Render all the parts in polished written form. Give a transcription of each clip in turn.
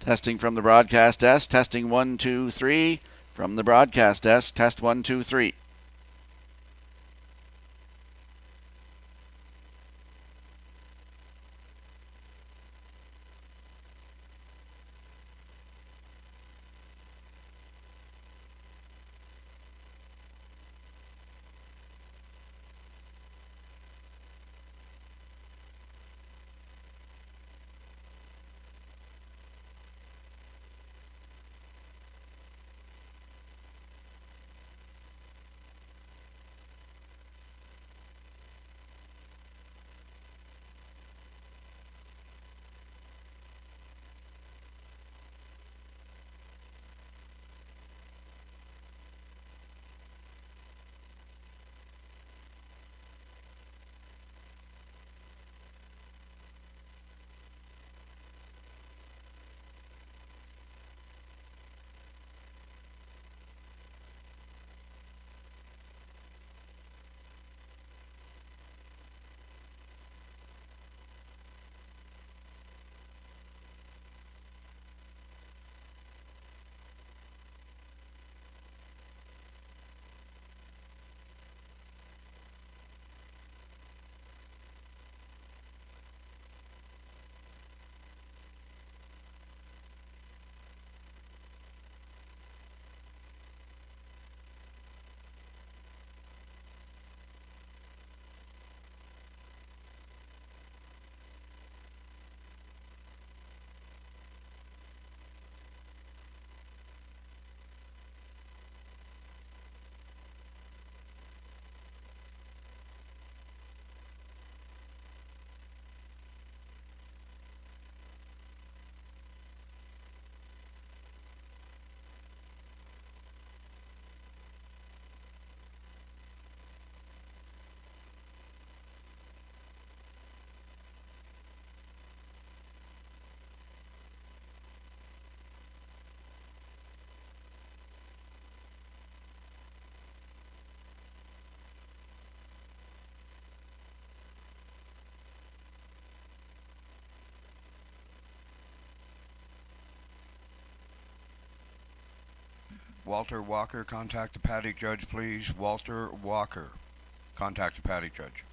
Testing from the broadcast desk. Testing 1, 2, 3. From the broadcast desk. Test 1, 2, 3. Walter Walker, contact the paddock judge, please. Walter Walker, contact the paddock judge.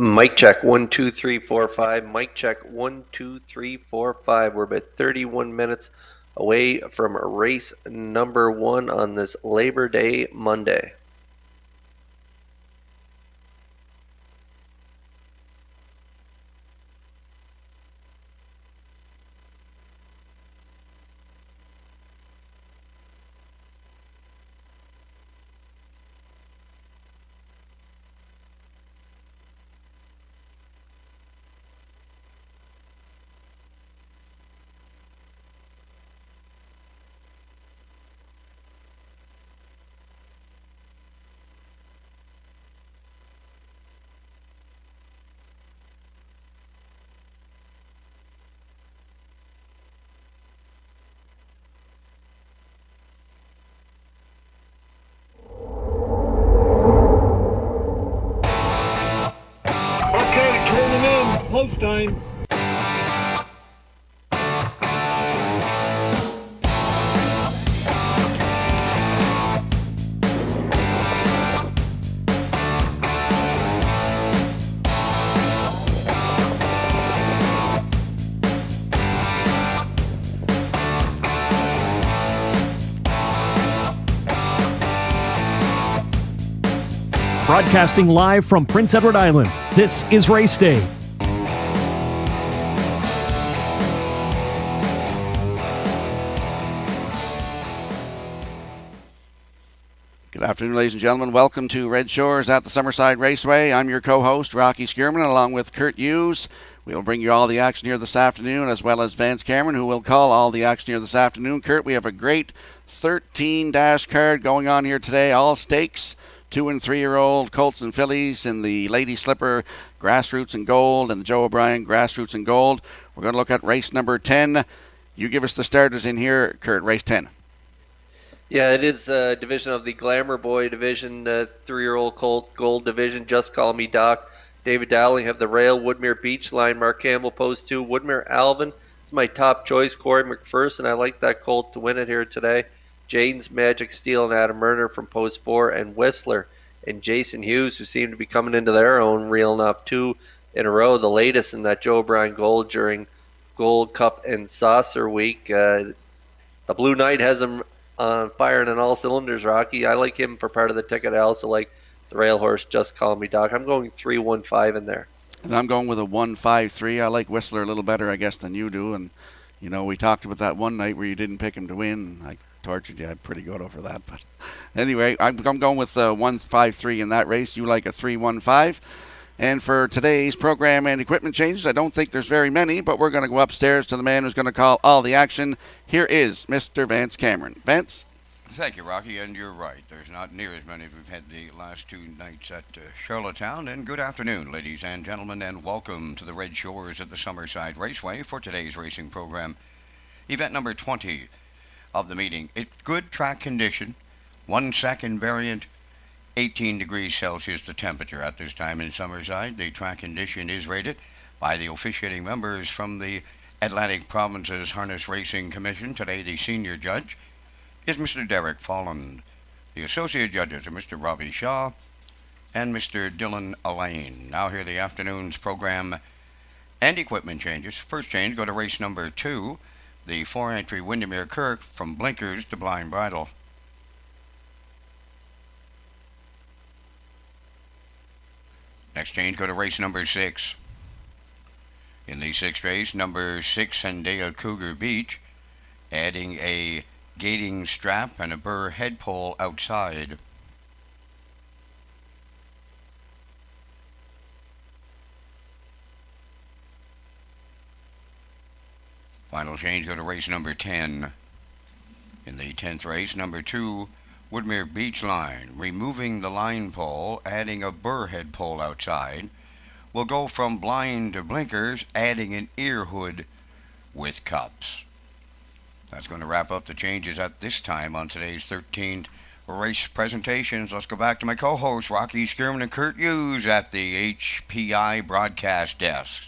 Mic check 1 2 3 4 5. Mic check 1 2 3 4 5. We're about 31 minutes away from race number 1 on this Labor Day Monday. Holstein. Broadcasting live from Prince Edward Island, this is Race Day. Good afternoon, ladies and gentlemen. Welcome to Red Shores at the Summerside Raceway. I'm your co-host, Rocky Skierman, along with Kurt Hughes. We'll bring you all the action here this afternoon, as well as Vance Cameron, who will call all the action here this afternoon. Kurt, we have a great 13-dash card going on here today, all stakes. 2- and 3-year-old colts and fillies in the Lady Slipper Grassroots and Gold and the Joe O'Brien Grassroots and Gold. We're going to look at race number 10. You give us the starters in here, Kurt, race 10. Yeah, it is a division of the Glamour Boy division, 3-year-old colt gold division. Just Call Me Doc. David Dowling have the rail. Woodmere Beach Line. Mark Campbell post 2. Woodmere Alvin is my top choice. Corey McPherson, I like that colt to win it here today. Jaden's Magic Steel and Adam Murner from post 4, and Whistler and Jason Hughes, who seem to be coming into their own real enough, 2 in a row, the latest in that Joe O'Brien Gold during Gold Cup and Saucer Week. The Blue Knight has him firing on all cylinders, Rocky. I like him for part of the ticket. I also like the rail horse, Just Call Me Doc. I'm going 3-1-5 in there. And I'm going with a 1-5-3. I like Whistler a little better, I guess, than you do. And, you know, we talked about that one night where you didn't pick him to win. I tortured you. I'm pretty good over that. But anyway, I'm going with 1-5-3 in that race. You like a 3-1-5. And for today's program and equipment changes, I don't think there's very many, but we're going to go upstairs to the man who's going to call all the action. Here is Mr. Vance Cameron. Vance? Thank you, Rocky, and you're right. There's not near as many as we've had the last 2 nights at Charlottetown. And good afternoon, ladies and gentlemen, and welcome to the Red Shores at the Summerside Raceway for today's racing program. Event number 20 of the meeting. It's good track condition, 1 second variant, 18 degrees Celsius the temperature at this time in Summerside. The track condition is rated by the officiating members from the Atlantic Provinces Harness Racing Commission. Today the senior judge is Mr. Derek Folland. The associate judges are Mr. Robbie Shaw and Mr. Dylan Allain. Now here the afternoon's program and equipment changes. First change, go to race number 2, the 4-entry Windermere Kirk from blinkers to blind bridle. Next change, go to race number 6. In the 6th race, number 6, Zendaya Cougar Beach, adding a gating strap and a burr head pole outside. Final change, go to race number 10. In the 10th race, number 2, Woodmere Beach Line, removing the line pole, adding a burr head pole outside. We'll go from blind to blinkers, adding an ear hood with cups. That's going to wrap up the changes at this time on today's 13th race presentations. Let's go back to my co-hosts, Rocky Skierman and Kurt Hughes at the HPI broadcast desk.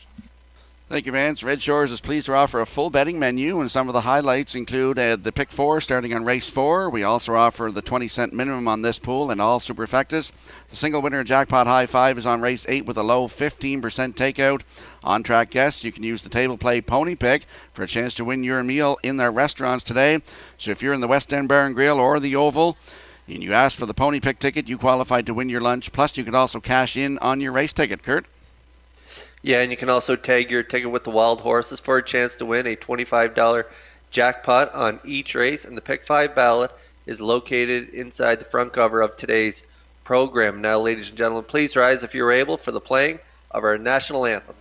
Thank you, Vance. Red Shores is pleased to offer a full betting menu, and some of the highlights include the Pick 4 starting on race 4. We also offer the 20-cent minimum on this pool and all superfectas. The single winner jackpot high 5 is on race 8 with a low 15% takeout. On-track guests, you can use the table play Pony Pick for a chance to win your meal in their restaurants today. So if you're in the West End Bar and Grill or the Oval, and you ask for the Pony Pick ticket, you qualified to win your lunch. Plus, you could also cash in on your race ticket, Kurt. Yeah, and you can also tag your ticket with the Wild Horses for a chance to win a $25 jackpot on each race. And the Pick 5 ballot is located inside the front cover of today's program. Now, ladies and gentlemen, please rise if you're able for the playing of our national anthem.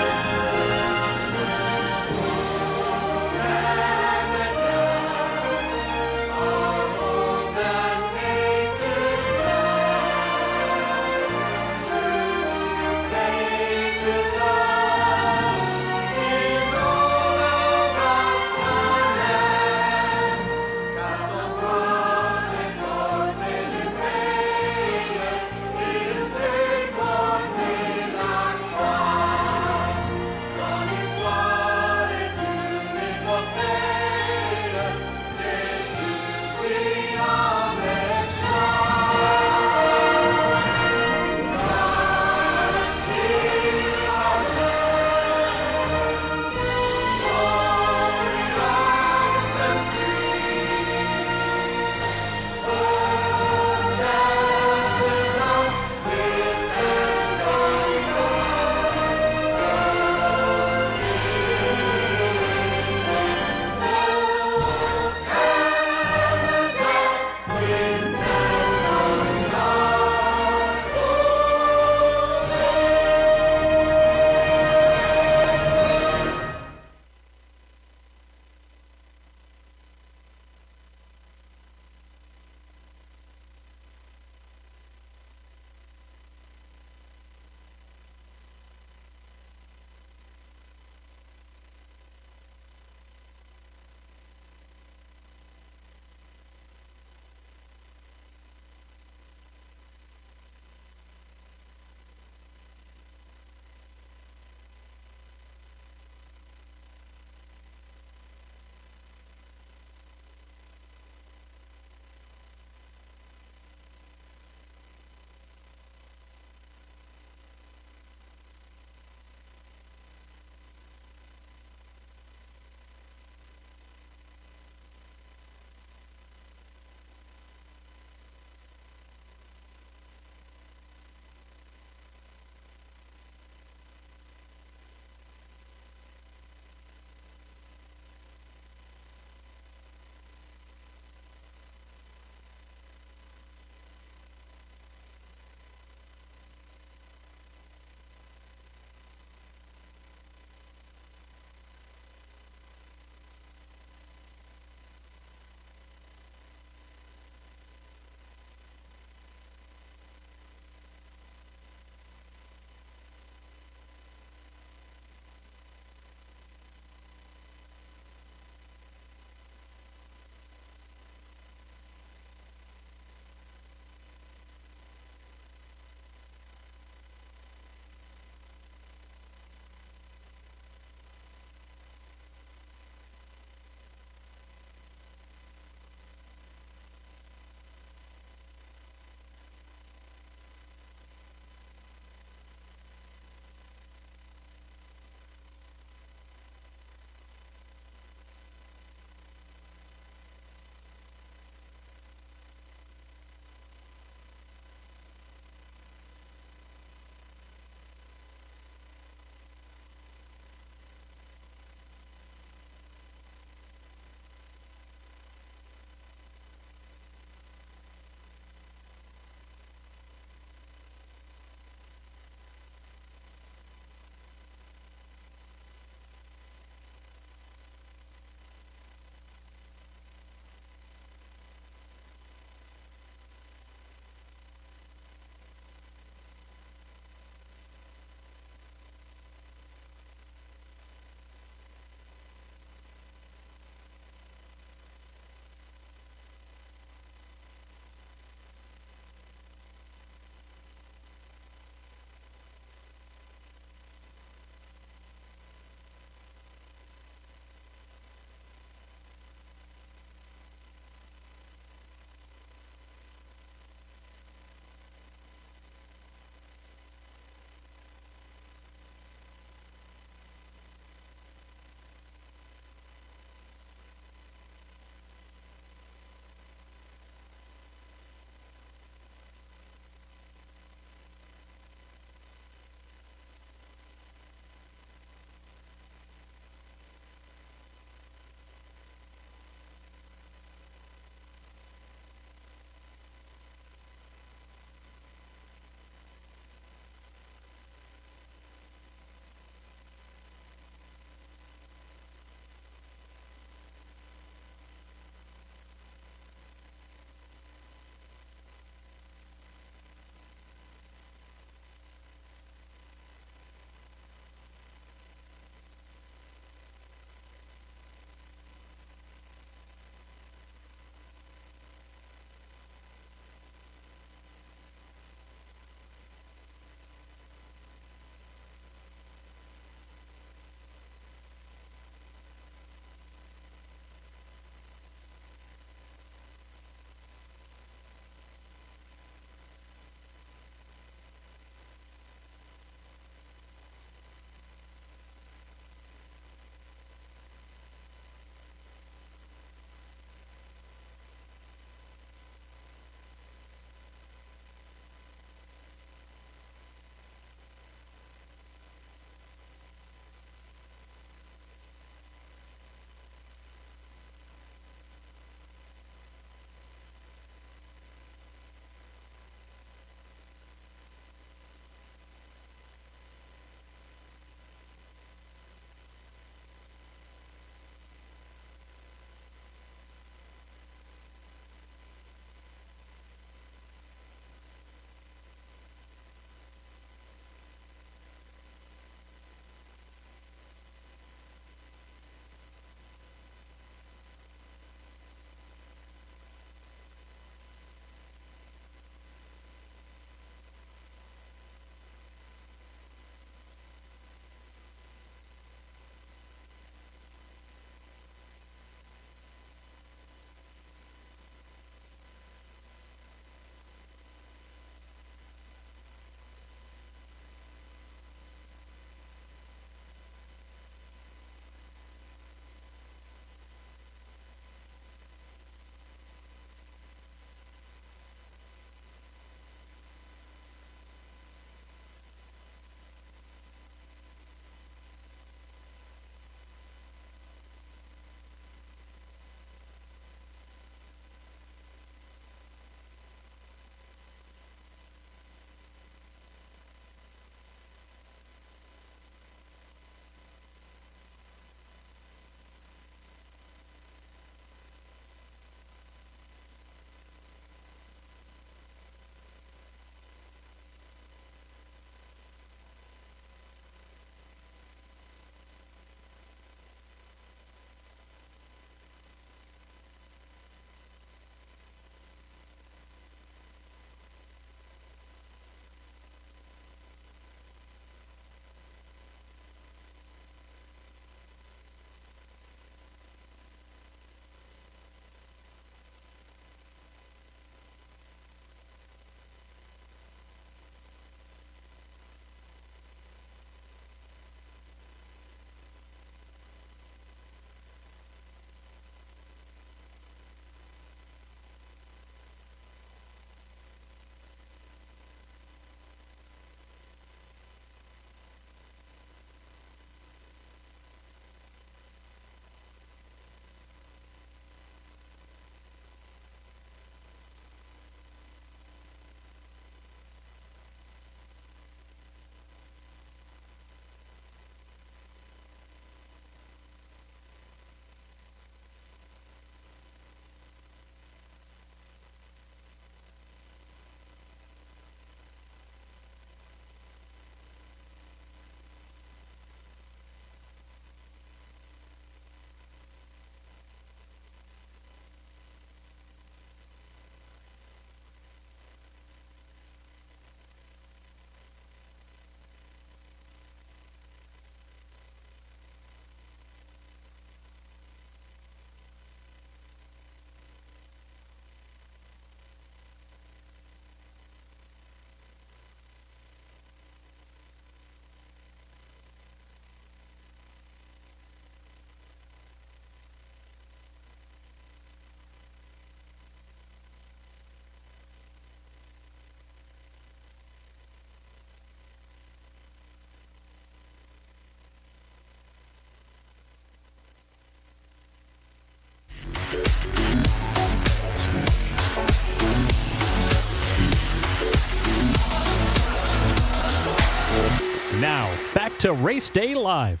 to Race Day Live.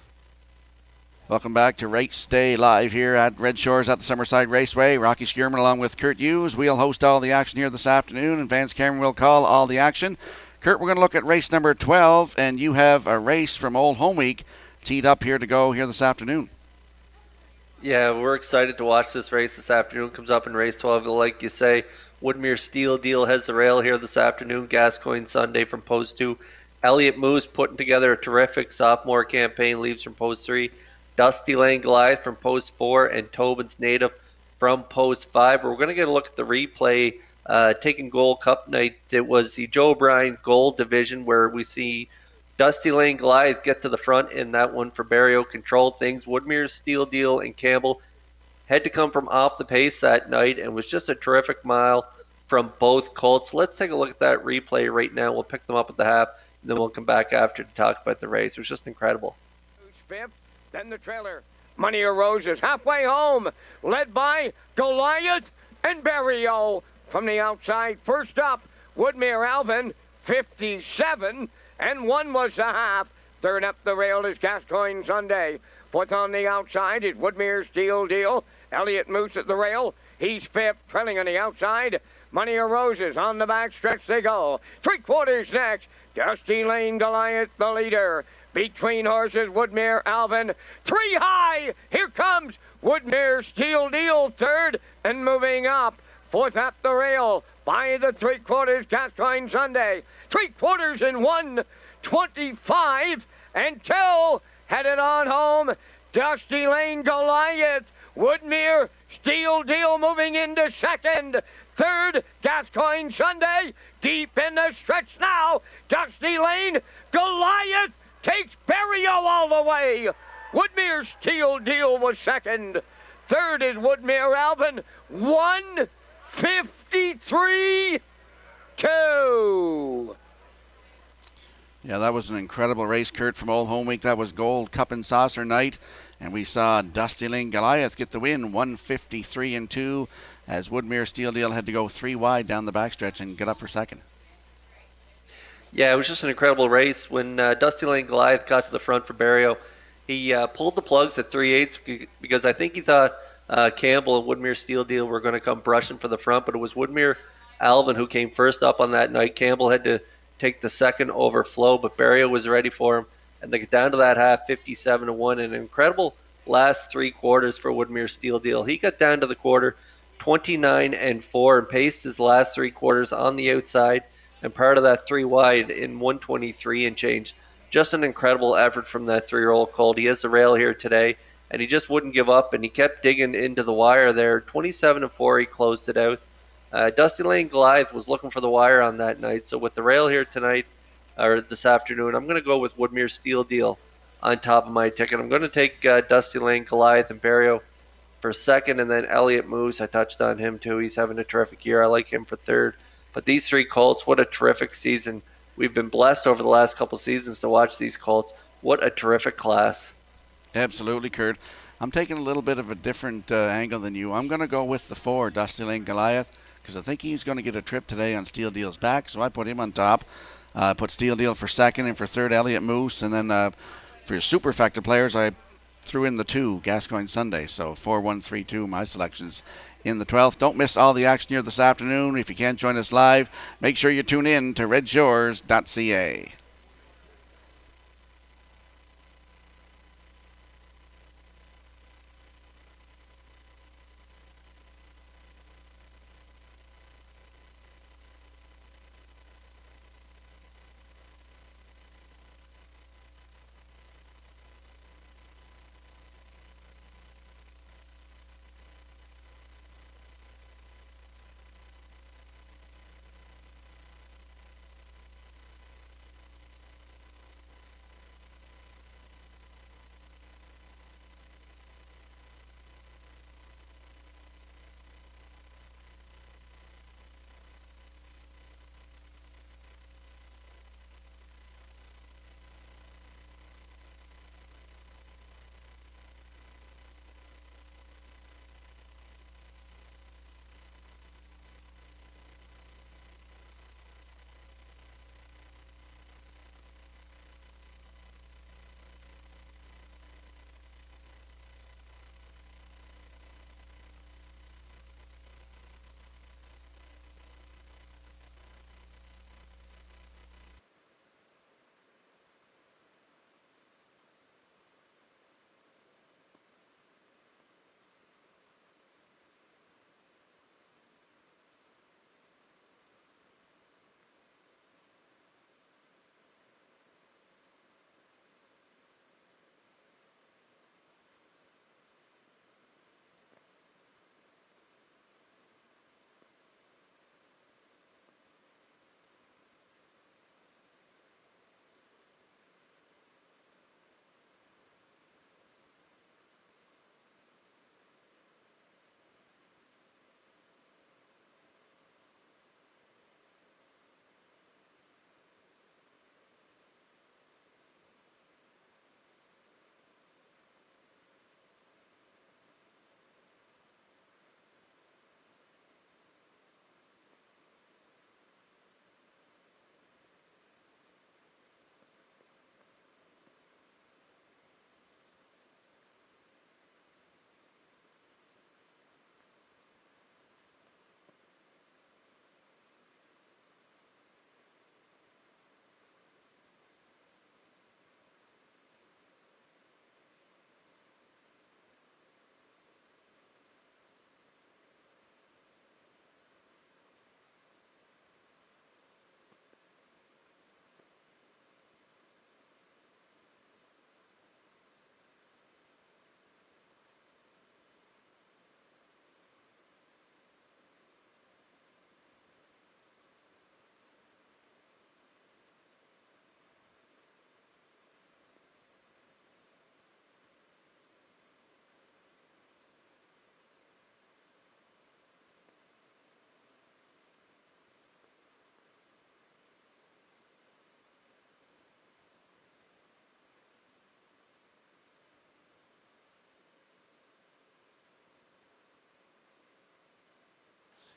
Welcome back to Race Day Live here at Red Shores at the Summerside Raceway. Rocky Skierman along with Kurt Hughes. We'll host all the action here this afternoon, and Vance Cameron will call all the action. Kurt, we're going to look at race number 12, and you have a race from Old Home Week teed up here to go here this afternoon. Yeah, we're excited to watch this race this afternoon. Comes up in race 12, like you say. Woodmere Steel Deal has the rail here this afternoon. Gascoigne Sunday from post 2. Elliott Moose putting together a terrific sophomore campaign, leaves from post 3. Dusty Lane Goliath from post 4, and Tobin's Native from post 5. But we're going to get a look at the replay taking Gold Cup night. It was the Joe O'Brien Gold Division where we see Dusty Lane Goliath get to the front in that one for Barrio, control things. Woodmere Steel Deal and Campbell had to come from off the pace that night, and was just a terrific mile from both colts. Let's take a look at that replay right now. We'll pick them up at the half, and then we'll come back after to talk about the race. It was just incredible. Fifth, then the trailer. Money Rose is halfway home, led by Goliath and Barrio. From the outside, first up, Woodmere Alvin, 57, and 1 was the half. Third up the rail is Gascoigne Sunday. Fourth on the outside is Woodmere Steel Deal. Elliott Moose at the rail. He's fifth, trailing on the outside. Money Roses on the back stretch they go. 3/4 next. Dusty Lane Goliath the leader. Between horses, Woodmere Alvin. 3 high. Here comes Woodmere Steel Deal third and moving up. Fourth up the rail by the 3/4 Gascoigne Sunday. 3/4 in 1:25 and 2 headed on home. Dusty Lane Goliath. Woodmere Steel Deal moving into second. Third, Gascoigne Sunday. Deep in the stretch now. Dusty Lane Goliath takes Barrio all the way. Woodmere Steel Deal was second. Third is Woodmere Alvin. 1:53.2. Yeah, that was an incredible race, Kurt, from Old Home Week. That was Gold Cup and Saucer night. And we saw Dusty Lane Goliath get the win, 1:53.2, as Woodmere Steel Deal had to go 3 wide down the backstretch and get up for second. Yeah, it was just an incredible race. When Dusty Lane Goliath got to the front for Barrio, he pulled the plugs at 3/8 because I think he thought Campbell and Woodmere Steel Deal were going to come brushing for the front, but it was Woodmere Alvin who came first up on that night. Campbell had to take the second overflow, but Barrio was ready for him, and they get down to that half, 57-1, an incredible last 3/4 for Woodmere Steel Deal. He got down to the quarter, 29-4, and paced his last 3/4 on the outside, and part of that 3 wide in 1:23 and change. Just an incredible effort from that 3-year-old colt. He has the rail here today, and he just wouldn't give up, and he kept digging into the wire there. 27-4, he closed it out. Dusty Lane Goliath was looking for the wire on that night, so with the rail here tonight, or this afternoon, I'm going to go with Woodmere Steel Deal on top of my ticket. I'm going to take Dusty Lane Goliath and Barrio for second, and then Elliott Moose. I touched on him too. He's having a terrific year. I like him for third. But these 3 colts, what a terrific season. We've been blessed over the last couple seasons to watch these colts. What a terrific class. Absolutely, Kurt. I'm taking a little bit of a different angle than you. I'm going to go with the 4, Dusty Lane Goliath, because I think he's going to get a trip today on Steel Deal's back, so I put him on top. Put Steel Deal for second, and for third, Elliott Moose. And then for your super effective players, I threw in the 2, Gascoigne Sunday. So 4-1-3-2, my selections in the 12th. Don't miss all the action here this afternoon. If you can't join us live, make sure you tune in to Redshores.ca.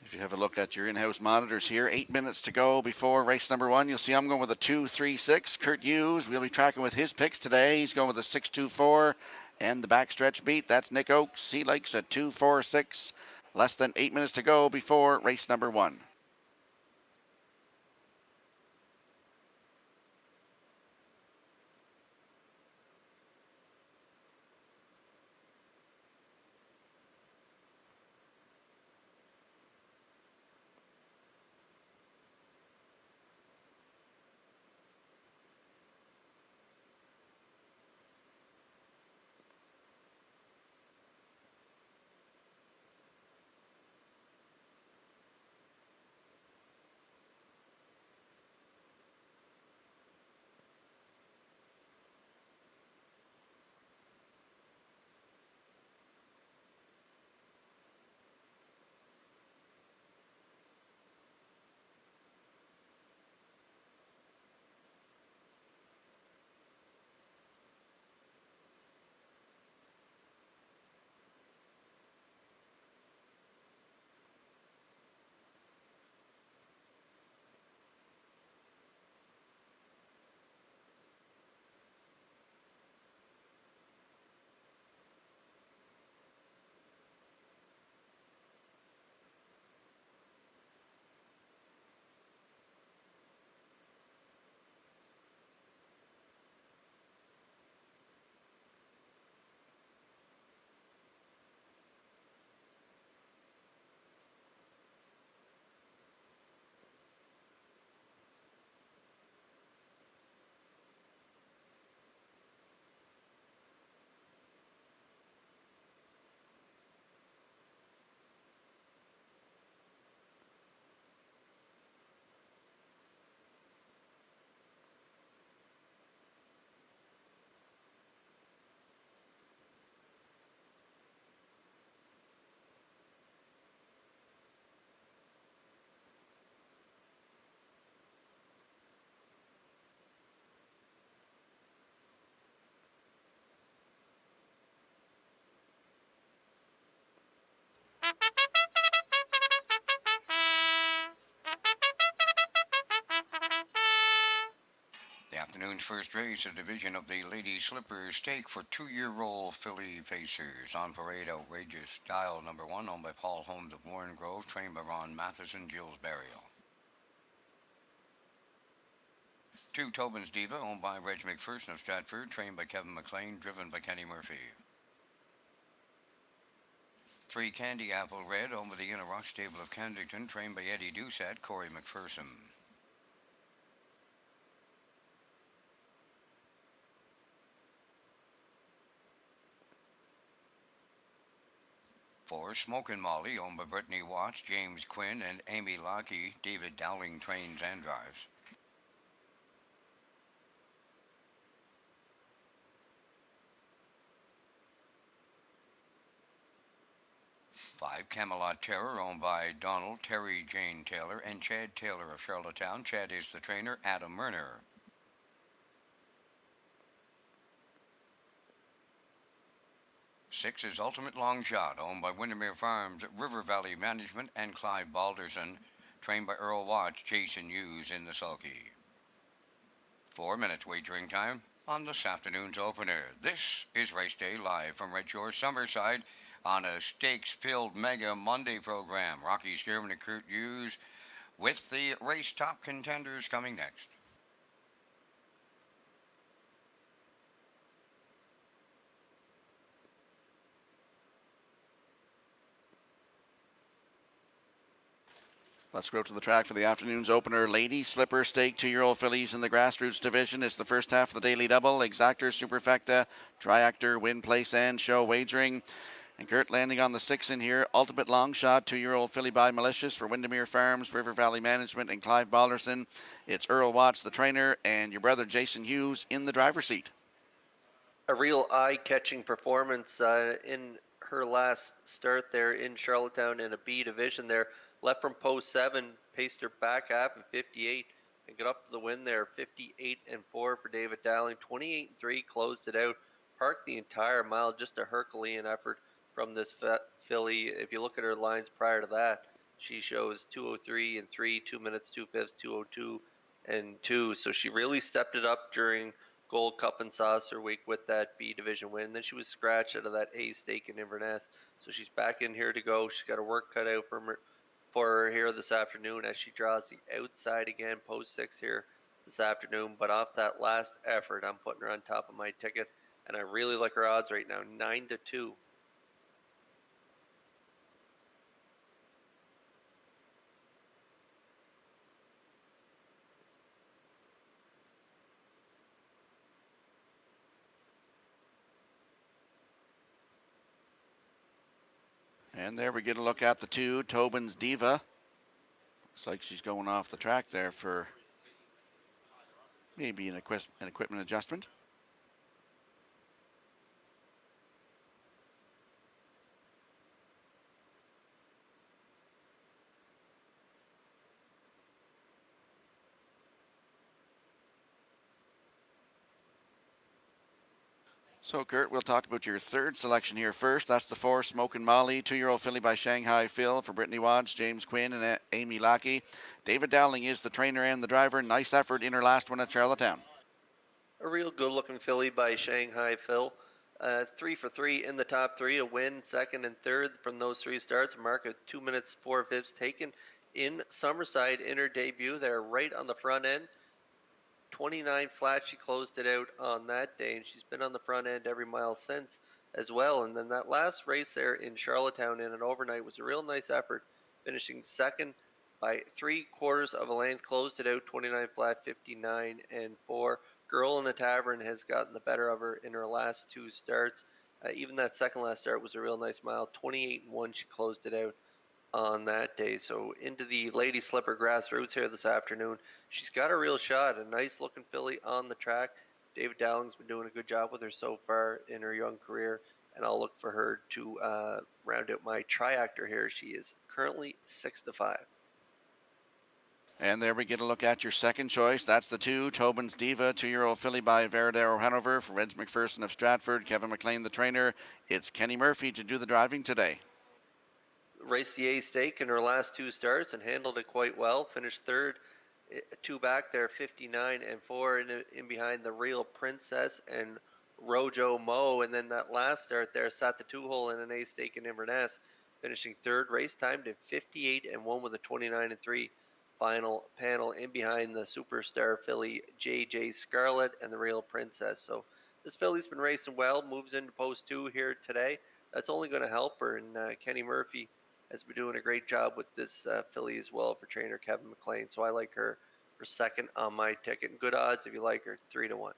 If you have a look at your in-house monitors here, 8 minutes to go before race number 1. You'll see I'm going with a 2-3-6. Kurt Hughes, we'll be tracking with his picks today. He's going with a 6-2-4 and the backstretch beat. That's Nick Oakes. He likes a 2-4-6. Less than 8 minutes to go before race number 1. The afternoon's first race, a division of the Lady Slipper Stake for 2-year-old filly pacers. On parade, Outrageous Dial number 1, owned by Paul Holmes of Warren Grove, trained by Ron Matheson, Gilles Burial. 2, Tobin's Diva, owned by Reg McPherson of Stratford, trained by Kevin McLean, driven by Kenny Murphy. 3, Candy Apple Red, owned by the Inner Rock Stable of Kensington, trained by Eddie Doucette, Corey McPherson. 4, Smokin' Molly, owned by Brittany Watts, James Quinn, and Amy Lockey. David Dowling trains and drives. 5, Camelot Terror, owned by Donald, Terry Jane Taylor, and Chad Taylor of Charlottetown. Chad is the trainer, Adam Murner. 6 is Ultimate Long Shot, owned by Windermere Farms, River Valley Management, and Clive Balderson, trained by Earl Watts, Jason Hughes in the sulky. 4 minutes wagering time on this afternoon's opener. This is Race Day live from Redshores, Summerside, on a stakes-filled Mega Monday program. Rocky Skierman and Kurt Hughes with the race top contenders coming next. Let's go to the track for the afternoon's opener. Lady Slipper Stake, 2-year-old fillies in the grassroots division. It's the first half of the daily double. Exactor, Superfecta, Triactor, Win Place, and Show Wagering. And Kurt landing on the 6 in here. Ultimate Long Shot, 2-year-old filly by Malicious for Windermere Farms, River Valley Management, and Clive Balderson. It's Earl Watts, the trainer, and your brother Jason Hughes in the driver's seat. A real eye-catching performance in her last start there in Charlottetown in a B division there. Left from post 7, paced her back half in 58 and got up to the win there. 58-4 for David Dowling. 28-3 closed it out. Parked the entire mile. Just a Herculean effort from this filly. If you look at her lines prior to that, She shows 2:03 and 3, 2 minutes, 2 fifths, 2:02 and 2. So she really stepped it up during Gold Cup and Saucer Week with that B division win. Then she was scratched out of that A stake in Inverness. So she's back in here to go. She's got her work cut out for her here this afternoon as she draws the outside again, post 6 here this afternoon. But off that last effort, I'm putting her on top of my ticket, and I really like her odds right now, 9-2. And there we get a look at the 2, Tobin's Diva. Looks like she's going off the track there for maybe an equipment adjustment. So, Kurt, we'll talk about your third selection here first. That's the 4, Smokin' Molly, 2-year-old filly by Shanghai Phil for Brittany Watts, James Quinn, and Amy Lackey. David Dowling is the trainer and the driver. Nice effort in her last one at Charlottetown. A real good-looking filly by Shanghai Phil. 3 for 3 in the top 3, a win, second and third from those 3 starts. A mark of 2 minutes 4 fifths taken in Summerside in her debut. They're right on the front end. 29 flat, she closed it out on that day, and she's been on the front end every mile since as well. And then that last race there in Charlottetown in an overnight was a real nice effort, finishing second by 3/4 of a length, closed it out 29 flat, 59 and 4. Girl in the Tavern has gotten the better of her in her last 2 starts. Even that second last start was a real nice mile, 28 and 1. She closed it out on that day. So into the Lady Slipper grassroots here this afternoon. She's got a real shot, a nice looking filly on the track. David Dowling's been doing a good job with her so far in her young career, and I'll look for her to round out my triactor here. She is currently 6-5. And there we get a look at your second choice. That's the 2, Tobin's Diva, 2-year-old filly by Veradero Hanover for Reg McPherson of Stratford, Kevin McLean the trainer. It's Kenny Murphy to do the driving today. Raced the A stake in her last 2 starts and handled it quite well. Finished third, 2 back there, 59 and 4 in behind the Real Princess and Rojo Mo. And then that last start there sat the 2-hole in an A stake in Inverness, finishing third. Race timed at 58 and 1 with a 29 and 3 final panel in behind the superstar filly JJ Scarlett and the Real Princess. So this filly's been racing well, moves into post 2 here today. That's only going to help her, and Kenny Murphy has been doing a great job with this filly as well for trainer Kevin McLean. So I like her for second on my ticket. And good odds if you like her, 3-1.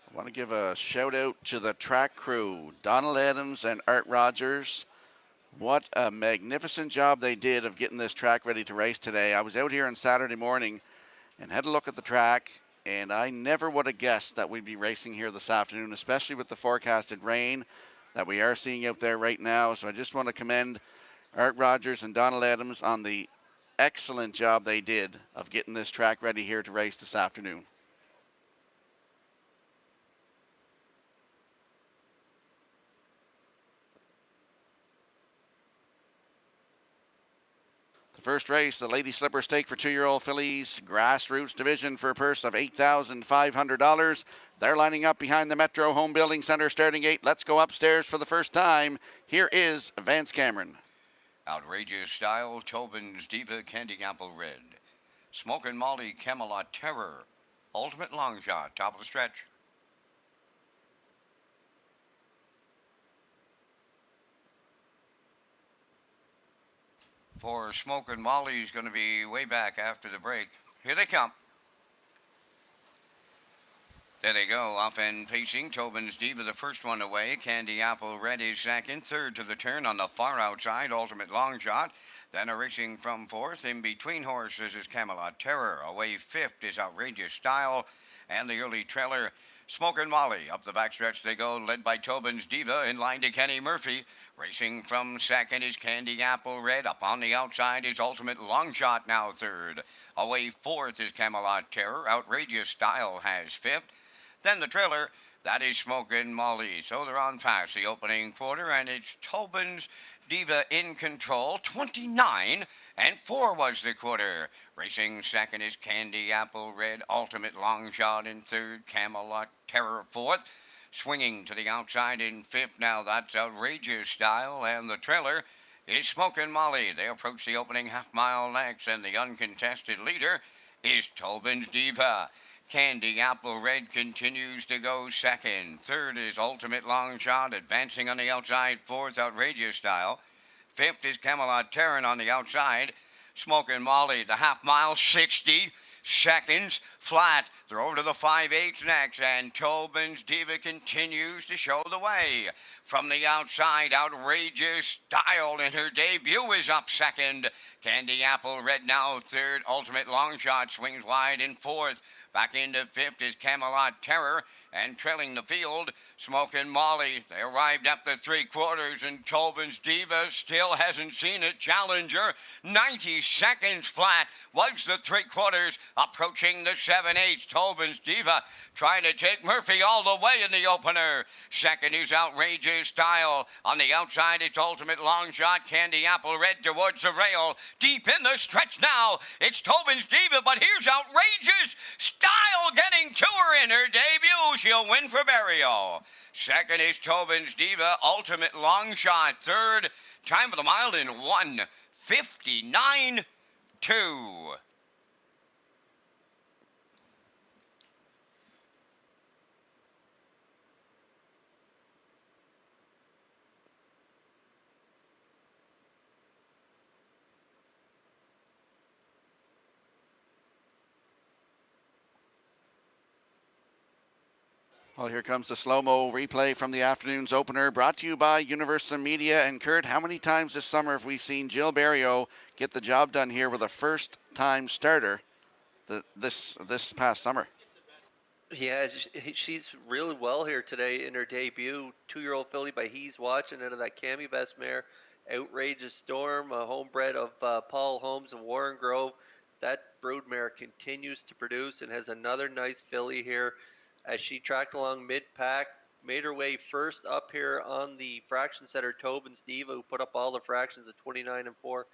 I want to give a shout out to the track crew, Donald Adams and Art Rogers. What a magnificent job they did of getting this track ready to race today. I was out here on Saturday morning and had a look at the track, and I never would have guessed that we'd be racing here this afternoon, especially with the forecasted rain that we are seeing out there right now. So I just want to commend Art Rogers and Donald Adams on the excellent job they did of getting this track ready here to race this afternoon. The first race, the Lady Slipper Stake for 2-year-old fillies, grassroots division for a purse of $8,500. They're lining up behind the Metro Home Building Center starting gate. Let's go upstairs for the first time. Here is Vance Cameron. Outrageous Style, Tobin's Diva, Candy Apple Red. Smokin' Molly, Camelot Terror. Ultimate Long Shot, top of the stretch. For Smokin' Molly's going to be way back after the break. Here they come. There they go, off and pacing. Tobin's Diva, the first one away. Candy Apple Red is second. Third to the turn on the far outside, Ultimate Long Shot. Then a racing from fourth. In between horses is Camelot Terror. Away fifth is Outrageous Style. And the early trailer, Smokin' Molly. Up the backstretch they go, led by Tobin's Diva. In line to Kenny Murphy. Racing from second is Candy Apple Red. Up on the outside is Ultimate Long Shot, now third. Away fourth is Camelot Terror. Outrageous Style has fifth. Then the trailer, that is Smokin' Molly. So they're on fast the opening quarter, and it's Tobin's Diva in control. 29-4 was the quarter. Racing second is Candy Apple Red. Ultimate Long Shot in third. Camelot Terror fourth. Swinging to the outside in fifth. Now that's Outrageous Style. And the trailer is Smokin' Molly. They approach the opening half mile next, and the uncontested leader is Tobin's Diva. Candy Apple Red continues to go second. Third is Ultimate Long Shot, advancing on the outside. Fourth, Outrageous Style. Fifth is Camelot Terran on the outside. Smokin' Molly, the half mile, 60 seconds flat. They're over to the 5/8 next, and Tobin's Diva continues to show the way. From the outside, Outrageous Style in her debut is up second. Candy Apple Red now third. Ultimate Long Shot swings wide in fourth. Back into fifth is Camelot Terror, and trailing the field, Smokin' Molly. They arrived at the three quarters, and Tobin's Diva still hasn't seen a challenger. 90 seconds flat was the three quarters, approaching the 7/8. Tobin's Diva trying to take Murphy all the way in the opener. Second is Outrageous Style. On the outside, it's Ultimate Long Shot. Candy Apple Red towards the rail. Deep in the stretch now, it's Tobin's Diva, but here's Outrageous Style getting to her in her debut. She'll win for Barrio. Second is Tobin's Diva. Ultimate Long Shot. Third, time of the mile in 1:59.2. Well, here comes the slow-mo replay from the afternoon's opener, brought to you by Universal Media. And Kurt, how many times this summer have we seen Jill Barrio get the job done here with a first-time starter this past summer? Yeah, she's really well here today in her debut. 2-year-old filly by He's Watching out of that Cami Best mare. Outrageous Storm, a homebred of Paul Holmes of Warren Grove. That broodmare continues to produce and has another nice filly here as she tracked along mid-pack, made her way first up here on the fraction setter Tobin's Diva, who put up all the fractions at 29-4.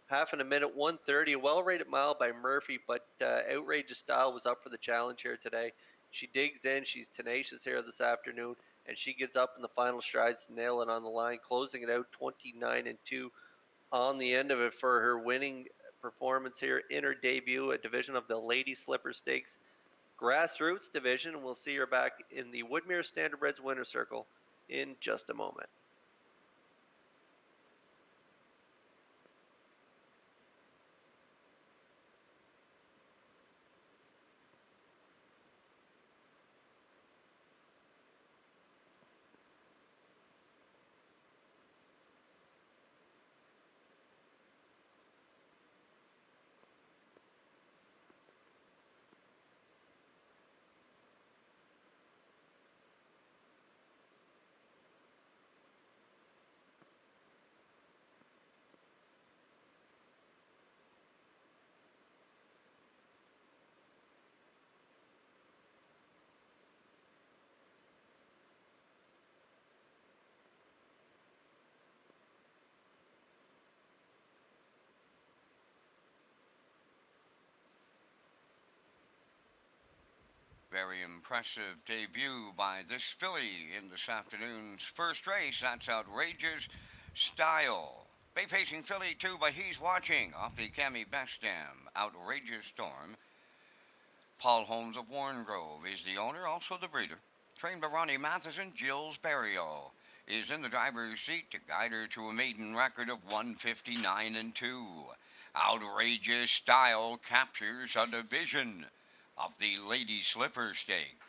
Half in a minute, 1:30, a well-rated mile by Murphy, but Outrageous Style was up for the challenge here today. She digs in, she's tenacious here this afternoon, and she gets up in the final strides to nail it on the line, closing it out 29-2 on the end of it for her winning performance here in her debut, a division of the Lady Slipper Stakes Grassroots division, and we'll see her back in the Woodmere Standardbreds winner's circle in just a moment. Very impressive debut by this filly in this afternoon's first race. That's Outrageous Style. Bay-facing filly, too, by He's Watching. Off the Cami Best Dam. Outrageous Storm. Paul Holmes of Warren Grove is the owner, also the breeder. Trained by Ronnie Matheson, Jill's Barrio is in the driver's seat to guide her to a maiden record of 1:59.2. Outrageous Style captures a division of the Lady Slipper Stake.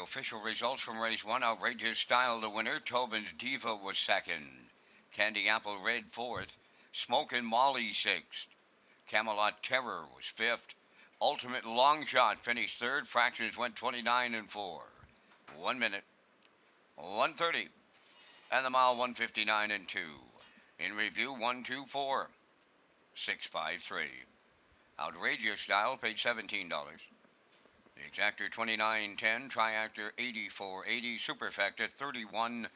official results from race 1. Outrageous Style, the winner. Tobin's Diva was second. Candy Apple Red, fourth. Smokin' Molly, sixth. Camelot Terror was fifth. Ultimate Long Shot finished third. Fractions went 29 and 4. 1 minute, 1:30, and the mile 1:59 and 2. In review, 124, 653. Outrageous Style paid $17. The Exactor 29.10, Triactor 84.80, Superfecta 31.46.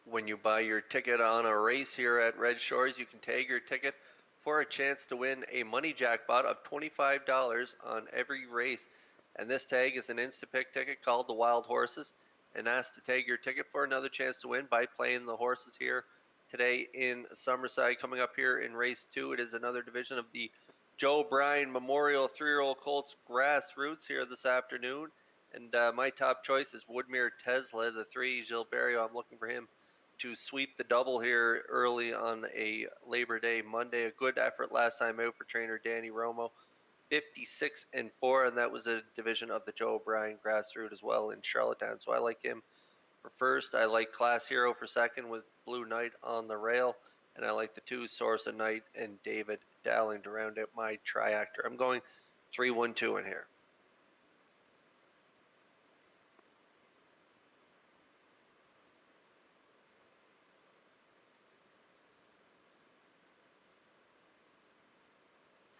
When you buy your ticket on a race here at Red Shores, you can tag your ticket for a chance to win a money jackpot of $25 on every race. And this tag is an Instapick ticket called the Wild Horses, and ask to tag your ticket for another chance to win by playing the horses here today in Summerside. Coming up here in race 2, it is another division of the Joe O'Brien Memorial 3-year-old Colts Grassroots here this afternoon. And my top choice is Woodmere Tesla, the 3, Gilberto. I'm looking for him to sweep the double here early on a Labor Day Monday. A good effort last time out for trainer Danny Romo, 56 and 4, and that was a division of the Joe O'Brien Grassroots as well in Charlottetown. So I like him for first. I like Class Hero for second with Blue Knight on the rail, and I like the 2 Source of Night and David Dowling to round out my triactor. I'm going 3-1-2 in here.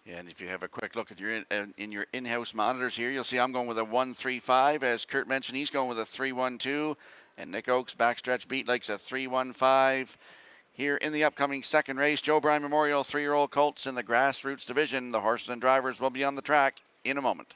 Yeah, and if you have a quick look at your in your in-house monitors here, you'll see I'm going with a 1-3-5. As Kurt mentioned, he's going with a 3-1-2. And Nick Oak's backstretch beat likes a 3-1-5. Here in the upcoming second race, Joe O'Brien Memorial 3-year-old Colts in the Grassroots division. The horses and drivers will be on the track in a moment.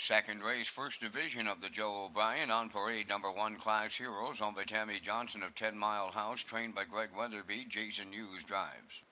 Second race, first division of the Joe O'Brien. On parade, number 1, Class Heroes, owned by Tammy Johnson of 10 Mile House, trained by Greg Weatherby. Jason Hughes drives.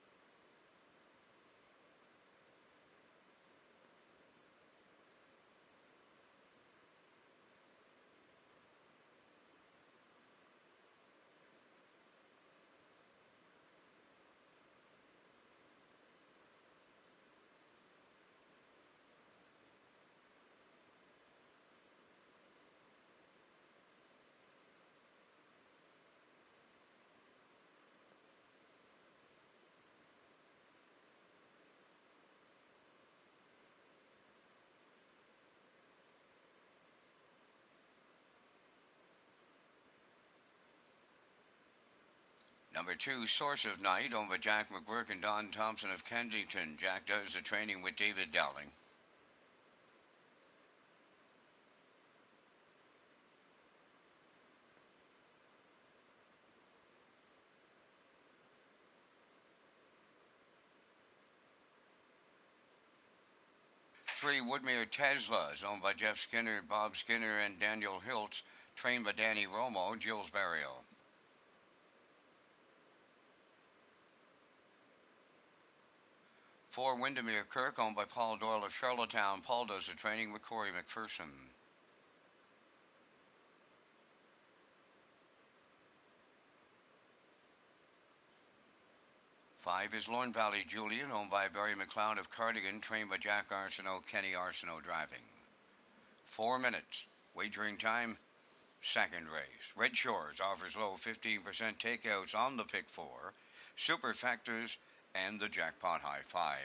Number 2, Source of Night, owned by Jack McGuirk and Don Thompson of Kensington. Jack does the training with David Dowling. Three, Woodmere Teslas, owned by Jeff Skinner, Bob Skinner, and Daniel Hiltz, trained by Danny Romo, Jules Barrio. 4, Windermere Kirk, owned by Paul Doyle of Charlottetown. Paul does the training with Corey McPherson. 5 is Lorne Valley Julian, owned by Barry McLeod of Cardigan, trained by Jack Arsenault, Kenny Arsenault driving. 4 minutes. Wagering time, second race. Red Shores offers low 15% takeouts on the pick 4, super factors, and the jackpot high 5.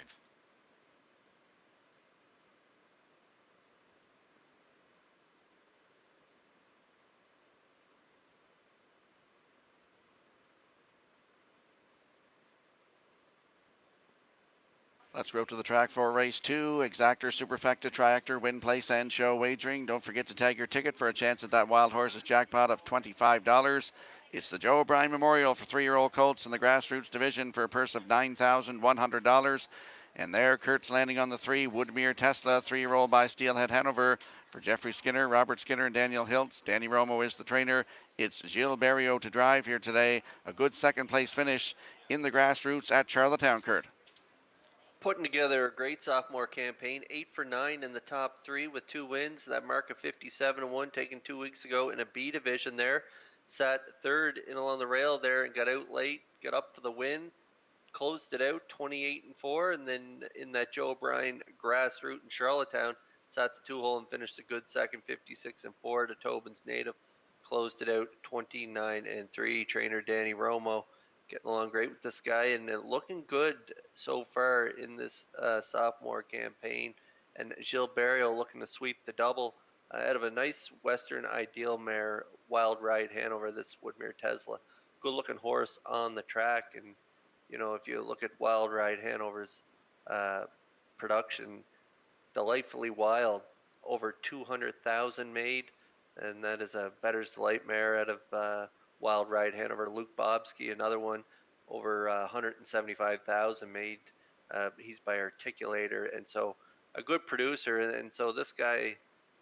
Let's go to the track for race 2. Exactor, Superfecta, Triactor, Win, Place, and Show wagering. Don't forget to tag your ticket for a chance at that Wild Horses jackpot of $25. It's the Joe O'Brien Memorial for 3-year-old colts in the grassroots division for a purse of $9,100. And there, Kurt's landing on the 3, Woodmere Tesla, 3-year-old by Steelhead Hanover for Jeffrey Skinner, Robert Skinner, and Daniel Hiltz. Danny Romo is the trainer. It's Gilles Barrio to drive here today. A good second-place finish in the grassroots at Charlottetown, Kurt. Putting together a great sophomore campaign, 8 for 9 in the top 3 with 2 wins. That mark of 57-1 taken 2 weeks ago in a B division there. Sat third in along the rail there and got out late, got up for the win, closed it out 28-4, and then in that Joe O'Brien grassroots in Charlottetown, sat the 2-hole and finished a good second, 56-4 to Tobin's native. Closed it out 29-3. Trainer Danny Romo getting along great with this guy and looking good so far in this sophomore campaign. And Gilles Barrio looking to sweep the double out of a nice Western Ideal mare, Wild Ride Hanover, this Woodmere Tesla. Good looking horse on the track. And, you know, if you look at Wild Ride Hanover's production, Delightfully Wild, over 200,000 made. And that is a Better's Delight mare out of Wild Ride Hanover. Luke Bobsky, another one, over 175,000 made. He's by Articulator, and so a good producer. And so this guy,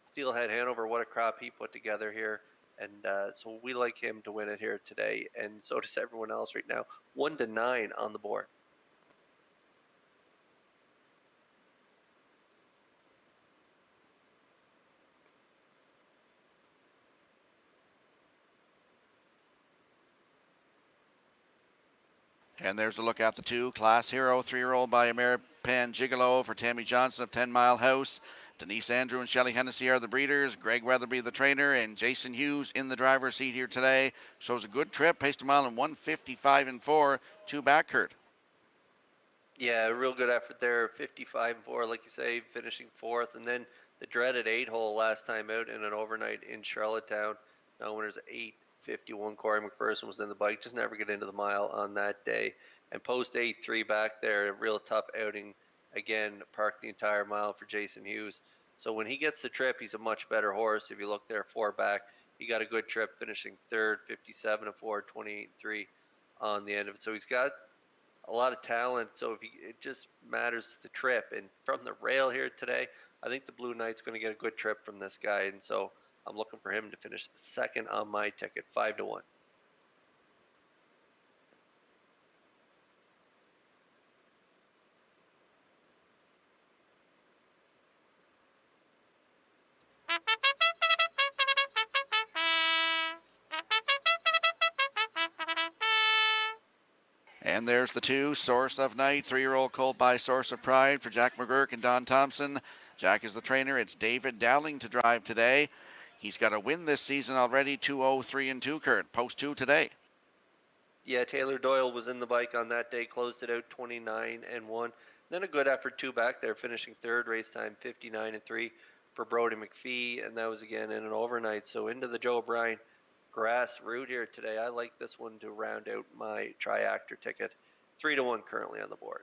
Steelhead Hanover, what a crop he put together here. And so we like him to win it here today, and so does everyone else right now. 1-9 on the board. And there's a look at the 2. Class Hero, 3-year-old by Ameripan Gigolo for Tammy Johnson of 10 Mile House. Denise Andrew and Shelley Hennessy are the breeders. Greg Weatherby the trainer, and Jason Hughes in the driver's seat here today. Shows a good trip. Paced a mile in 1:55-4. 2 back, Kurt. Yeah, real good effort there. 55-4, like you say, finishing 4th. And then the dreaded 8-hole last time out in an overnight in Charlottetown. Now winners 8:51. Corey McPherson was in the bike. Just never get into the mile on that day. And post 8-3 back there, a real tough outing. Again, parked the entire mile for Jason Hughes. So when he gets the trip, he's a much better horse. If you look there, 4 back, he got a good trip, finishing 3rd, 57-4, 28-3 on the end of it. So he's got a lot of talent. So it just matters the trip. And from the rail here today, I think the Blue Knight's going to get a good trip from this guy. And so I'm looking for him to finish 2nd on my ticket, 5-1. And there's the 2, Source of Night, 3-year-old colt by Source of Pride for Jack McGuirk and Don Thompson. Jack is the trainer. It's David Dowling to drive today. He's got a win this season already, 2-0-3-2, Kurt. Post 2 today. Yeah, Taylor Doyle was in the bike on that day, closed it out 29-1. Then a good effort 2 back there, finishing 3rd, race time 59-3 for Brody McPhee, and that was again in an overnight. So into the Joe O'Brien Grass Root here today. I like this one to round out my Triactor ticket. 3-1 currently on the board.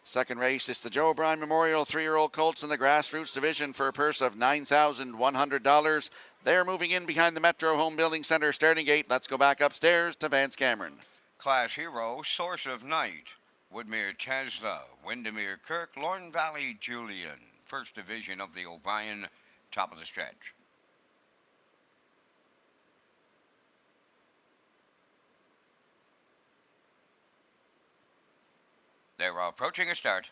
Second race, it's the Joe O'Brien Memorial 3-year-old colts in the grassroots division for a purse of $9,100. They're moving in behind the Metro Home Building Center starting gate. Let's go back upstairs to Vance Cameron. Class Hero, Source of Night, Woodmere Tesla, Windermere Kirk, Lorne Valley Julian. First division of the O'Brien, top of the stretch. They're approaching a start.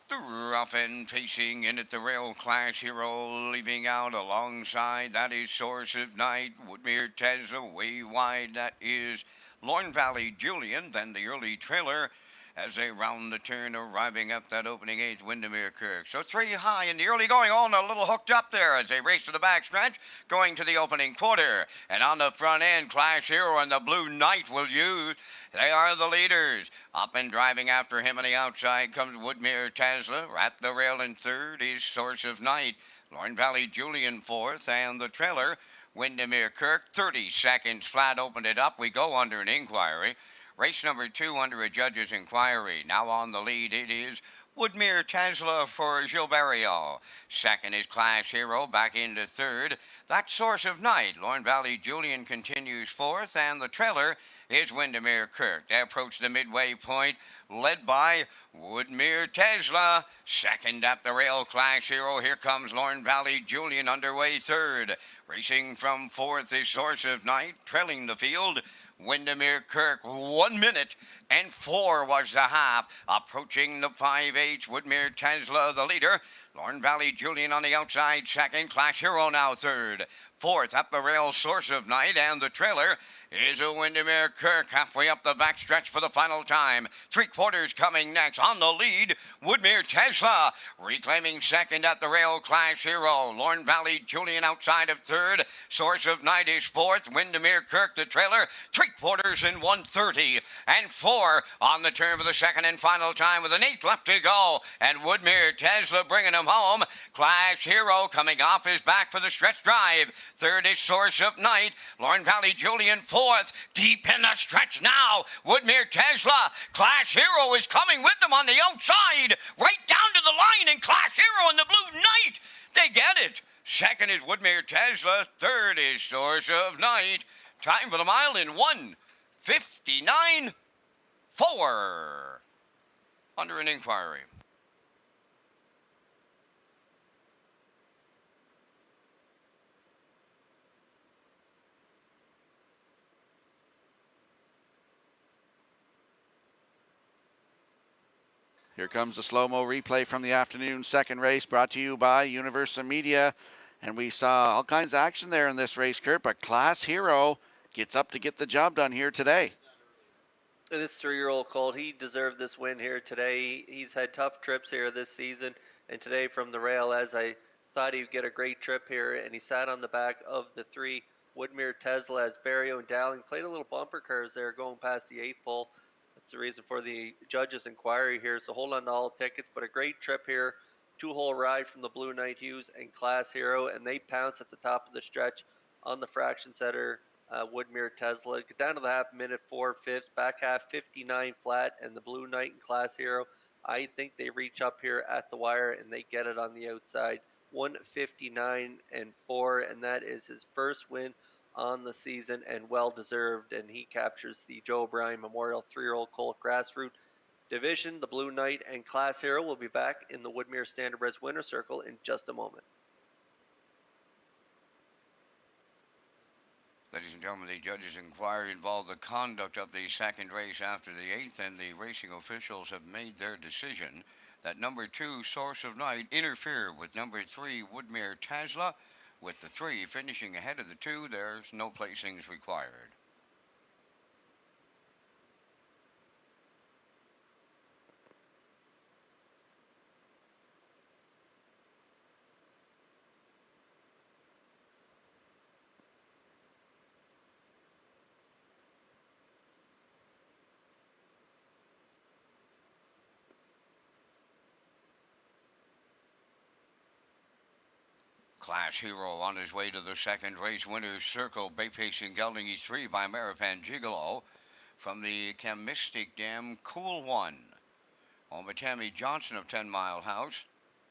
The rough end pacing in at the rail, Class Hero leaving out alongside. That is Source of Night. Woodmere Tesla way wide. That is Lorne Valley Julian. Then the early trailer as they round the turn, arriving up that opening eighth, Windermere Kirk. So 3 high in the early going on, a little hooked up there as they race to the back stretch, going to the opening quarter. And on the front end, Clash Hero and the Blue Knight will use. They are the leaders. Up and driving after him on the outside comes Woodmere Tesla. At the rail in third is Source of Night. Lorne Valley Julian fourth, and the trailer, Windermere Kirk. 30 seconds flat, opened it up. We go under an inquiry. Race number 2 under a judge's inquiry. Now on the lead, it is Woodmere Tesla for Gilberto. Second is Class Hero, back into third. That's Source of Night. Lorne Valley Julian continues fourth, and the trailer is Windermere Kirk. They approach the midway point, led by Woodmere Tesla. Second at the rail, Class Hero. Here comes Lorne Valley Julian underway third. Racing from fourth is Source of Night, trailing the field. Windermere Kirk, 1 minute and 4 was the half. Approaching the 5H, Woodmere Tesla, the leader. Lorne Valley Julian on the outside, second. Clash Hero now third. Fourth, up the rail, Source of Night, and the trailer is a Windermere Kirk halfway up the backstretch for the final time. 3/4 coming next. On the lead, Woodmere Tesla reclaiming second at the rail, Clash Hero. Lorne Valley Julian outside of third. Source of Night is fourth. Windermere Kirk the trailer. 3/4 in 1:30 and 4 on the turn for the second and final time with an 8th left to go. And Woodmere Tesla bringing him home. Clash Hero coming off his back for the stretch drive. Third is Source of Night. Lorne Valley Julian fourth. Deep in the stretch now. Woodmere Tesla. Clash Hero is coming with them on the outside. Right down to the line. And Clash Hero and the Blue Knight. They get it. Second is Woodmere Tesla. Third is Source of Night. Time for the mile in 1:59.4. Under an inquiry. Here comes the slow-mo replay from the afternoon second race, brought to you by Universal Media. And we saw all kinds of action there in this race, Kurt, but Class Hero gets up to get the job done here today. This 3-year-old colt, he deserved this win here today. He's had tough trips here this season, and today from the rail, as I thought he'd get a great trip here, and he sat on the back of the 3 Woodmere Tesla as Barrio and Dowling played a little bumper curves there going past the 8th pole. That's the reason for the judge's inquiry here. So hold on to all tickets, but a great trip here. 2-hole ride from the Blue Knight Hughes and Class Hero, and they pounce at the top of the stretch on the fraction setter, Woodmere Tesla. Get down to the half minute, 4/5, back half 59 flat, and the Blue Knight and Class Hero, I think they reach up here at the wire and they get it on the outside. 1:59.4, and that is his first win on the season and well deserved, and he captures the Joe O'Brien Memorial 3-year-old colt grassroots division. The Blue Knight and Class Hero will be back in the Woodmere Standardbred's winner circle in just a moment. Ladies and gentlemen, the judges' inquiry involved the conduct of the second race after the 8th, and the racing officials have made their decision that number 2, Source of Night, interfered with number 3, Woodmere Tesla. With the 3 finishing ahead of the 2, there's no placings required. Class Hero on his way to the second race winner's circle. Bay Pacing gelding, he's 3 by Marapan Gigolo. From the Chemistic Dam, Cool One. Home of Tammy Johnson of 10 Mile House.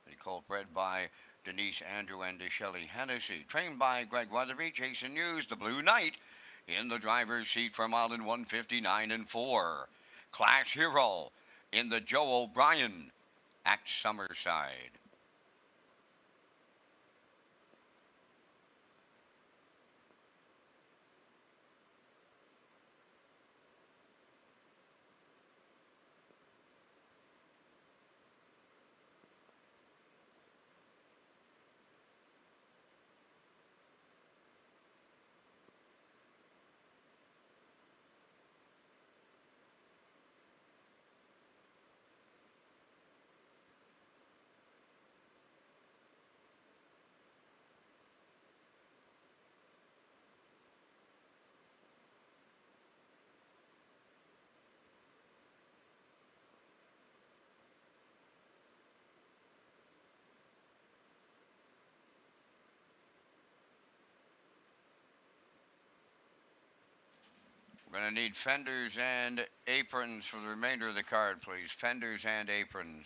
The colt bred by Denise Andrew and Shelley Hennessy. Trained by Greg Weatherby. Jason Hughes, the Blue Knight, in the driver's seat for mile in 159 and 4. Class Hero in the Joe O'Brien at Summerside. We're going to need fenders and aprons for the remainder of the card, please. Fenders and aprons.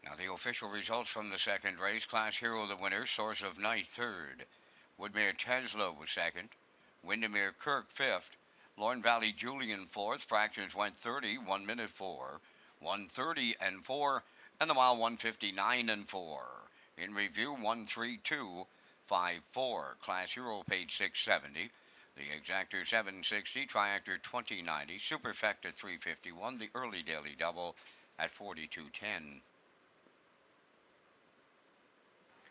Now the official results from the second race. Class Hero the winner, Source of Night 3rd. Woodmere Tesla was 2nd. Windermere Kirk 5th. Lorne Valley Julian 4th. Fractions went 30, 1 minute 4. 130 and 4. And the mile 159 and 4. In review 132.54. Class Hero paid $670. The Exactor 760. Triactor 2090. Superfecta 351. The early daily double at 42.10.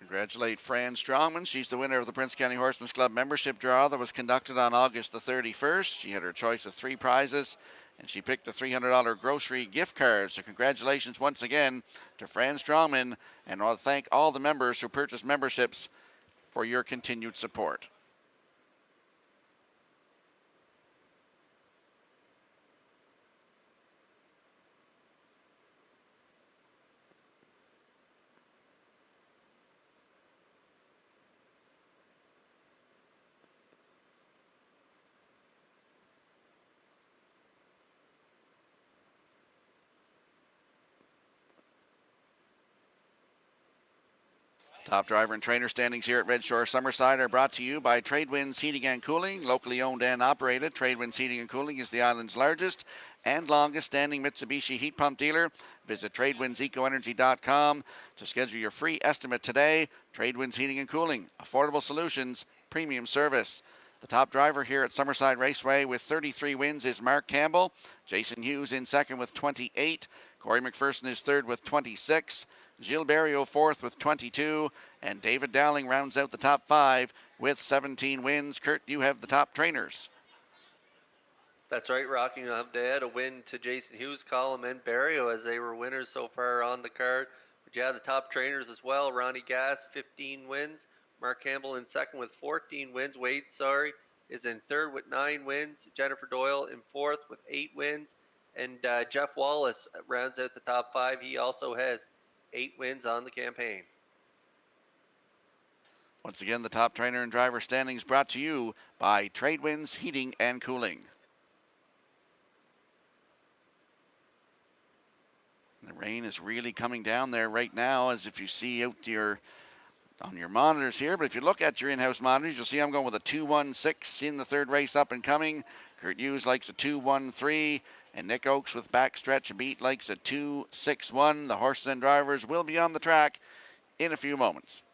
Congratulate Fran Strongman. She's the winner of the Prince County Horsemen's Club membership draw that was conducted on August the 31st. She had her choice of 3 prizes, and she picked the $300 grocery gift card. So congratulations once again to Fran Strongman, and I want to thank all the members who purchased memberships for your continued support. Top driver and trainer standings here at Red Shore Summerside are brought to you by Tradewinds Heating and Cooling, locally owned and operated. Tradewinds Heating and Cooling is the island's largest and longest standing Mitsubishi heat pump dealer. Visit TradewindsEcoEnergy.com to schedule your free estimate today. Tradewinds Heating and Cooling, affordable solutions, premium service. The top driver here at Summerside Raceway with 33 wins is Mark Campbell. Jason Hughes in second with 28. Corey McPherson is third with 26. Gilles Barrio fourth with 22, and David Dowling rounds out the top 5 with 17 wins. Kurt, you have the top trainers. That's right, Rocky. You'll have to add a win to Jason Hughes, Collum, and Barrio as they were winners so far on the card. the top trainers as well. Ronnie Gass, 15 wins. Mark Campbell in second with 14 wins. Wade is in third with 9 wins. Jennifer Doyle in fourth with 8 wins. And Jeff Wallace rounds out the top 5. He also has 8 wins on the campaign. Once again, the top trainer and driver standings brought to you by Tradewinds Heating and Cooling. The rain is really coming down there right now, as if you see out on your monitors here. But if you look at your in-house monitors, you'll see I'm going with a 2-1-6 in the third race up and coming. Kurt Hughes likes a 2-1-3, and Nick Oakes with backstretch beat likes a 2-6-1. The horses and drivers will be on the track in a few moments.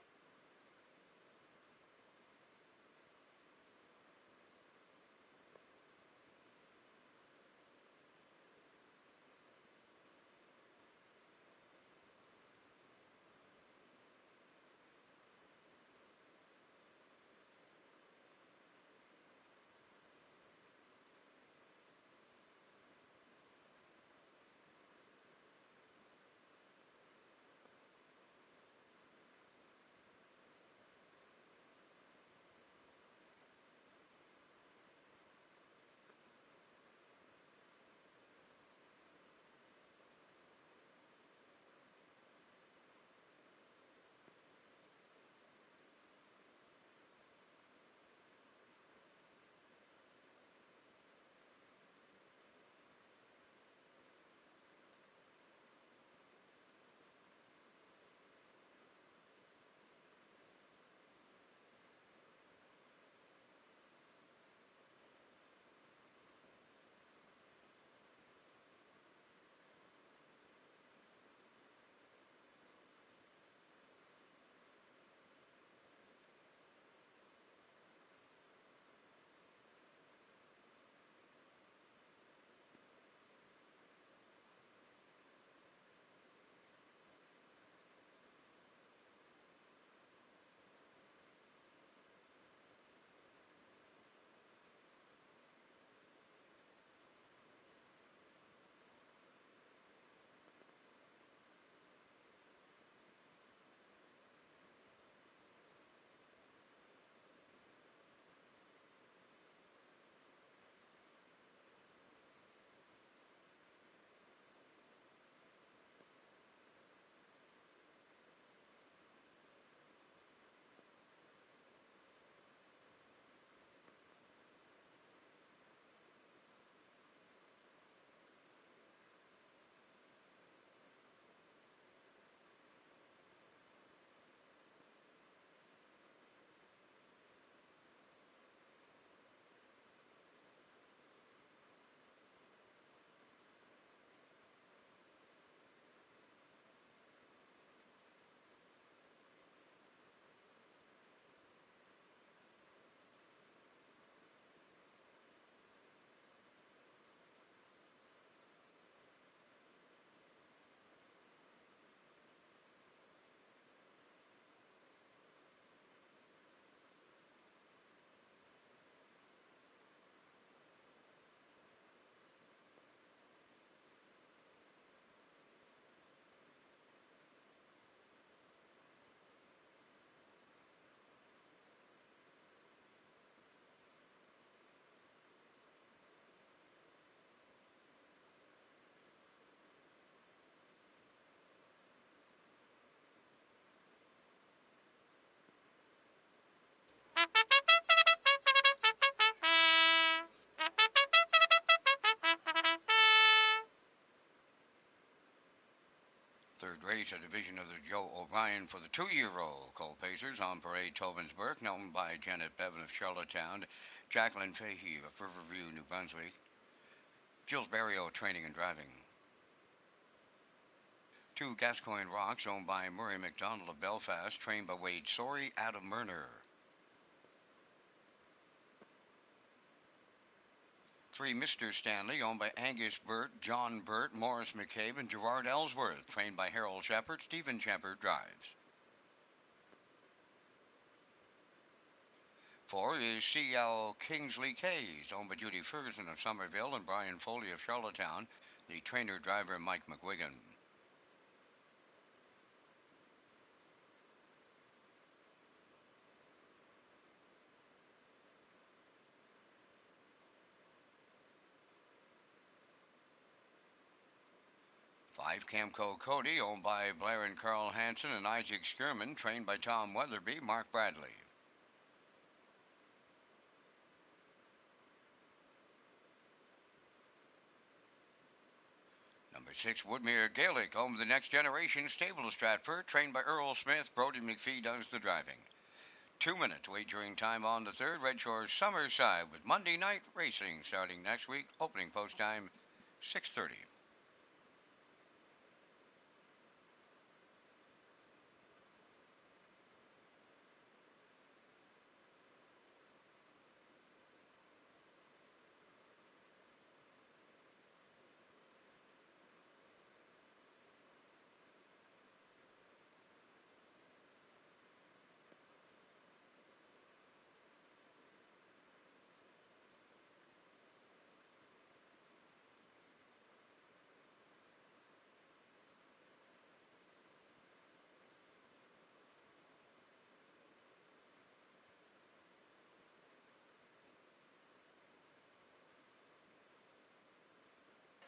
Third race, a division of the Joe O'Brien for the 2-year-old Colt Pacers on parade Tobensburg, known by Janet Bevan of Charlottetown, Jacqueline Fahey of Riverview, New Brunswick, Jules Barrio Training and Driving. 2 Gascoigne Rocks, owned by Murray McDonald of Belfast, trained by Wade Sorey, Adam Murner. 3 Mr. Stanley, owned by Angus Burt, John Burt, Morris McCabe, and Gerard Ellsworth, trained by Harold Shepard. Stephen Shepard drives. 4 is C.L. Kingsley Kays, owned by Judy Ferguson of Somerville and Brian Foley of Charlottetown, the trainer-driver Mike McGuigan. 5, Camco Cody, owned by Blair and Carl Hansen and Isaac Skierman, trained by Tom Weatherby, Mark Bradley. Number 6, Woodmere Gaelic, home of the Next Generation Stable of Stratford, trained by Earl Smith. Brody McPhee does the driving. 2 minutes wagering time on the third. Redshores Summerside with Monday night racing starting next week. Opening post time 6:30.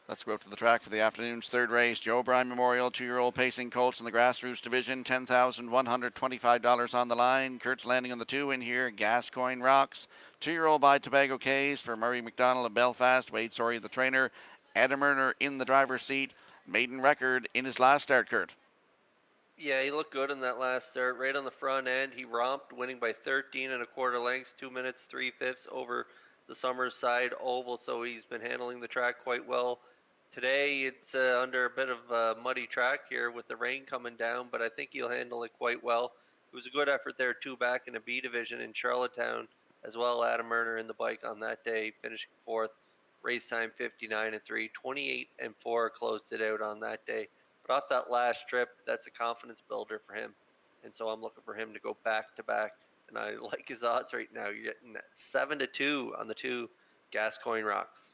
Let's go up to the track for the afternoon's third race. Joe O'Brien Memorial 2-year-old pacing colts in the grassroots division. $10,125 on the line. Kurt's landing on the 2 in here. Gascoigne Rocks. 2-year-old by Tobago Cays for Murray McDonald of Belfast. Wade Sorry, the trainer. Adam Erner in the driver's seat. Maiden record in his last start, Kurt. Yeah, he looked good in that last start. Right on the front end, he romped, winning by 13 1/4 lengths, 2 minutes 3/5 over the Summerside Oval. So he's been handling the track quite well. Today it's under a bit of a muddy track here with the rain coming down, but I think he'll handle it quite well. It was a good effort there too back in the B division in Charlottetown as well. Adam Erner in the bike on that day, finishing 4th. Race time 59-3, 28-4 closed it out on that day. But off that last trip, that's a confidence builder for him. And so I'm looking for him to go back to back. And I like his odds right now. You're getting 7-2 on the 2 Gascoigne Rocks.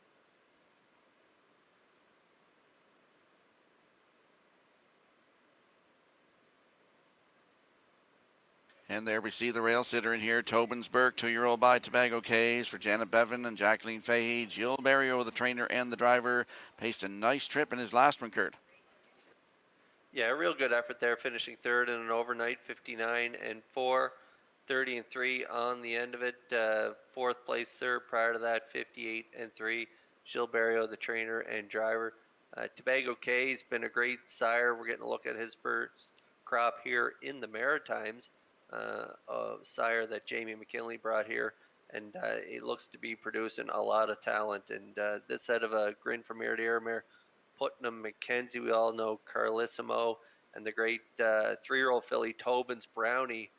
And there we see the rail sitter in here. Tobin's Burke, 2-year-old by Tobago Cays for Janet Bevan and Jacqueline Fahey. Jill Barrio, the trainer and the driver, paced a nice trip in his last one, Kurt. Yeah, a real good effort there, finishing 3rd in an overnight, 59-4, 30-3 on the end of it. 4th place third. Prior to that, 58-3. Jill Barrio, the trainer and driver. Tobago Cays been a great sire. We're getting a look at his first crop here in the Maritimes. A sire that Jamie McKinley brought here, and it looks to be producing a lot of talent. And this set of a Grin from Ear to Ear, Putnam McKenzie, we all know Carlissimo, and the great 3-year-old filly Tobin's Brownie,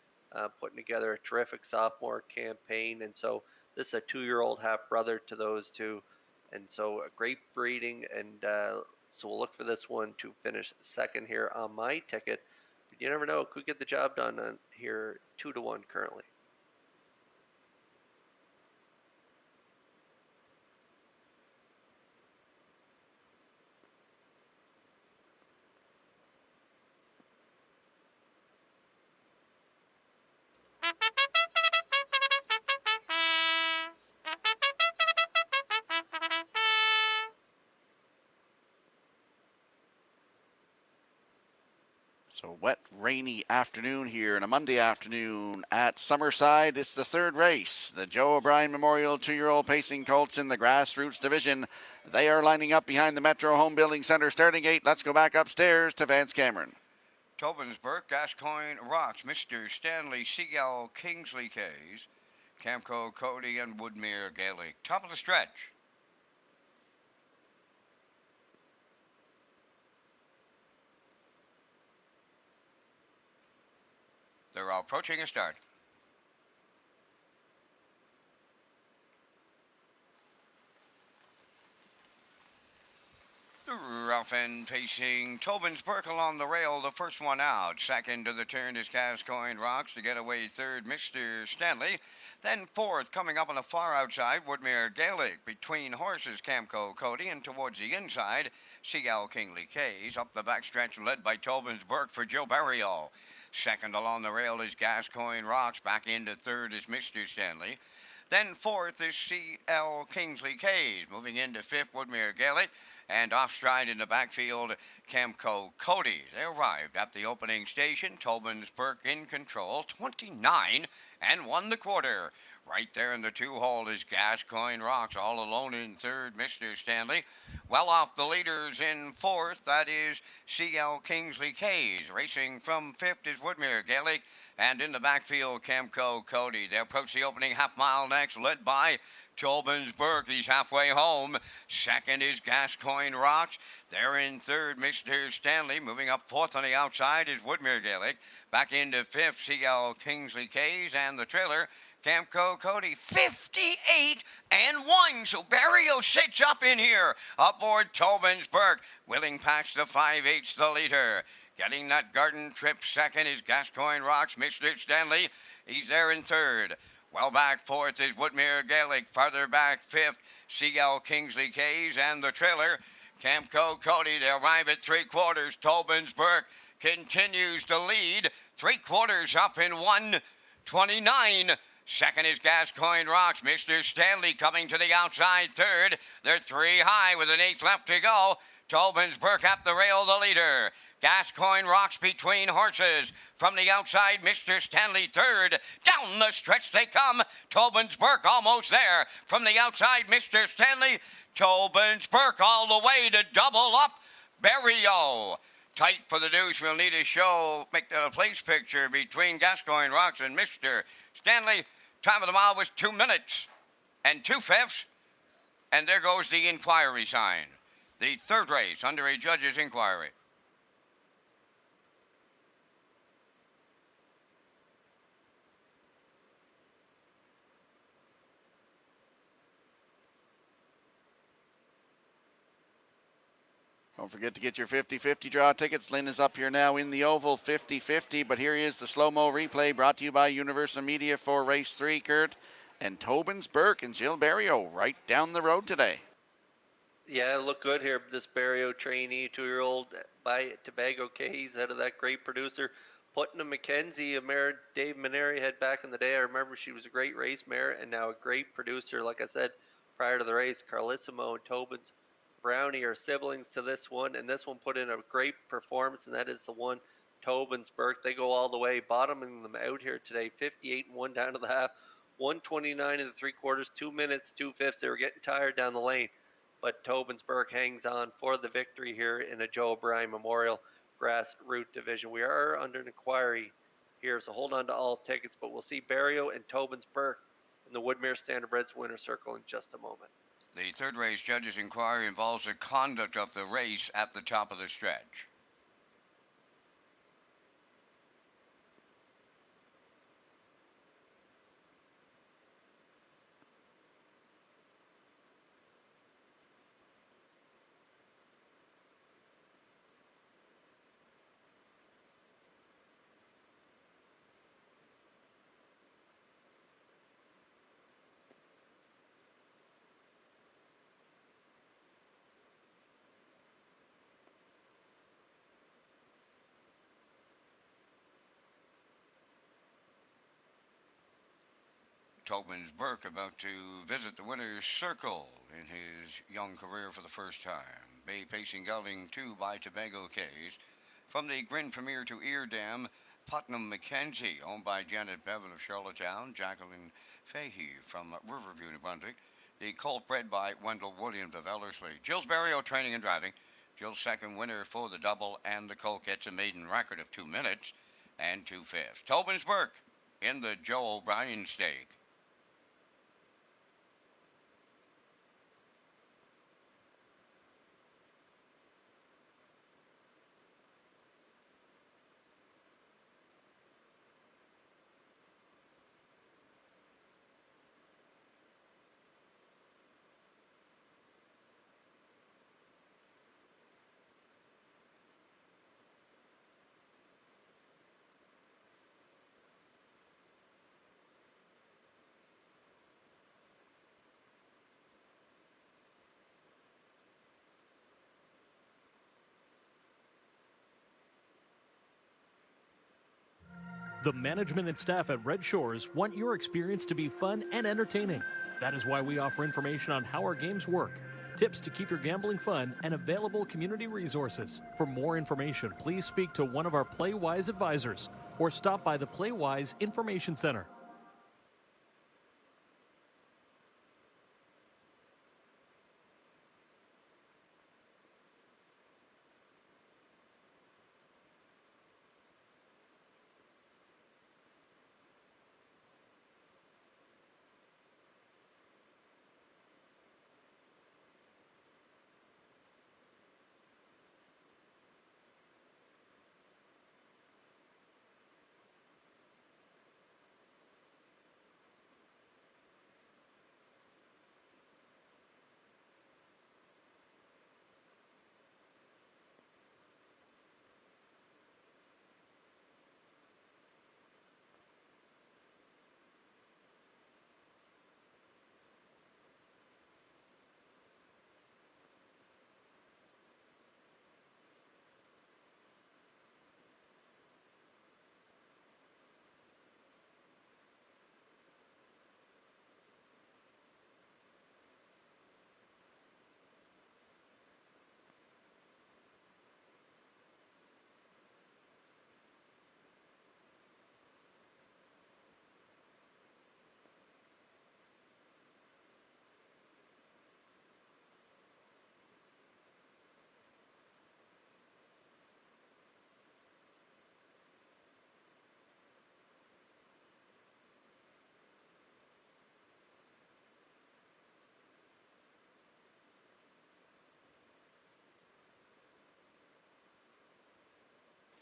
putting together a terrific sophomore campaign. And so this is a 2-year-old half brother to those two, and so a great breeding. And so we'll look for this one to finish 2nd here on my ticket. But you never know, it could get the job done on here 2-1 currently. So wet, rainy afternoon here and a Monday afternoon at Summerside. It's the third race. The Joe O'Brien Memorial 2-year-old pacing colts in the grassroots division. They are lining up behind the Metro Home Building Center starting gate. Let's go back upstairs to Vance Cameron. Tobin's Burke, Gascoigne Rocks, Mr. Stanley Seagull, Kingsley Cays, Camco Cody, and Woodmere Gaelic. Top of the stretch. They're approaching a start. The rough end pacing Tobin's Burke along the rail, the first one out. Second to the turn is Gascoigne Rocks. To get away third, Mr. Stanley. Then 4th, coming up on the far outside, Woodmere Gaelic. Between horses, Camco Cody, and towards the inside, Seagull Kingsley Cays. Up the backstretch, led by Tobin's Burke for Joe Barrio. Second along the rail is Gascoigne Rocks. Back into 3rd is Mr. Stanley. Then fourth is CL Kingsley Kays. Moving into fifth, Woodmere Gaelic. And off stride in the backfield, Camco Cody. They arrived at the opening station. Tobin's Burke in control, 29 and 1/4. Right there in the two-hole is Gascoigne Rocks, all alone in third, Mr. Stanley. Well off the leaders in fourth, that is CL Kingsley Kays. Racing from fifth is Woodmere Gaelic. And in the backfield, Camco Cody. They approach the opening half mile next, led by Tobin's Burke. He's halfway home. Second is Gascoigne Rocks. They're in third, Mr. Stanley. Moving up fourth on the outside is Woodmere Gaelic. Back into fifth, CL Kingsley Kays. And the trailer, Camco Cody, 58 and 1. So Barrio sits up in here. Aboard Tobin's Burke. Willing past the 5/8 the leader. Getting that garden trip second is Gascoigne Rocks, Mr. Stanley. He's there in third. Well back fourth is Woodmere Gaelic. Farther back fifth, CL Kingsley Kays. And the trailer, Camco Cody. They arrive at 3/4. Tobin's Burke continues to lead. 3/4 up in 1:29. Second is Gascoigne Rocks. Mr. Stanley coming to the outside third. They're 3 high with an 8th left to go. Tobin's Burke at the rail, the leader. Gascoigne Rocks between horses. From the outside, Mr. Stanley third. Down the stretch they come. Tobin's Burke almost there. From the outside, Mr. Stanley. Tobin's Burke all the way to double up Barrio. Tight for the deuce. We'll need to make that a place picture between Gascoigne Rocks and Mr. Stanley. Time of the mile was 2 minutes and 2/5. And there goes the inquiry sign. The third race under a judge's inquiry. Don't forget to get your 50-50 draw tickets. Lynn is up here now in the oval, 50-50. But here is the slow-mo replay brought to you by Universal Media for Race 3, Kurt. And Tobin's Burke and Jill Barrio right down the road today. Yeah, look good here. This Barrio trainee, 2-year-old by Tobago Kays, out of that great producer. Putnam McKenzie, a mare Dave Maneri had back in the day. I remember she was a great race mare and now a great producer. Like I said prior to the race, Carlissimo and Tobin's Brownie are siblings to this one, and this one put in a great performance, and that is the one, Tobin's Burke. They go all the way, bottoming them out here today, 58 and 1 down to the half, 129 and 3/4, 2 minutes, 2/5. They were getting tired down the lane, but Tobin's Burke hangs on for the victory here in a Joe O'Brien Memorial Grassroots Division. We are under an inquiry here, so hold on to all tickets, but we'll see Barrio and Tobin's Burke in the Woodmere Standardbreds winner circle in just a moment. The third race judge's inquiry involves the conduct of the race at the top of the stretch. Tobin's Burke about to visit the winner's circle in his young career for the first time. Bay Pacing Gelding 2 by Tobago Kays. From the Grin Premier to Eardam, Putnam McKenzie, owned by Janet Bevan of Charlottetown, Jacqueline Fahey from Riverview, New Brunswick. The colt bred by Wendell Williams of Ellerslie. Jill's Barrio training and driving. Jill's second winner for the double, and the colt gets a maiden record of 2 minutes and 2/5. Tobin's Burke in the Joe O'Brien stake. The management and staff at Red Shores want your experience to be fun and entertaining. That is why we offer information on how our games work, tips to keep your gambling fun, and available community resources. For more information, please speak to one of our PlayWise advisors or stop by the PlayWise Information Center.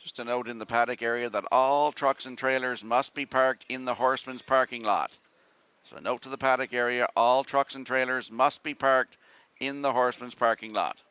Just a note in the paddock area that all trucks and trailers must be parked in the Horseman's parking lot. So a note to the paddock area, all trucks and trailers must be parked in the Horseman's parking lot.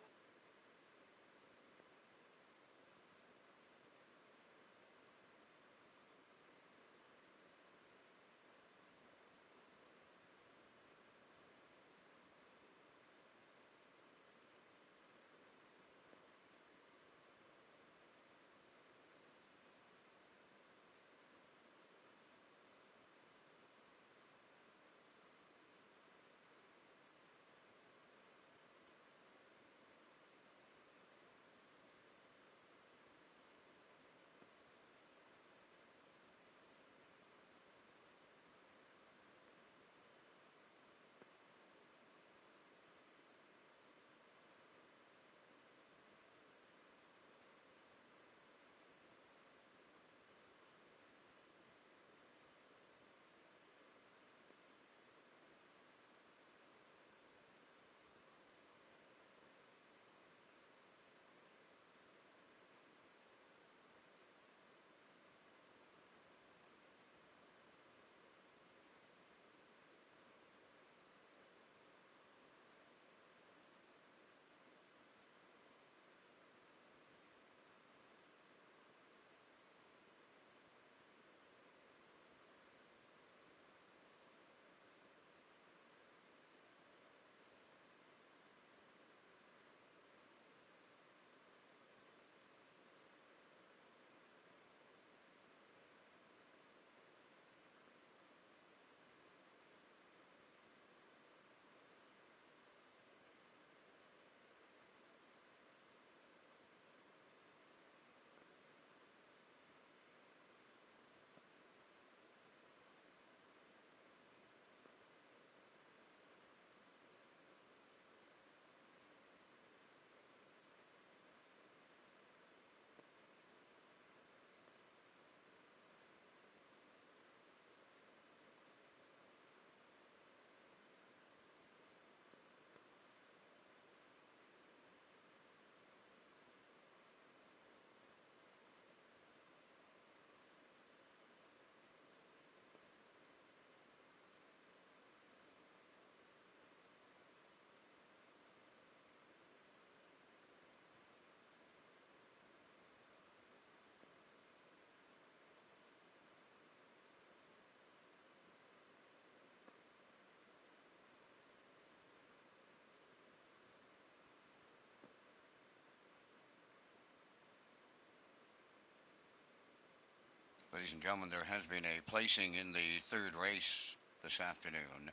Ladies and gentlemen, there has been a placing in the third race this afternoon.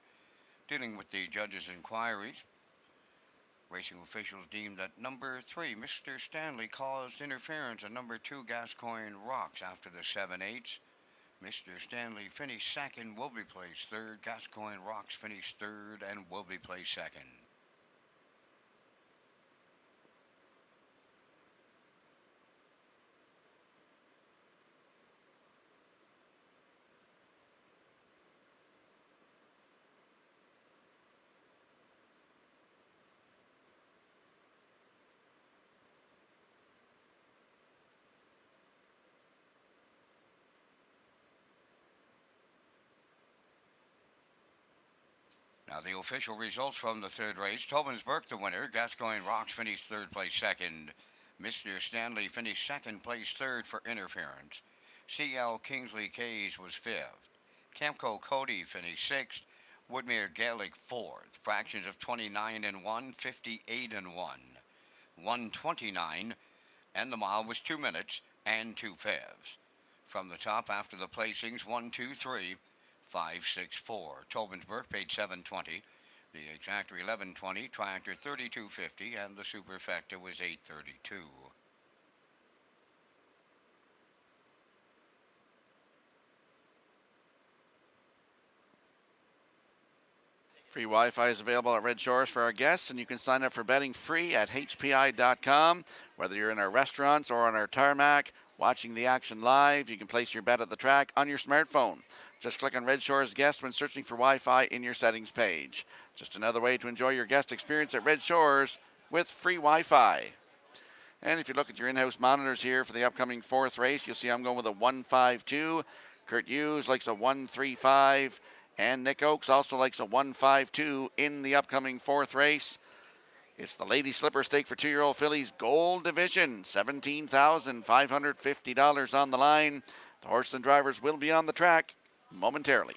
Dealing with the judges' inquiries, racing officials deemed that number 3, Mr. Stanley, caused interference, and number 2, Gascoigne Rocks, after the 7/8. Mr. Stanley finished second, will be placed third. Gascoigne Rocks finished third and will be placed second. Now the official results from the third race. Tobin-Burke the winner. Gascoigne Rocks finished third place second. Mr. Stanley finished second place third for interference. C.L. Kingsley Kays was fifth. Camco Cody finished sixth. Woodmere Gaelic fourth. Fractions of 29 and 1, 58 and 1. 129, and the mile was 2 minutes and 2/5. From the top after the placings, 1, 2, 3. 564. Tobin-Burke paid $7.20. The exactor $11.20. Tractor $32.50, and the superfecta was $8.32. Free Wi-Fi is available at Red Shores for our guests, and you can sign up for betting free at hpi.com. Whether you're in our restaurants or on our tarmac, watching the action live, you can place your bet at the track on your smartphone. Just click on Red Shores Guests when searching for Wi-Fi in your settings page. Just another way to enjoy your guest experience at Red Shores with free Wi-Fi. And if you look at your in-house monitors here for the upcoming fourth race, you'll see I'm going with a 152. Kurt Hughes likes a 135. And Nick Oakes also likes a 152 in the upcoming fourth race. It's the Lady Slipper Stake for 2-year-old fillies Gold Division. $17,550 on the line. The horses and drivers will be on the track momentarily.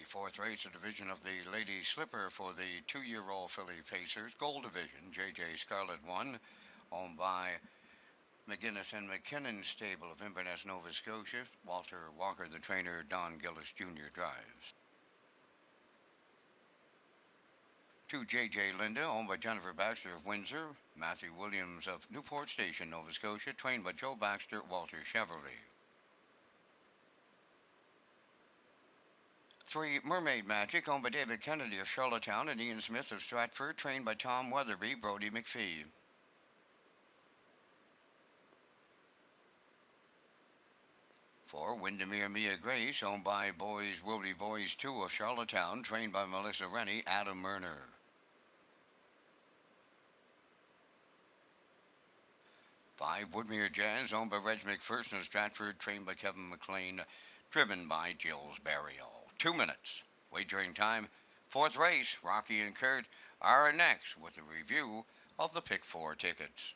fourth race, a division of the Lady Slipper for the 2-year-old filly Pacers. Gold division, JJ Scarlet won, owned by McGuinness and McKinnon stable of Inverness, Nova Scotia. Walter Walker, the trainer. Don Gillis Jr. drives. 2 J.J. Linda, owned by Jennifer Baxter of Windsor. Matthew Williams of Newport Station, Nova Scotia, trained by Joe Baxter, Walter Chevrolet. 3 Mermaid Magic, owned by David Kennedy of Charlottetown and Ian Smith of Stratford, trained by Tom Weatherby, Brody McPhee. 4 Windermere Mia Grace, owned by Boys Will Be Boys 2 of Charlottetown, trained by Melissa Rennie, Adam Murner. 5 Woodmere Jazz, owned by Reg McPherson of Stratford, trained by Kevin McLean, driven by Jills Burial. 2 minutes. Wagering time. 4th race, Rocky and Kurt are next with a review of the Pick 4 tickets.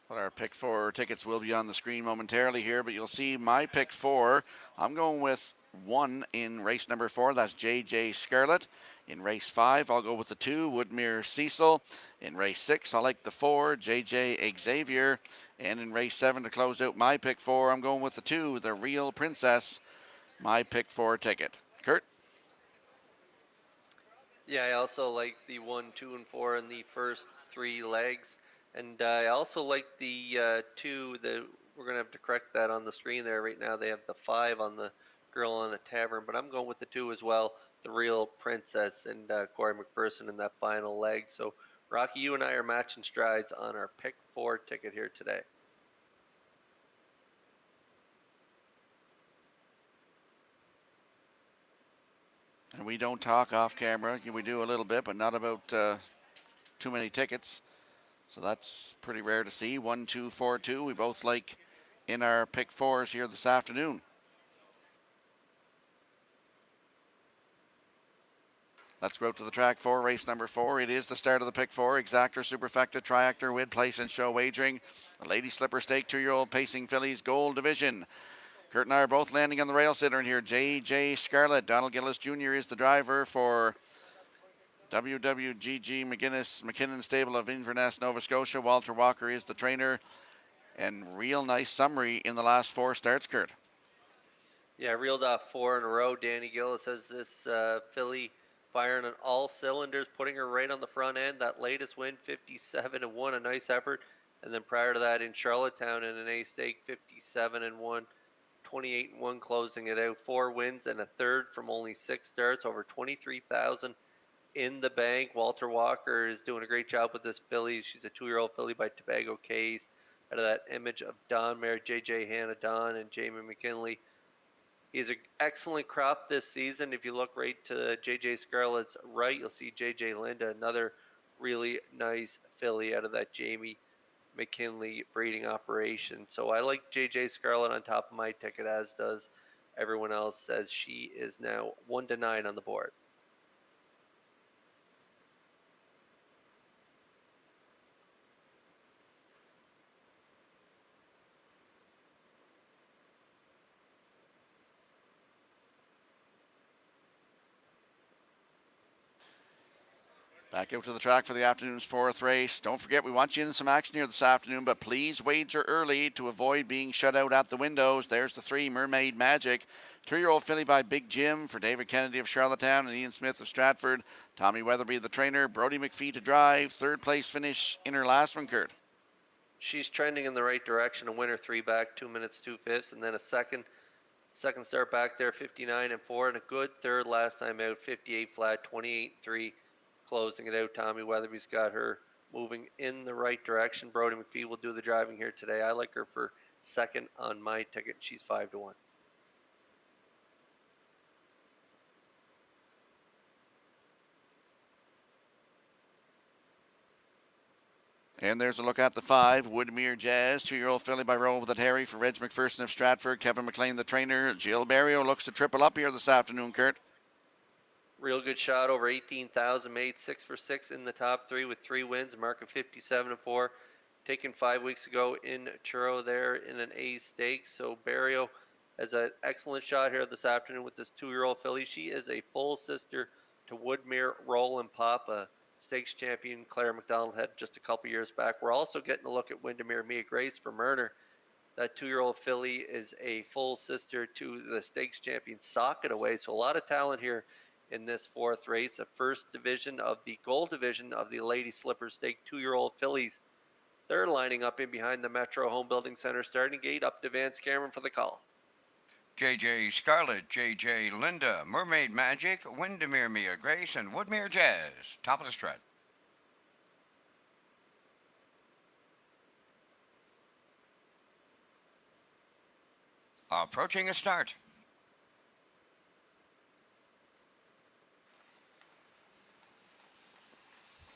Well, our pick 4 tickets will be on the screen momentarily here, but you'll see my pick 4. I'm going with 1 in race number 4. That's JJ Scarlet. In race 5, I'll go with the 2, Woodmere Cecil. In race 6, I like the 4, JJ Xavier. And in race 7, to close out my pick 4, I'm going with the 2, the Real Princess. My pick 4 ticket. Kurt? Yeah, I also like the 1, 2, and 4 in the first 3 legs. And I also like the 2, we're going to have to correct that on the screen there. Right now they have the 5 on the Girl on the Tavern, but I'm going with the 2 as well, the Real Princess and Corey McPherson in that final leg. So, Rocky, you and I are matching strides on our pick 4 ticket here today. And we don't talk off camera. We do a little bit, but not about too many tickets. So that's pretty rare to see. 1, 2, 4, 2. We both like in our pick 4s here this afternoon. Let's go out to the track for race number 4. It is the start of the pick 4. Exactor, Superfecta, Triactor, Wid, Place, and Show Wagering. The Lady Slipper Stake, 2-year-old Pacing Fillies, Gold Division. Kurt and I are both landing on the rail sitter in here. J.J. Scarlett. Donald Gillis Jr. is the driver for WWGG McKinnon Stable of Inverness, Nova Scotia. Walter Walker is the trainer. And real nice summary in the last 4 starts, Kurt. Yeah, reeled off 4 in a row. Danny Gillis has this filly firing on all cylinders, putting her right on the front end. That latest win, 57-1, a nice effort. And then prior to that in Charlottetown in an A stake, 57-1, 28-1, closing it out. 4 wins and a third from only 6 starts, over 23,000 in the bank. Walter Walker is doing a great job with this filly. She's a 2-year-old filly by Tobago Cays. Out of that image of Don Mare, JJ Hannah Don, and Jamie McKinley. He's an excellent crop this season. If you look right to JJ Scarlett's right, you'll see JJ Linda, another really nice filly out of that Jamie McKinley breeding operation. So I like JJ Scarlett on top of my ticket, as does everyone else, as she is now 1-9 on the board. Back out to the track for the afternoon's 4th race. Don't forget, we want you in some action here this afternoon, but please wager early to avoid being shut out at the windows. There's the 3, Mermaid Magic. 2-year-old filly by Big Jim for David Kennedy of Charlottetown and Ian Smith of Stratford. Tommy Weatherby, the trainer. Brody McPhee to drive. 3rd place finish in her last one, Kurt. She's trending in the right direction. A winner 3 back, 2 minutes 2 fifths, and then a second start back there, 59-4, and a good third last time out, 58 flat, 28-3. closing it out. Tommy Weatherby's got her moving in the right direction. Brody McPhee will do the driving here today. I like her for second on my ticket. She's 5-1. And there's a look at the 5, Woodmere Jazz, 2-year-old filly by Roll with it, Harry for Reg McPherson of Stratford. Kevin McLean, the trainer. Jill Barrio looks to triple up here this afternoon, Kurt. Real good shot, over 18,000, made 6 for 6 in the top 3 with 3 wins, a mark of 57-4. Taken 5 weeks ago in Churro there in an A Stakes. So Barrio has an excellent shot here this afternoon with this 2-year-old filly. She is a full sister to Woodmere Roll and Papa. Stakes champion Claire McDonald had just a couple years back. We're also getting a look at Windermere Mia Grace for Murner. That 2-year-old filly is a full sister to the stakes champion Socket Away. So a lot of talent here in this 4th race. The first division of the gold division of the Lady Slipper Stake 2-year-old fillies. They're lining up in behind the Metro Home Building Center starting gate. Up to Vance Cameron for the call. JJ Scarlett, JJ Linda, Mermaid Magic, Windermere Mia Grace, and Woodmere Jazz. Top of the strut. Approaching a start.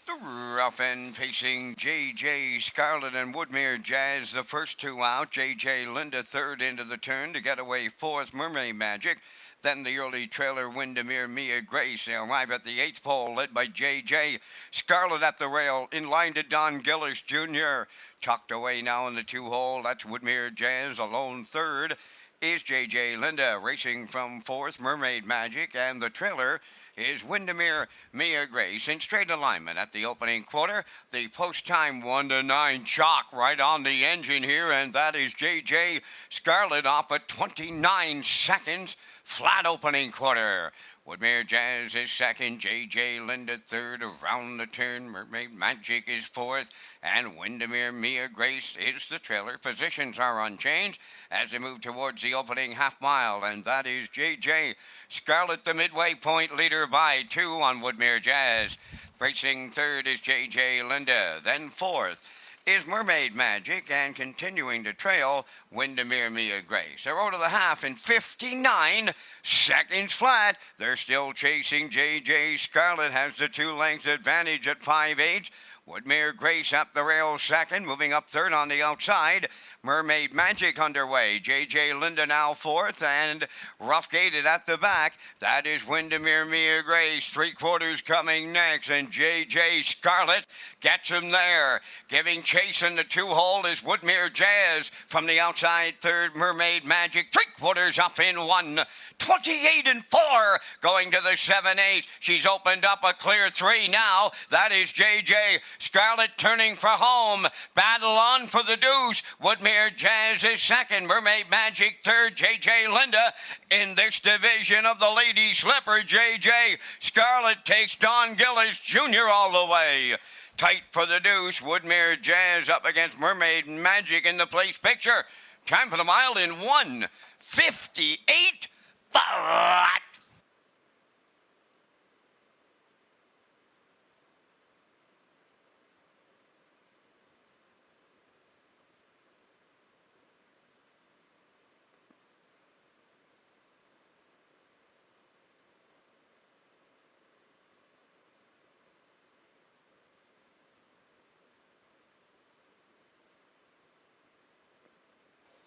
The rough end facing JJ Scarlett and Woodmere Jazz, the first 2 out. JJ Linda third into the turn to get away 4th, Mermaid Magic. Then the early trailer Windermere Mia Grace. They arrive at the 8th pole, led by JJ Scarlett at the rail, in line to Don Gillis Jr. Tucked away now in the 2-hole. That's Woodmere Jazz, alone third is JJ Linda, racing from 4th, Mermaid Magic, and the trailer is Windermere Mia Grace in straight alignment at the opening quarter. The post time 1-9 chalk right on the engine here, and that is JJ Scarlett off at 29 seconds. Flat opening quarter. Woodmere Jazz is second, JJ Linda third, around the turn, Mermaid Magic is 4th, and Windermere Mia Grace is the trailer. Positions are unchanged as they move towards the opening half mile, and that is JJ Scarlett, the midway point leader by 2 on Woodmere Jazz. Racing third is JJ Linda, then 4th is Mermaid Magic, and continuing to trail Windermere Mia Grace. They're out of the half in 59 seconds flat. They're still chasing. JJ Scarlett has the 2 lengths advantage at 5/8. Woodmere Grace up the rail second, moving up third on the outside. Mermaid Magic underway. JJ Linda now 4th, and rough gated at the back. That is Windermere Mia Grace. 3/4 coming next, and JJ Scarlett gets him there. Giving chase in the 2-hole is Woodmere Jazz from the outside third. Mermaid Magic 3/4 up in 1. 28-4 going to the 7/8. She's opened up a clear 3 now. That is JJ Scarlett turning for home. Battle on for the deuce. Woodmere Jazz is second. Mermaid Magic third. JJ Linda in this division of the Lady Slipper. JJ Scarlett takes Don Gillis Jr. all the way. Tight for the deuce. Woodmere Jazz up against Mermaid Magic in the place picture. Time for the mile in 1:58 flat.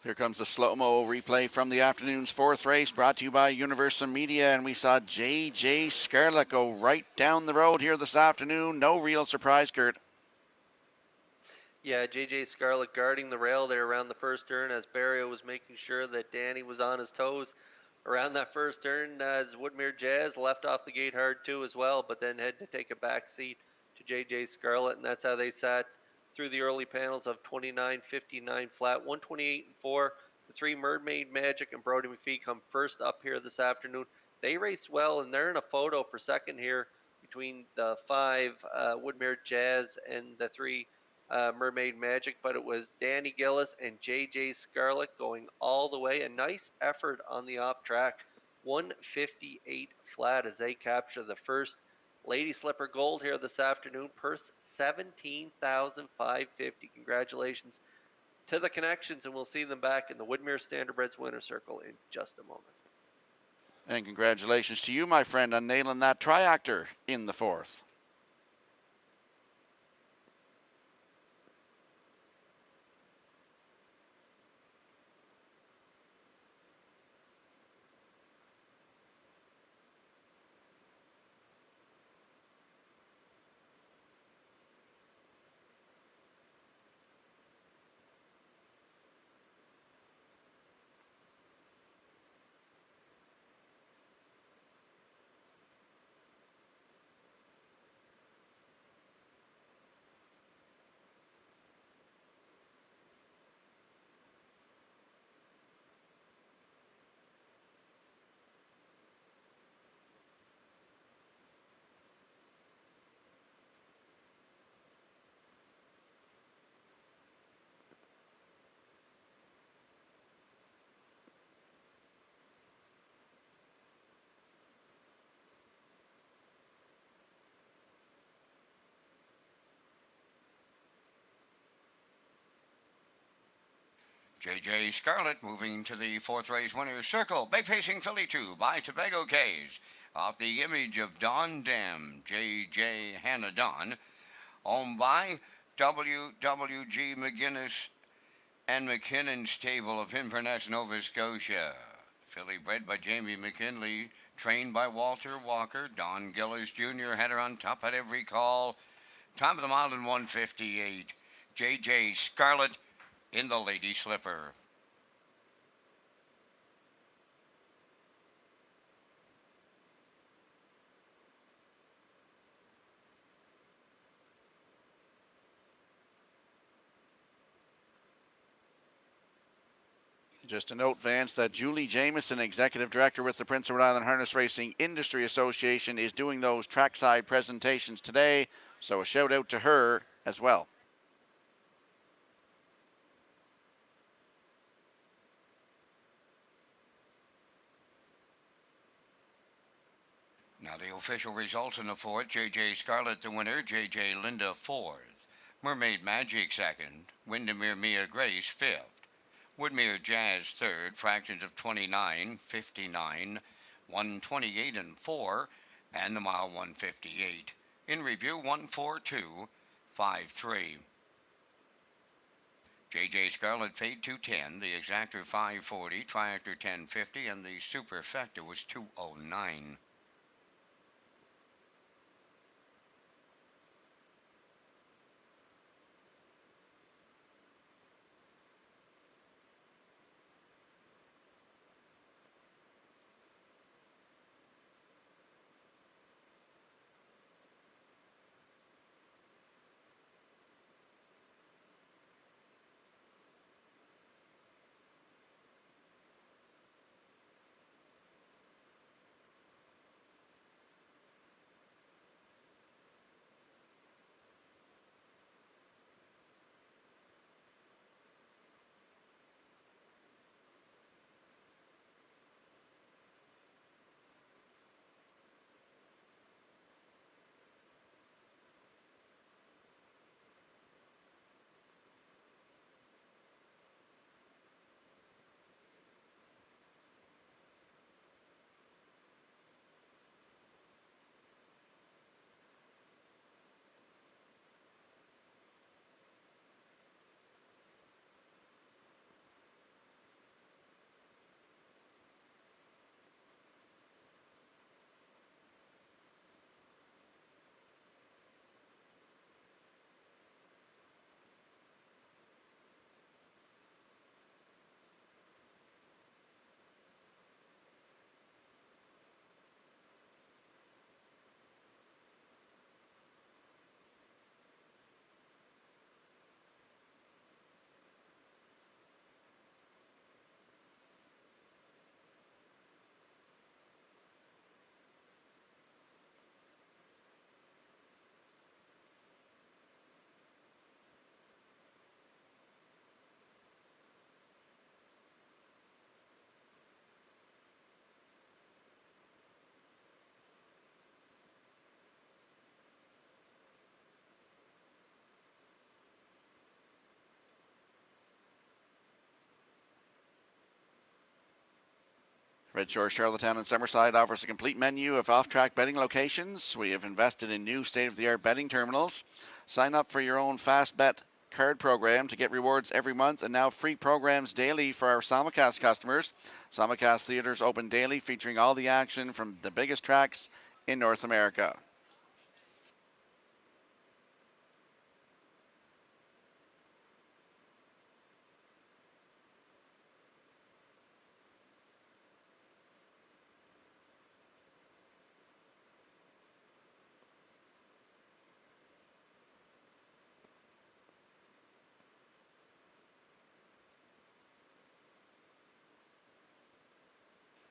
Here comes the slow-mo replay from the afternoon's 4th race, brought to you by Universal Media, and we saw JJ Scarlett go right down the road here this afternoon. No real surprise, Kurt. Yeah, JJ Scarlett guarding the rail there around the first turn as Barrio was making sure that Danny was on his toes around that first turn, as Woodmere Jazz left off the gate hard too as well, but then had to take a back seat to JJ Scarlett, and that's how they sat through the early panels of 29.59 flat, 128-4. The 3 Mermaid Magic and Brody McPhee come first up here this afternoon. They raced well, and they're in a photo for second here between the 5 Woodmere Jazz and the 3 Mermaid Magic, but it was Danny Gillis and JJ Scarlett going all the way. A nice effort on the off track, 158 flat as they capture the first Lady Slipper Gold here this afternoon. Purse $17,550. Congratulations to the connections, and we'll see them back in the Woodmere Standardbreds Winner Circle in just a moment. And congratulations to you, my friend, on nailing that triactor in the fourth. JJ Scarlett moving to the fourth race winner's circle. Bay facing Philly 2 by Tobago K's. Off the image of Don Dam, JJ Hannah Don. Owned by WWG McGinnis and McKinnon Stable of Inverness, Nova Scotia. Filly bred by Jamie McKinley, trained by Walter Walker. Don Gillis Jr. had her on top at every call. Top of the mile in 158. JJ Scarlett in the Lady Slipper. Just a note, Vance, that Julie Jameson, Executive Director with the Prince of Rhode Island Harness Racing Industry Association, is doing those trackside presentations today, so a shout out to her as well. Now the official results in the fourth. JJ Scarlett the winner, JJ Linda fourth, Mermaid Magic second, Windermere Mia Grace fifth, Woodmere Jazz third, fractions of 29, 59, 128 and 4, and the mile 158. In review 142, 53. JJ Scarlett paid 210, the exactor 540, triactor 1050, and the superfecta was 209. Red Shore, Charlottetown, and Summerside offers a complete menu of off-track betting locations. We have invested in new state-of-the-art betting terminals. Sign up for your own Fast Bet card program to get rewards every month, and now free programs daily for our simulcast customers. Simulcast theaters open daily, featuring all the action from the biggest tracks in North America.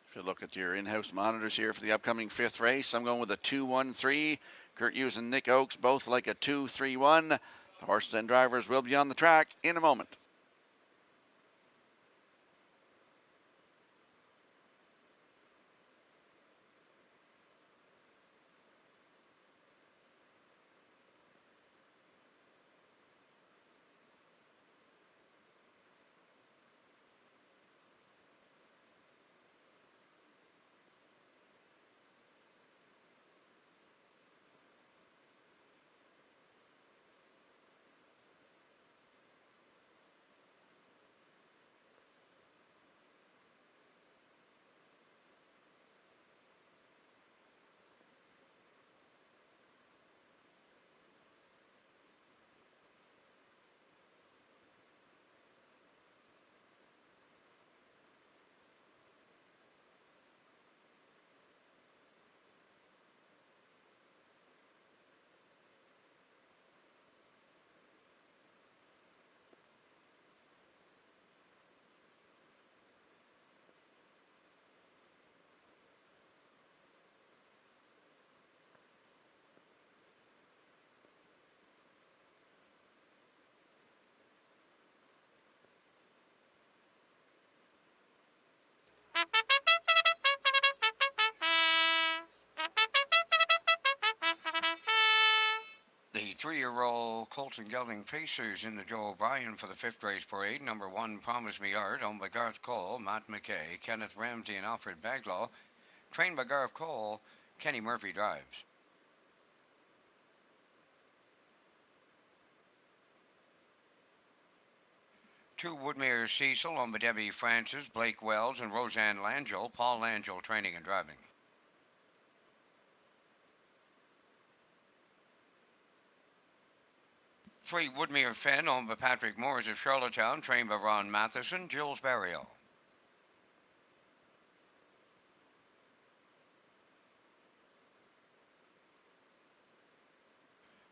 If you look at your in-house monitors here for the upcoming fifth race, I'm going with a 2-1-3. Kurt Hughes and Nick Oakes both like a 2-3-1. The horses and drivers will be on the track in a moment. The 3-year-old Colton Gelding Pacers in the Joe O'Brien for the 5th race parade. Number 1, Promise Me Art, owned by Garth Cole, Matt McKay, Kenneth Ramsey, and Alfred Baglaw. Trained by Garth Cole, Kenny Murphy drives. Two, Woodmere Cecil, owned by Debbie Francis, Blake Wells, and Roseanne Langell. Paul Langell training and driving. 3, Woodmere Fen, owned by Patrick Moores of Charlottetown, trained by Ron Matheson, Jules Barrio.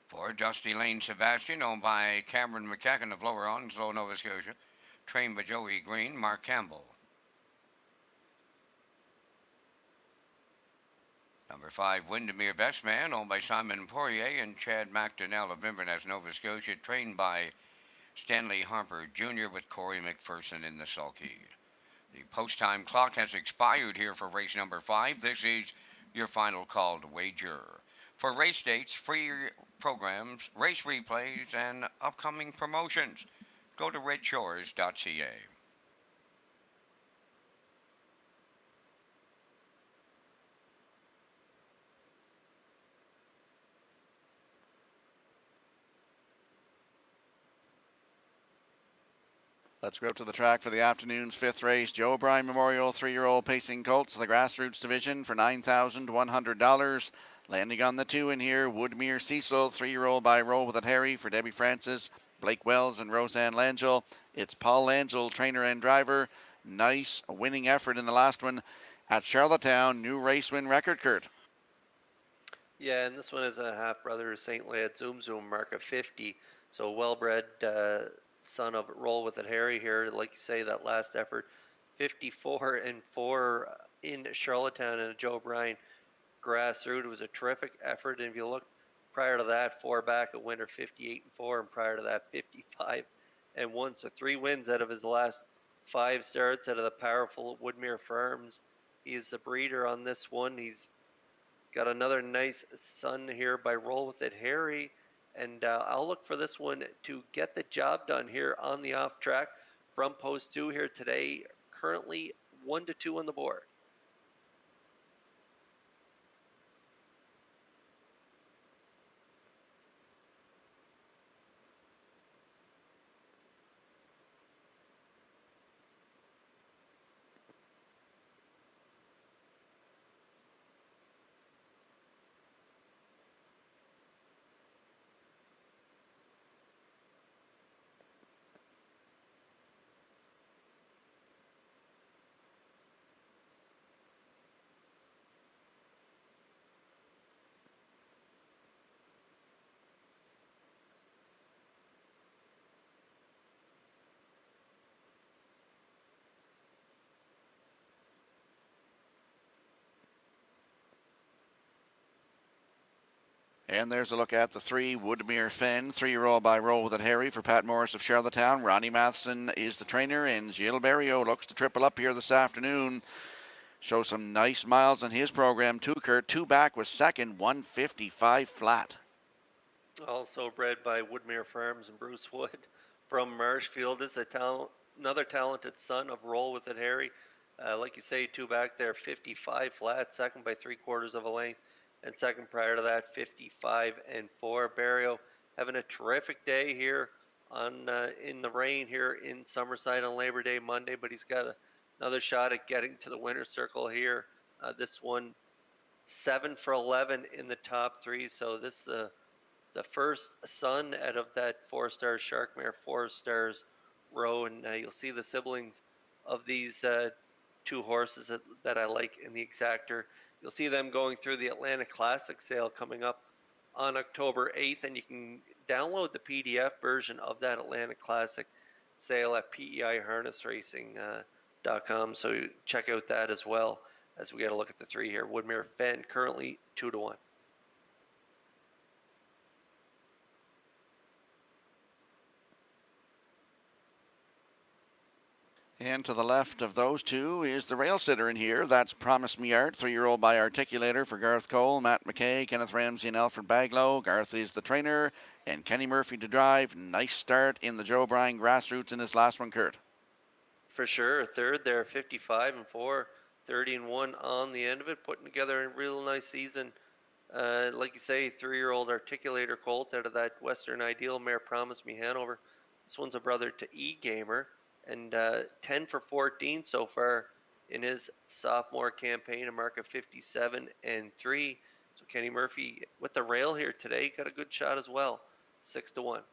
4, Dusty Lane Sebastian, owned by Cameron McCacken of Lower Onslow, Nova Scotia, trained by Joey Green, Mark Campbell. Number 5, Windermere Best Man, owned by Simon Poirier and Chad McDonnell of Inverness, Nova Scotia, trained by Stanley Harper Jr. with Corey McPherson in the sulky. The post-time clock has expired here for race number 5. This is your final call to wager. For race dates, free programs, race replays, and upcoming promotions, go to Redshores.ca. Let's go up to the track for the afternoon's 5th race. Joe O'Brien Memorial 3-year-old Pacing Colts, the Grassroots Division for $9,100. Landing on the 2 in here, Woodmere Cecil, 3-year-old by Roll With It Harry for Debbie Francis, Blake Wells, and Roseanne Langell. It's Paul Langell, trainer and driver. Nice winning effort in the last one at Charlottetown. New race win record, Kurt. Yeah, and this one is a half-brother St. Lead Zoom Zoom mark of 50. So well-bred son of Roll With It Harry here. Like you say, that last effort, 54-4 in Charlottetown in a Joe O'Brien Grassroots. It was a terrific effort. And if you look prior to that, 4 back at winter, 58-4, and prior to that, 55-1. So 3 wins out of his last 5 starts out of the powerful Woodmere Farms. He is the breeder on this one. He's got another nice son here by Roll With It Harry. And I'll look for this one to get the job done here on the off track from post 2 here today. Currently 1-2 on the board. And there's a look at the 3, Woodmere Fen, 3-year-old by Roll With It Harry for Pat Morris of Charlottetown. Ronnie Matheson is the trainer, and Gilles Berriot looks to triple up here this afternoon. Shows some nice miles on his program too, Kurt. 2 back was second, 155 flat. Also bred by Woodmere Farms and Bruce Wood from Marshfield is another talented son of Roll With It Harry. Like you say, 2 back there, 55 flat, second by 3/4 of a length. And second prior to that, 55 and 4. Barrio having a terrific day here on in the rain here in Summerside on Labor Day Monday, but he's got another shot at getting to the winner's circle here. This one, 7 for 11 in the top 3. So this is the first son out of that 4-star Sharkmare 4 Stars row, and you'll see the siblings of these 2 horses that I like in the exactor. You'll see them going through the Atlanta Classic sale coming up on October 8th, and you can download the PDF version of that Atlanta Classic sale at PEIHarnessRacing.com. So check out that as well as we get a look at the 3 here. Woodmere Fen currently 2-1. And to the left of those 2 is the rail sitter in here. That's Promise Me Art, 3-year-old by Articulator for Garth Cole, Matt McKay, Kenneth Ramsey, and Alfred Baglow. Garth is the trainer, and Kenny Murphy to drive. Nice start in the Joe Bryan Grassroots in his last one, Kurt. For sure, third there, 55 and 4, 30 and 1 on the end of it, putting together a real nice season. Like you say, 3-year-old Articulator colt out of that Western Ideal mare, Promise Me Hanover. This one's a brother to E-Gamer. And 10 for 14 so far in his sophomore campaign, a mark of 57 and 3. So Kenny Murphy with the rail here today got a good shot as well, 6-1.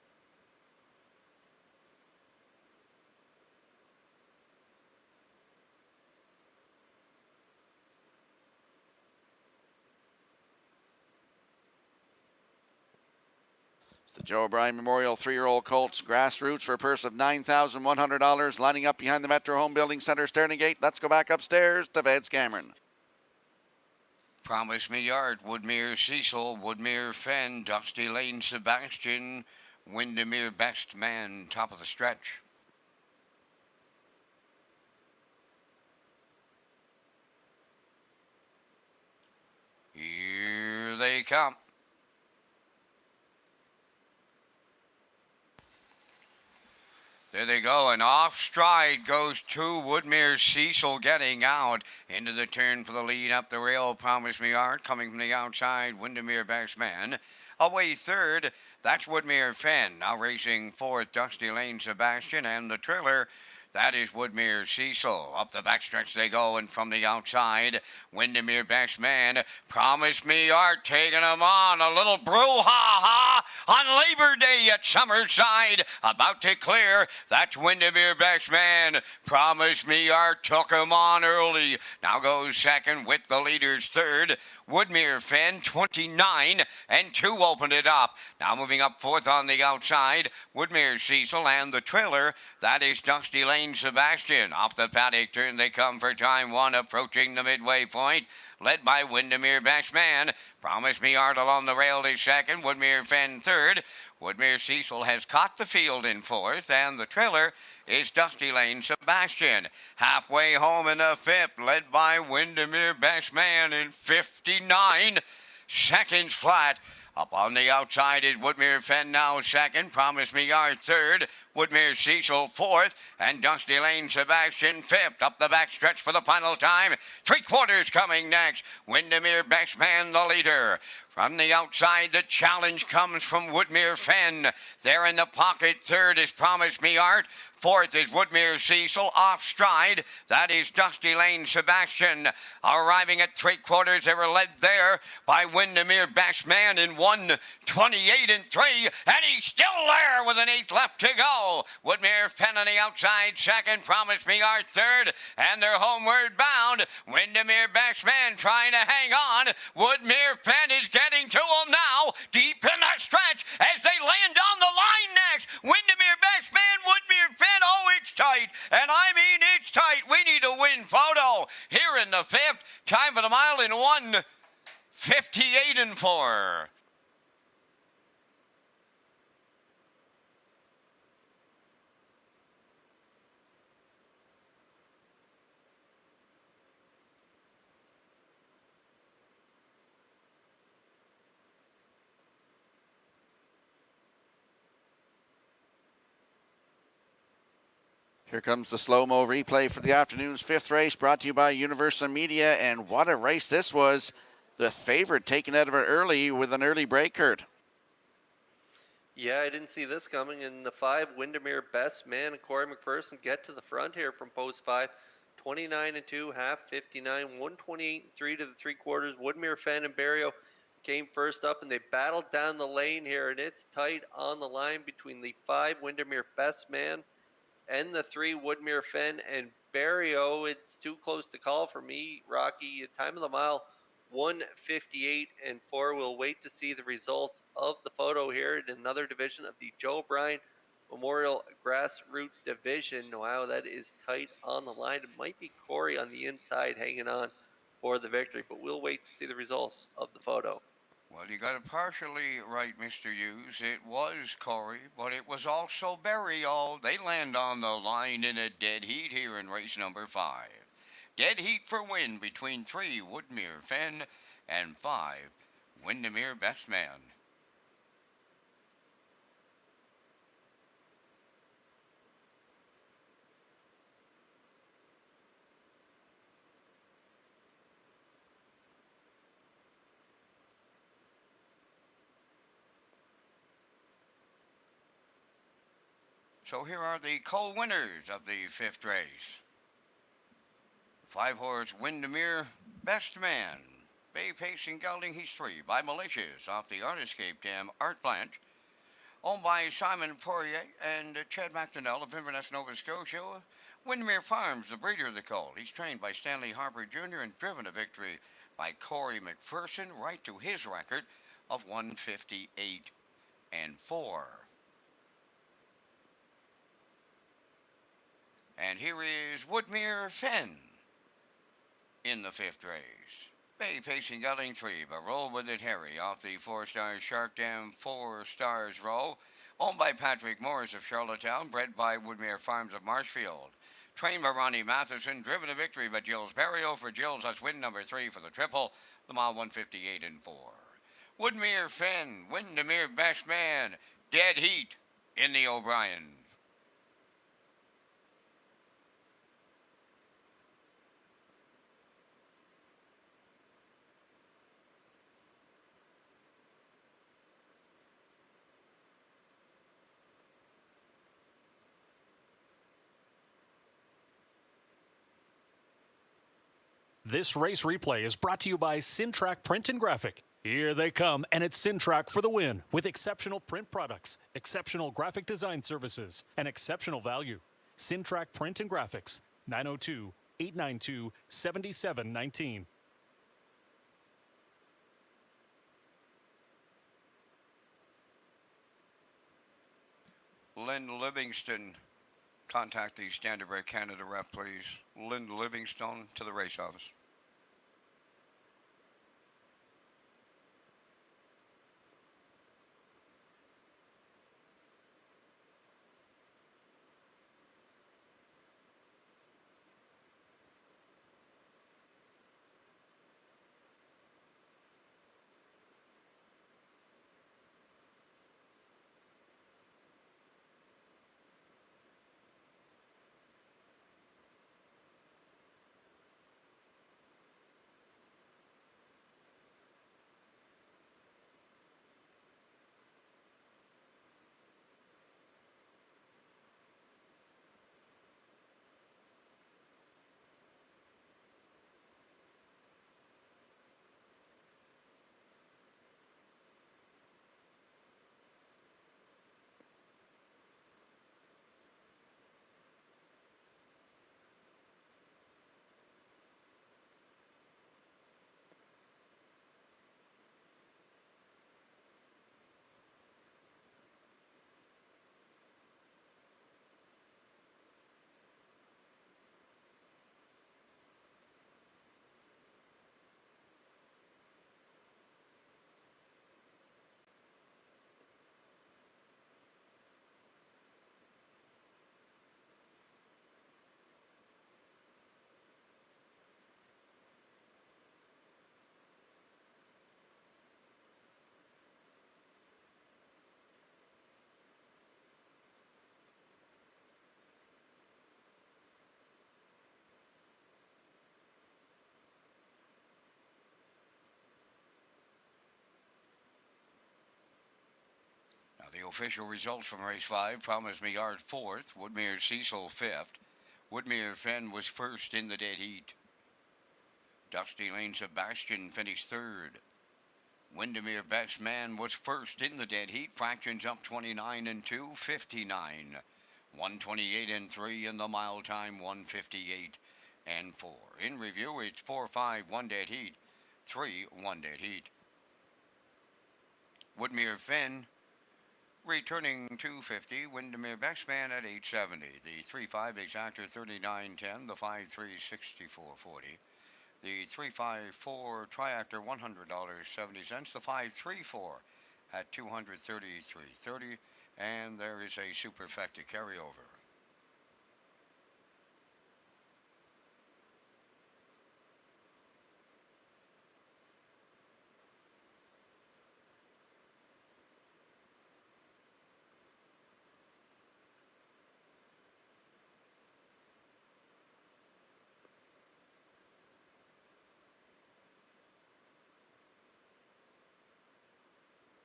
It's the Joe O'Brien Memorial 3-year-old Colts Grassroots for a purse of $9,100, lining up behind the Metro Home Building Center starting gate. Let's go back upstairs to Vance Cameron. Promise Me Art, Woodmere Cecil, Woodmere Fen, Dusty Lane Sebastian, Windermere Best Man, top of the stretch. Here they come. There they go, and off stride goes 2, Woodmere Cecil getting out into the turn for the lead up the rail. Promise Me Art coming from the outside, Windermere Best Man. Away third, that's Woodmere Fen. Now racing fourth, Dusty Lane Sebastian, and the trailer, that is Woodmere Cecil. Up the backstretch they go, and from the outside, Windermere Best Man. Promise Me Art taking him on. A little brouhaha on Labor Day at Summerside. About to clear. That's Windermere Best Man. Promise Me Art took him on early. Now goes second with the leaders third. Woodmere Fen, 29 and 2 opened it up. Now moving up fourth on the outside, Woodmere Cecil, and the trailer, that is Dusty Lane Sebastian. Off the paddock turn they come for time 1, approaching the midway point, led by Windermere Best Man. Promise Me Art along the rail is second, Woodmere Fen third. Woodmere Cecil has caught the field in fourth, and the trailer is Dusty Lane Sebastian. Halfway home in the fifth, led by Windermere Best Man in 59 seconds flat. Up on the outside is Woodmere Fen now second, Promise Me Art third, Woodmere Cecil fourth, and Dusty Lane Sebastian fifth. Up the backstretch for the final time. 3/4 coming next. Windermere Best Man the leader. From the outside, the challenge comes from Woodmere Fen. There in the pocket, third is Promise Me Art. Fourth is Woodmere Cecil off stride. That is Dusty Lane Sebastian. Arriving at 3/4, they were led there by Windermere Best Man in 1:28 and 3, and he's still there with an 8th left to go. Woodmere Fen on the outside second, Promise Me Art third, and they're homeward bound. Windermere Best Man trying to hang on. Woodmere Fen is getting to him now, deep in the stretch as they land on the line next. Windermere Best Man, Woodmere Fen. Oh, it's tight, and I mean it's tight. We need a win photo here in the fifth. Time for the mile in 1:58 and 4. Here comes the slow-mo replay for the afternoon's fifth race, brought to you by Universal Media. And what a race this was. The favorite taken out of it early with an early break, Kurt. Yeah, I didn't see this coming. In the 5, Windermere Best Man and Corey McPherson get to the front here from post 5. 29 and 2, half 59, 128 and 3 to the 3/4. Woodmere, Fenn, and Barrio came first up, and they battled down the lane here, and it's tight on the line between the 5, Windermere Best Man, and the 3, Woodmere, Fenn, and Barrio. It's too close to call for me, Rocky. Time of the mile, 1:58 and 4. We'll wait to see the results of the photo here in another division of the Joe Bryan Memorial Grassroots Division. Wow, that is tight on the line. It might be Corey on the inside hanging on for the victory, but we'll wait to see the results of the photo. Well, you got it partially right, Mr. Hughes. It was Corey, but it was also Burial. They land on the line in a dead heat here in race number 5. Dead heat for win between 3, Woodmere, Fenn, and 5, Windermere Best Man. So here are the co-winners of the 5th race. 5-horse Windermere Best Man. Bay Pacing Gelding, he's 3. By Malicious off the Artiscape Dam, Art Blanche. Owned by Simon Poirier and Chad McDonnell of Inverness, Nova Scotia. Windermere Farms, the breeder of the colt. He's trained by Stanley Harper Jr. and driven to victory by Corey McPherson, right to his record of 1:58 and 4. And here is Woodmere Fenn in the 5th race. Bay Pacing Gelding 3, but Roll With It Harry off the 4-star Shark Dam 4 Stars row. Owned by Patrick Morris of Charlottetown, bred by Woodmere Farms of Marshfield. Trained by Ronnie Matheson, driven to victory by Jill's Barrio. For Jill's, that's win number 3 for the triple, the mile 1:58 and 4. Woodmere Fenn, Windermere Best Man, dead heat in the O'Brien. This race replay is brought to you by Syntrack Print and Graphic. Here they come, and it's Syntrack for the win with exceptional print products, exceptional graphic design services, and exceptional value. Syntrack Print and Graphics, 902-892-7719. Lynn Livingston, contact the Standardbreak Canada rep, please. Lynn Livingstone to the race office. The official results from race 5: Promise Me Art 4th, Woodmere Cecil 5th, Woodmere Fenn was first in the dead heat. Dusty Lane Sebastian finished 3rd. Windermere Best Man was first in the dead heat. Fractions up 29 and 2, 59. 128 and 3 in the mile time, 158 and 4. In review, it's 4-5, 1 dead heat, 3, 1 dead heat. Woodmere Fenn returning 250, Windermere Best Man at 870. The 3-5 exactor 39.10, the 5-3 64.40. The 354 Triactor $100.70. The 534 at $233.30, and there is a superfecta carryover.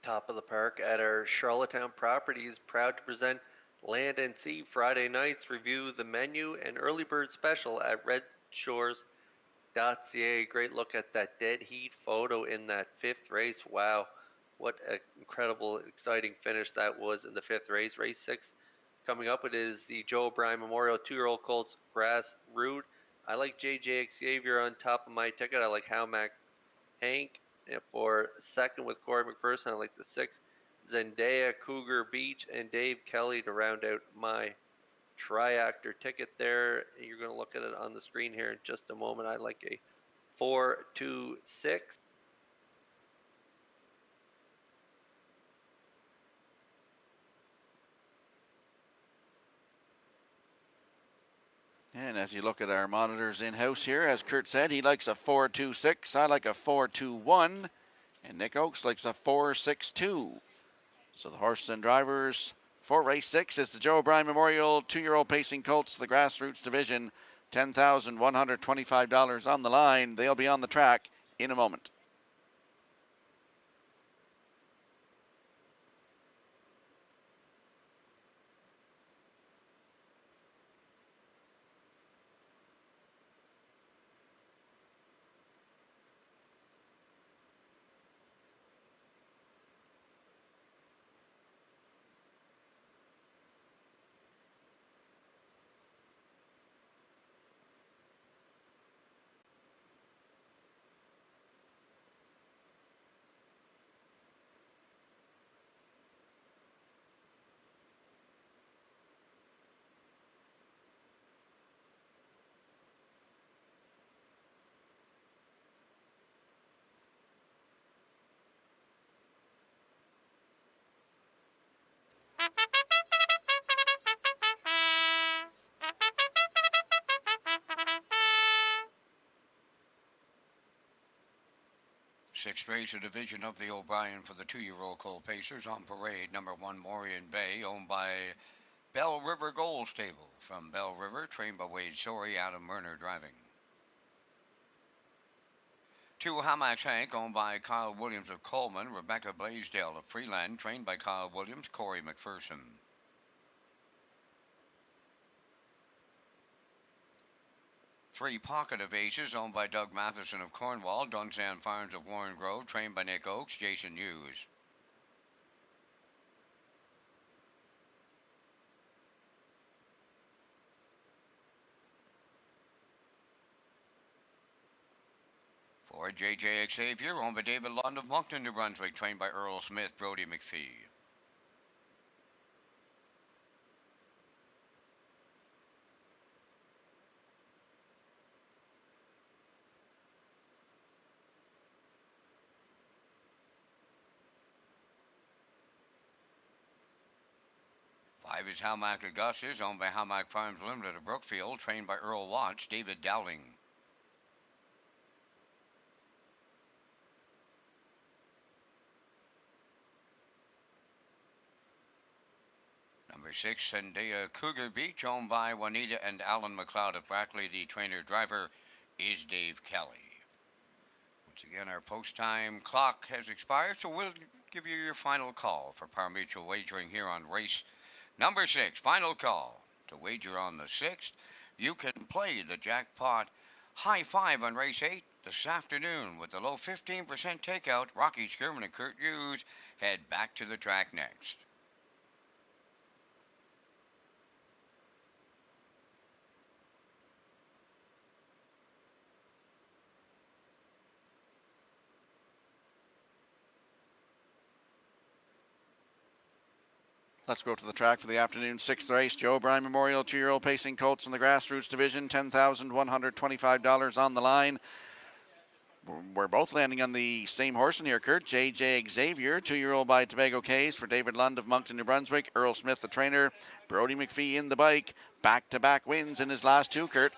Top of the park at our Charlottetown property is proud to present Land and Sea Friday nights. Review the menu and early bird special at Redshores.ca. Great look at that dead heat photo in that 5th race. Wow, what an incredible, exciting finish that was in the 5th race. Race 6 coming up, it is the Joe O'Brien Memorial 2-year-old Colts Grass Root. I like JJ Xavier on top of my ticket. I like How Max Hank for 2nd with Corey McPherson. I like the 6th Zendaya, Cougar Beach, and Dave Kelly to round out my Triactor ticket there. You're going to look at it on the screen here in just a moment. I like a 4-2-6. And as you look at our monitors in-house here, as Kurt said, he likes a 4-2-6. I like a 4-2-1. And Nick Oakes likes a 4-6-2. So the horses and drivers for race 6 is the Joe O'Brien Memorial 2-year-old Pacing Colts, the Grassroots Division. $10,125 on the line. They'll be on the track in a moment. Sixth race, a division of the O'Brien for the 2-year-old Colt Pacers. On parade, number 1 Morian Bay, owned by Bell River Gold Stable. From Bell River, trained by Wade Sorey, Adam Murner driving. 2 Hamax Hank, owned by Kyle Williams of Coleman. Rebecca Blaisdell of Freeland, trained by Kyle Williams, Corey McPherson. 3 Pocket of Aces, owned by Doug Matheson of Cornwall. Dunsand Farms of Warren Grove, trained by Nick Oakes, Jason Hughes. 4 JJ Xavier, owned by David Lund of Moncton, New Brunswick, trained by Earl Smith, Brody McPhee. 5 is Hamac Augustus, owned by Hamac Farms Limited of Brookfield, trained by Earl Watts, David Dowling. 6, Zendaya Cougar Beach, owned by Juanita and Alan McLeod of Brackley. The trainer-driver is Dave Kelly. Once again, our post-time clock has expired, so we'll give you your final call for pari-mutuel wagering here on race number 6. Final call to wager on the 6th. You can play the jackpot high 5 on race 8 this afternoon with the low 15% takeout. Rocky Skirman and Kurt Hughes head back to the track next. Let's go to the track for the afternoon 6th race. Joe O'Brien Memorial 2-year-old pacing colts in the grassroots division. $10,125 on the line. We're both landing on the same horse in here, Kurt. JJ Xavier, 2-year-old by Tobago Cays for David Lund of Moncton, New Brunswick. Earl Smith, the trainer. Brody McPhee in the bike. Back-to-back wins in his last 2, Kurt.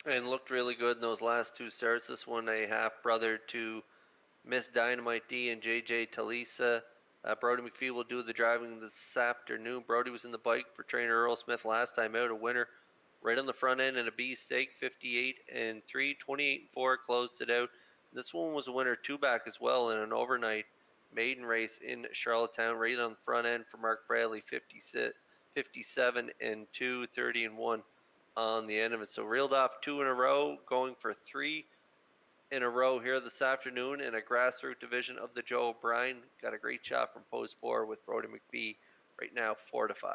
And looked really good in those last 2 starts. This one a half-brother to Miss Dynamite D and JJ Talisa. Brody McPhee will do the driving this afternoon. Brody was in the bike for trainer Earl Smith last time out, a winner right on the front end in a B stake, 58-3, 28-4, closed it out. This one was a winner 2-back as well in an overnight maiden race in Charlottetown, right on the front end for Mark Bradley, 57-2, 30-1 on the end of it. So reeled off 2 in a row, going for 3 in a row here this afternoon in a grassroots division of the Joe O'Brien. Got a great shot from post 4 with Brody McPhee right now 4-5.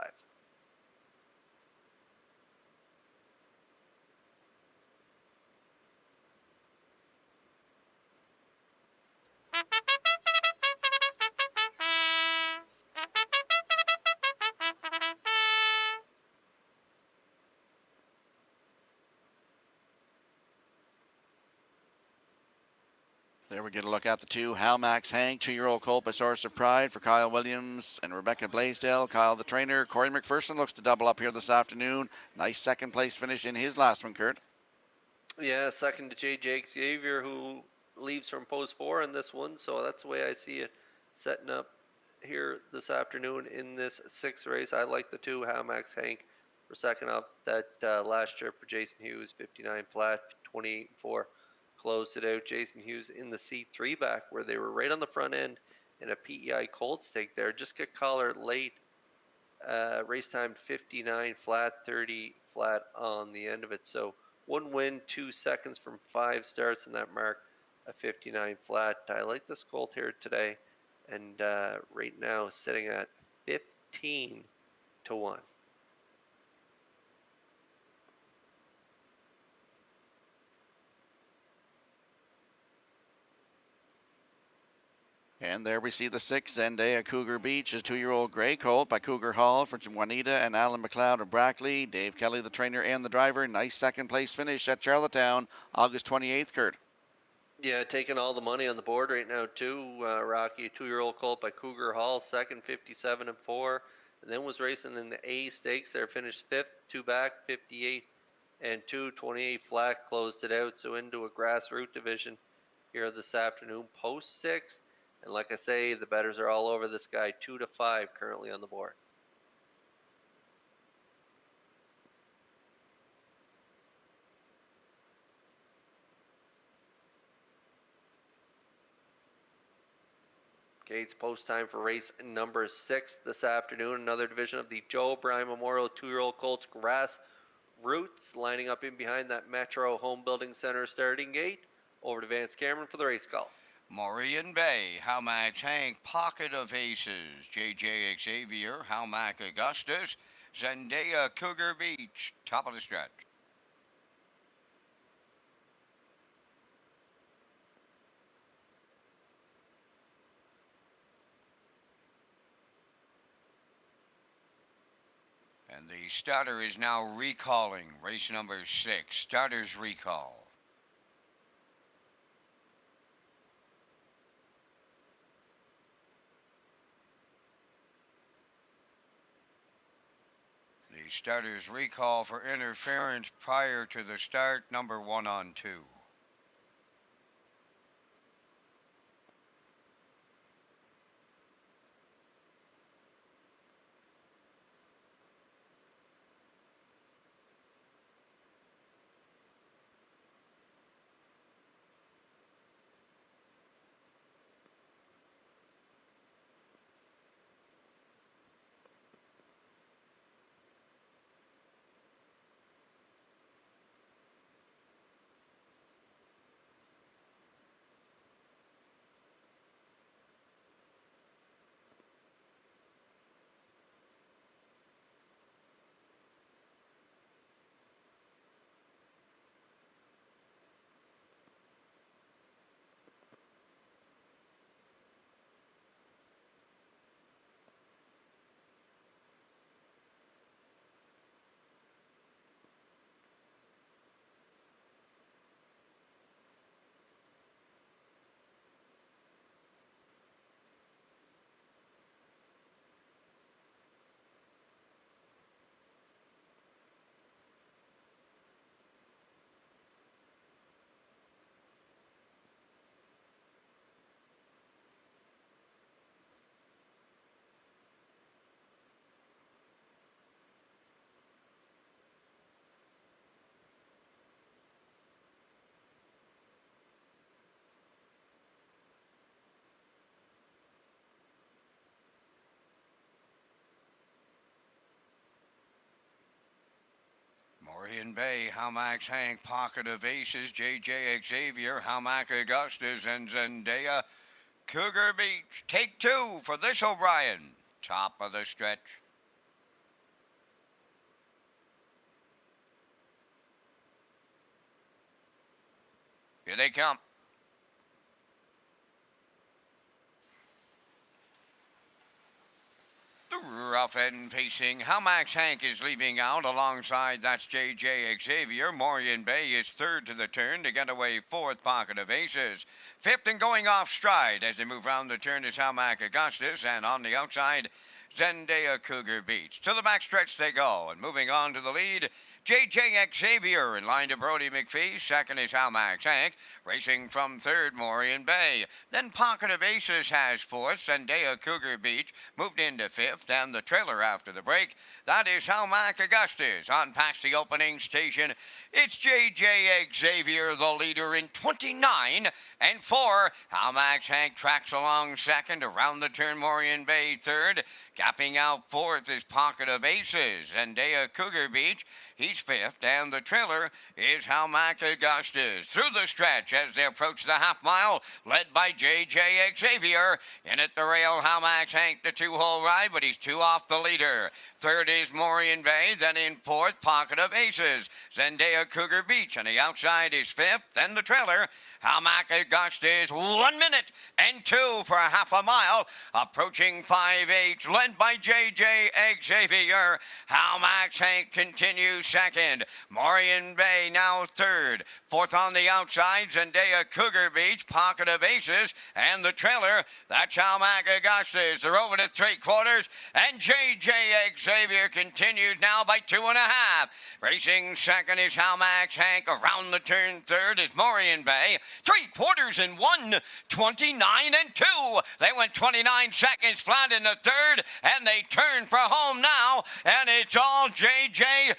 There we get a look at the 2. Hal Max Hank, 2-year-old colt by Source of Pride for Kyle Williams and Rebecca Blaisdell. Kyle the trainer. Corey McPherson looks to double up here this afternoon. Nice second place finish in his last one, Kurt. Yeah, second to JJ Xavier, who leaves from post 4 in this one. So that's the way I see it setting up here this afternoon in this 6th race. I like the 2, Hal Max Hank for second up. That last trip for Jason Hughes, 59 flat, 28-4. Closed it out. Jason Hughes in the C3 back where they were right on the front end in a PEI cold stake there. Just get collared late. Race time 59 flat, 30 flat on the end of it. So 1 win, 2 seconds from 5 starts in that mark, a 59 flat. I like this colt here today, and right now sitting at 15-1. And there we see the 6, Zendaya Cougar Beach, a 2-year-old gray colt by Cougar Hall for Juanita and Alan McLeod of Brackley. Dave Kelly, the trainer and the driver. Nice second place finish at Charlottetown, August 28th, Kurt. Yeah, taking all the money on the board right now too. Rocky, a 2-year-old colt by Cougar Hall, second, 57-4. And then was racing in the A stakes there, finished 5th, 2-back, 58-2, 28 flat, closed it out. So into a grassroots division here this afternoon, post 6. And like I say, the bettors are all over this guy, 2-5 currently on the board. Okay, it's post time for race number 6 this afternoon. Another division of the Joe O'Brien Memorial 2-year-old colts grass roots, lining up in behind that Metro Home Building Center starting gate. Over to Vance Cameron for the race call. Morian Bay, Hal Max Hank, Pocket of Aces, JJ Xavier, Hal Mac Augustus, Zendaya Cougar Beach, top of the stretch. And the starter is now recalling race number 6. Starters recall. The starters recall for interference prior to the start, number 1 on 2. Morian Bay, Hamax Hank, Pocket of Aces, JJ Xavier, Hamac Augustus, and Zendaya Cougar Beach. Take two for this O'Brien. Top of the stretch. Here they come. The rough end pacing. Hamax Hank is leaving out alongside. That's JJ Xavier. Morian Bay is third to the turn to get away fourth. Pocket of Aces. Fifth and going off stride as they move round the turn is Hamac Augustus. And on the outside, Zendaya Cougar Beach. To the backstretch they go. And moving on to the lead, JJ Xavier in line to Brody McPhee. Second is Hamax Hank. Racing from third, Morian Bay. Then Pocket of Aces has fourth. Zendaya Cougar Beach moved into fifth. And the trailer after the break, that is Hamac Augustus. On past the opening station, it's JJ Xavier, the leader in 29 and 4. Hamax Hank tracks along second. Around the turn, Morian Bay third. Gapping out fourth is Pocket of Aces. Zendaya Cougar Beach, he's fifth. And the trailer is Hamac Augustus. Through the stretch as they approach the half mile, led by JJ Xavier. In at the rail, Hamax Hank, the two-hole ride, but he's two off the leader. Third is Morian Bay, then in fourth, Pocket of Aces. Zendaya Cougar Beach, on the outside is fifth. Then the trailer, Hamac Augustus, 1 minute and 2 for a half a mile. Approaching 5-8, led by JJ Xavier. Hamac Hank continues second. Morian Bay now third. Fourth on the outside, Zendaya Cougar Beach, Pocket of Aces, and the trailer, that's Hamac Augustus. They're over to three-quarters, and JJ Xavier continues now by 2.5. Racing second is Hamac Hank. Around the turn third is Morian Bay. 3/4 in 1, 29 and 2. They went 29 seconds flat in the third, and they turn for home now, and it's all JJ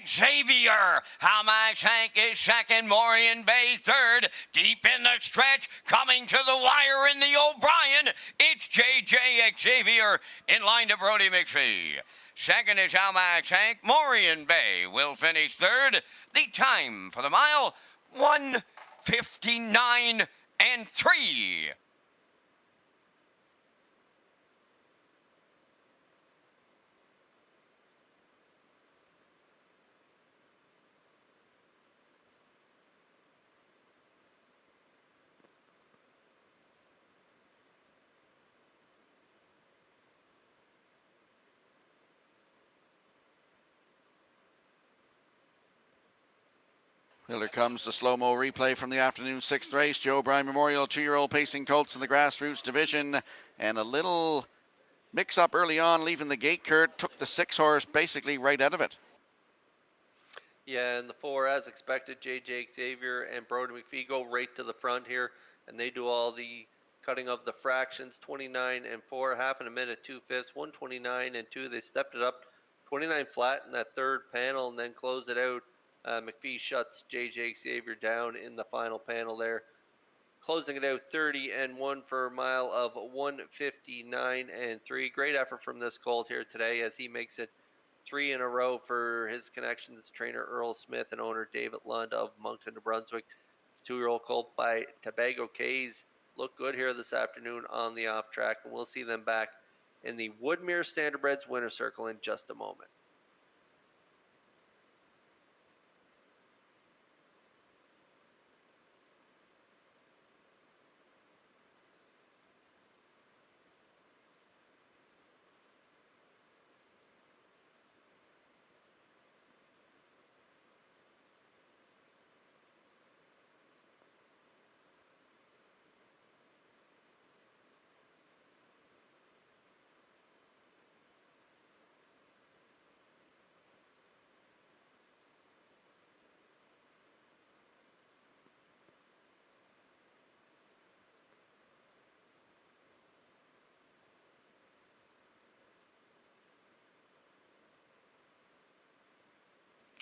Xavier. Hamac Hank is second, Morian Bay third. Deep in the stretch, coming to the wire in the O'Brien, it's JJ Xavier in line to Brody McPhee. Second is Hamac Hank. Morian Bay will finish third. The time for the mile, 1:59 and 3. Well, here comes the slow-mo replay from the afternoon sixth race. Joe O'Brien Memorial 2-year-old pacing colts in the grassroots division. And a little mix-up early on, leaving the gate. Kurt took the 6-horse basically right out of it. Yeah, and the 4, as expected, JJ Xavier and Brody McPhee go right to the front here, and they do all the cutting of the fractions. 29 and 4, half in a minute, 2/5, 129 and 2. They stepped it up 29 flat in that third panel and then closed it out. McPhee shuts JJ Xavier down in the final panel there. Closing it out 30 and 1 for a mile of 1:59 and 3. Great effort from this colt here today as he makes it 3 in a row for his connections, trainer Earl Smith and owner David Lund of Moncton, New Brunswick. It's 2-year-old colt by Tobago K's. Look good here this afternoon on the off track, and we'll see them back in the Woodmere Standardbreds winner circle in just a moment.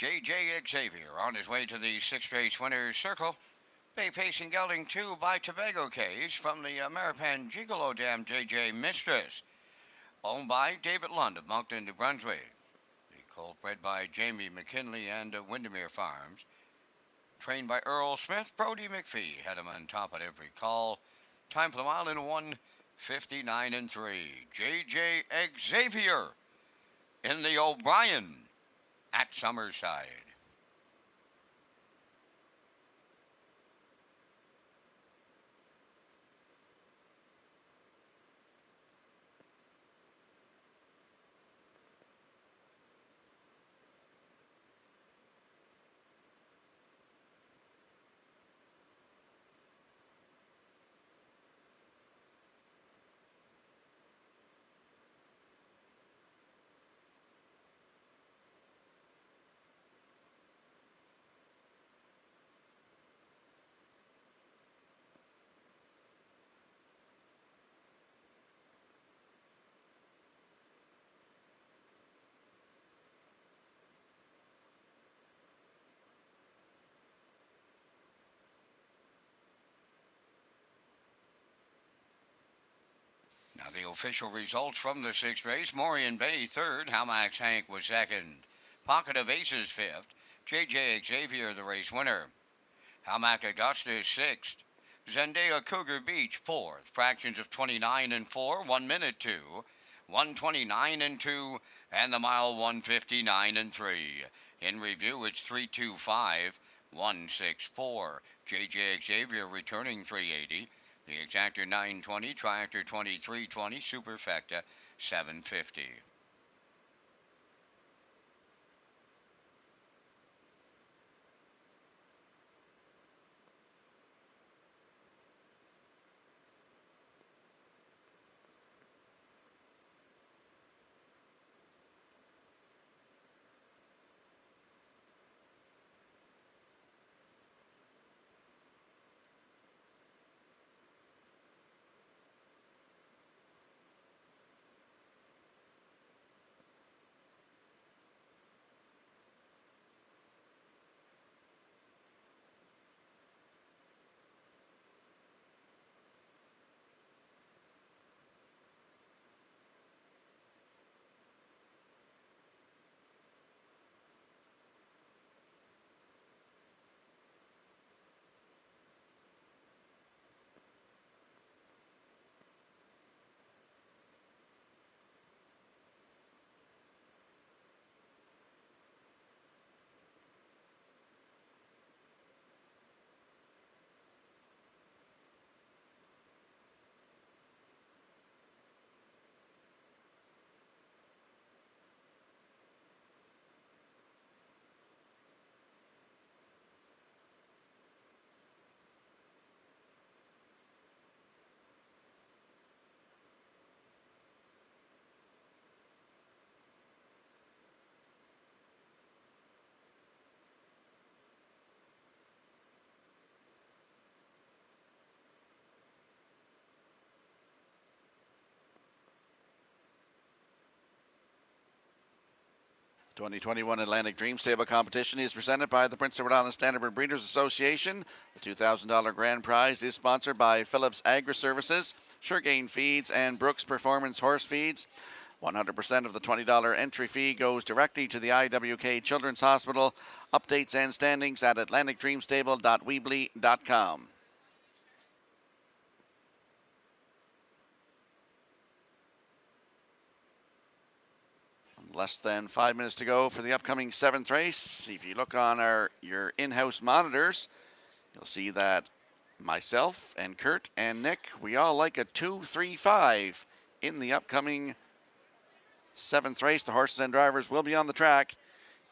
JJ Xavier on his way to the sixth race winner's circle. Bay pacing gelding 2 by Tobago K's from the Maripan Gigolo Dam JJ Mistress. Owned by David Lund of Moncton, New Brunswick. The Colt bred by Jamie McKinley and Windermere Farms. Trained by Earl Smith, Brody McPhee had him on top at every call. Time for the mile in 1:59 3. J.J. Xavier in the O'Brien at Summerside. Now the official results from the sixth race. Morian Bay third. Hamax Hank was second. Pocket of Aces fifth. J.J. Xavier the race winner. Hamac Augustus sixth. Zendaya Cougar Beach fourth. Fractions of 29 and 4. 1 minute 2. 129 and 2. And the mile 159 and 3. In review, it's 325. 164. J.J. Xavier returning 380. The Exactor 920, Triactor 2320, Superfecta 750. The 2021 Atlantic Dream Stable competition is presented by the Prince Edward Island Standardbred Breeders Association. The $2,000 grand prize is sponsored by Phillips Agri Services, Suregain Feeds, and Brooks Performance Horse Feeds. 100% of the $20 entry fee goes directly to the IWK Children's Hospital. Updates and standings at atlanticdreamstable.weebly.com. Less than 5 minutes to go for the upcoming seventh race. If you look on your in-house monitors, you'll see that myself and Kurt and Nick, we all like a 2-3-5 in the upcoming seventh race. The horses and drivers will be on the track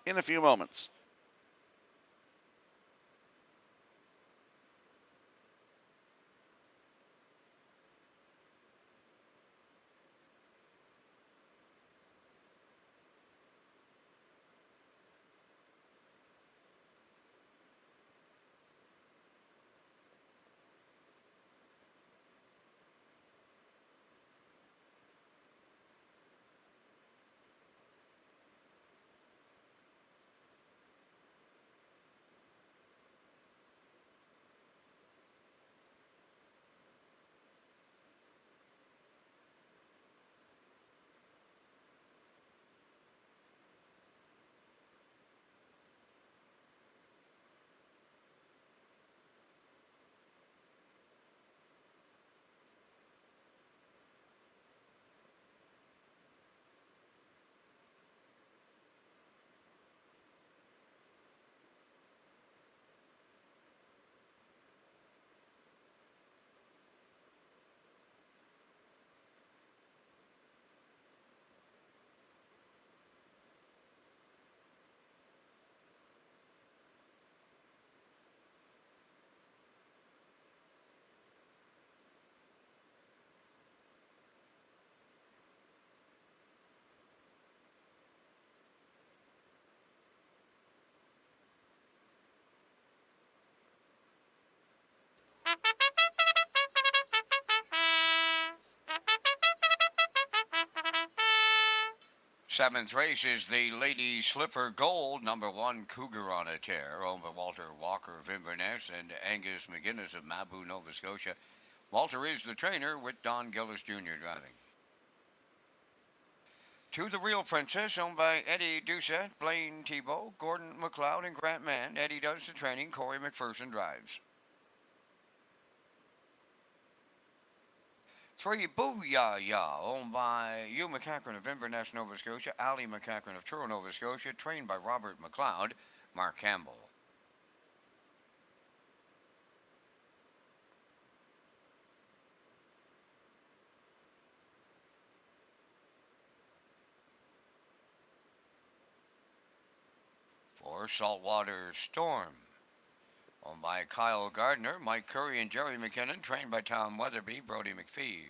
in a few moments. Seventh race is the Lady Slipper Gold, number 1 Cougar on a Tear, owned by Walter Walker of Inverness and Angus McGuinness of Mabou, Nova Scotia. Walter is the trainer with Don Gillis Jr. driving. To the Real Princess, owned by Eddie Doucette, Blaine Thibault, Gordon McLeod, and Grant Mann. Eddie does the training, Corey McPherson drives. 3 Booyah, owned by Hugh McCachran of Inverness, Nova Scotia, Ali McCachran of Truro, Nova Scotia, trained by Robert McLeod, Mark Campbell. For Saltwater Storm, owned by Kyle Gardner, Mike Curry, and Jerry McKinnon, trained by Tom Weatherby, Brody McPhee.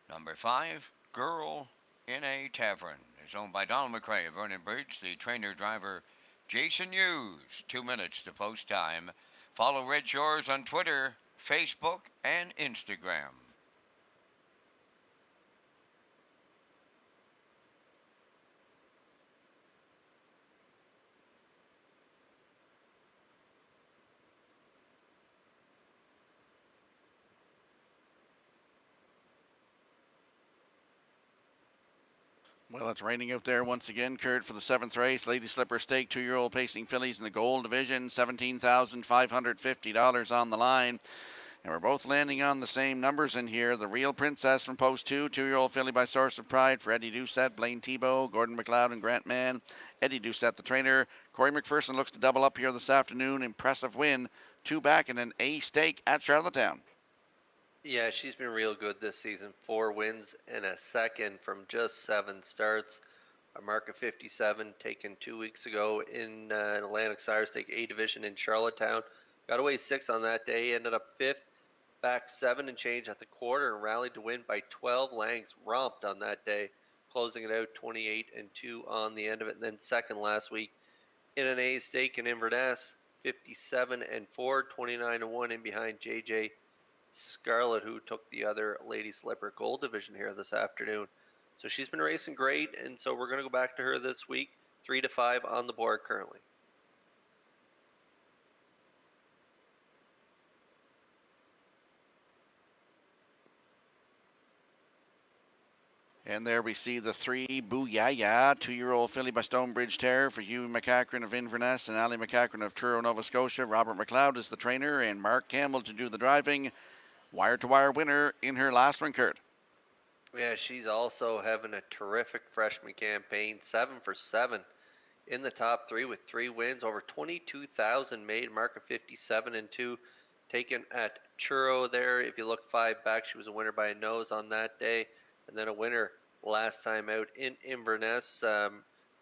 Number 5, Girl in a Tavern, is owned by Donald McRae of Vernon Bridge, the trainer-driver Jason Hughes. 2 minutes to post time. Follow Red Shores on Twitter, Facebook, and Instagram. Well, it's raining out there once again, Kurt, for the 7th race. Lady Slipper Stake, 2-year-old pacing fillies in the gold division, $17,550 on the line. And we're both landing on the same numbers in here. The Real Princess from post 2, 2-year-old filly by Source of Pride for Eddie Doucette, Blaine Thibault, Gordon McLeod, and Grant Mann. Eddie Doucette, the trainer. Corey McPherson looks to double up here this afternoon. Impressive win. 2 back in an A stake at Charlottetown. Yeah, she's been real good this season. 4 wins and a second from just 7 starts. A mark of 57 taken 2 weeks ago in Atlantic Sire Stake A division in Charlottetown. Got away 6 on that day. Ended up 5th, back 7 and change at the quarter, and rallied to win by 12 lengths. Romped on that day, closing it out 28-2 on the end of it. And then second last week in an A stake in Inverness, 57-4, 29-1 in behind JJ Scarlett, who took the other Lady Slipper Gold division here this afternoon. So she's been racing great, and so we're going to go back to her this week. 3-5 on the board currently. And there we see the 3 Booyah, 2-year-old filly by Stonebridge Terror for Hugh McCachran of Inverness and Ali McCachran of Truro, Nova Scotia. Robert McLeod is the trainer, and Mark Campbell to do the driving. Wire-to-wire winner in her last one, Kurt. Yeah, she's also having a terrific freshman campaign. 7 for 7 in the top 3 with 3 wins. Over 22,000 made, mark of 57-2. Taken at Truro there. If you look 5 back, she was a winner by a nose on that day. And then a winner last time out in Inverness.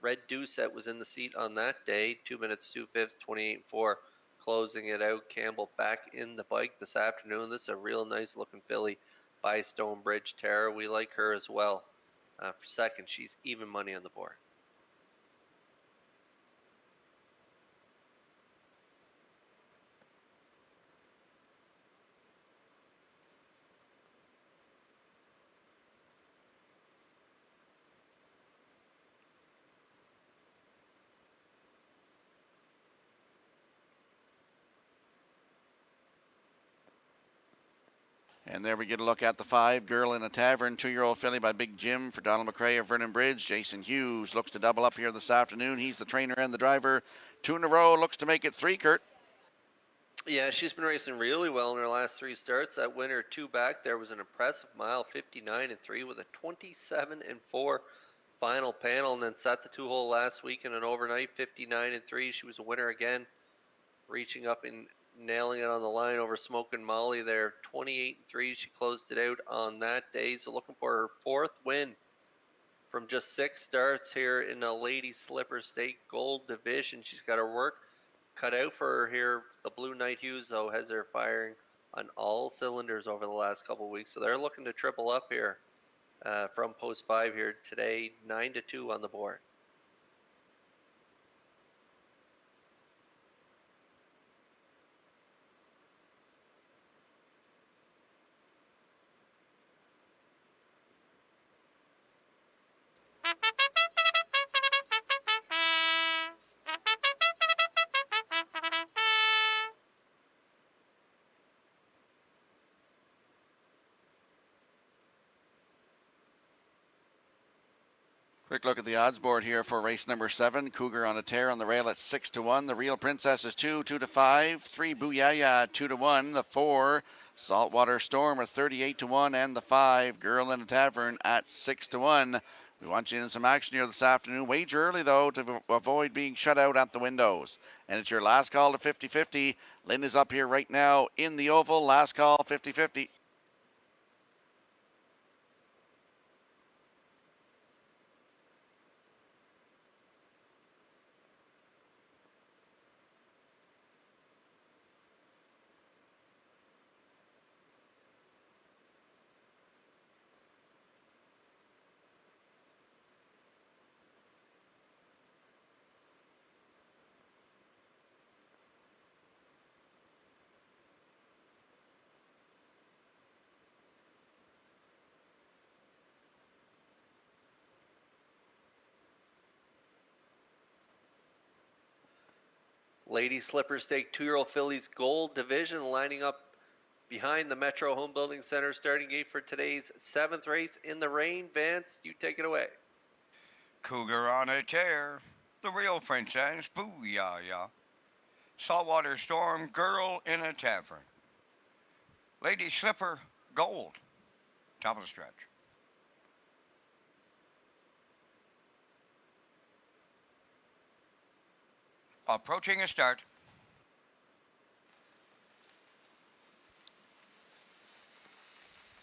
Red Doucette was in the seat on that day. 2 minutes, 2 fifths, 28-4. Closing it out. Campbell back in the bike this afternoon. This is a real nice looking filly by Stonebridge Terror. We like her as well. For second, she's even money on the board. And there we get a look at the 5, Girl in a Tavern, 2-year-old filly by Big Jim for Donald McRae of Vernon Bridge. Jason Hughes looks to double up here this afternoon. He's the trainer and the driver. 2 in a row, looks to make it 3, Kurt. Yeah, she's been racing really well in her last 3 starts. That winner 2 back there was an impressive mile, 59-3 with a 27-4 final panel, and then set the 2-hole last week in an overnight, 59-3. She was a winner again, reaching up and nailing it on the line over Smokin' Molly there. 28-3, she closed it out on that day. So looking for her 4th win from just 6 starts here in the Lady Slipper Stake Gold division. She's got her work cut out for her here. The Blue Knight Hughes, though, has her firing on all cylinders over the last couple of weeks. So they're looking to triple up here from post 5 here today. 9-2 on the board. Quick look at the odds board here for race number 7. Cougar on a Tear on the rail at 6-1. The Real Princess is 2-5. 3 Booyaya 2-1. The 4 Saltwater Storm are 38-1, and the 5 Girl in a Tavern at 6-1. We want you in some action here this afternoon. Wager early, though, to avoid being shut out at the windows. And it's your last call to 50-50. Lynn is up here right now in the oval. Last call, 50-50. Lady Slipper Stake 2-year-old fillies gold division lining up behind the Metro Home Building Center starting gate for today's 7th race in the rain. Vance, you take it away. Cougar on a Tear, the Real Princess, Booyaya, Saltwater Storm, Girl in a Tavern, Lady Slipper, Gold, top of the stretch. Approaching a start.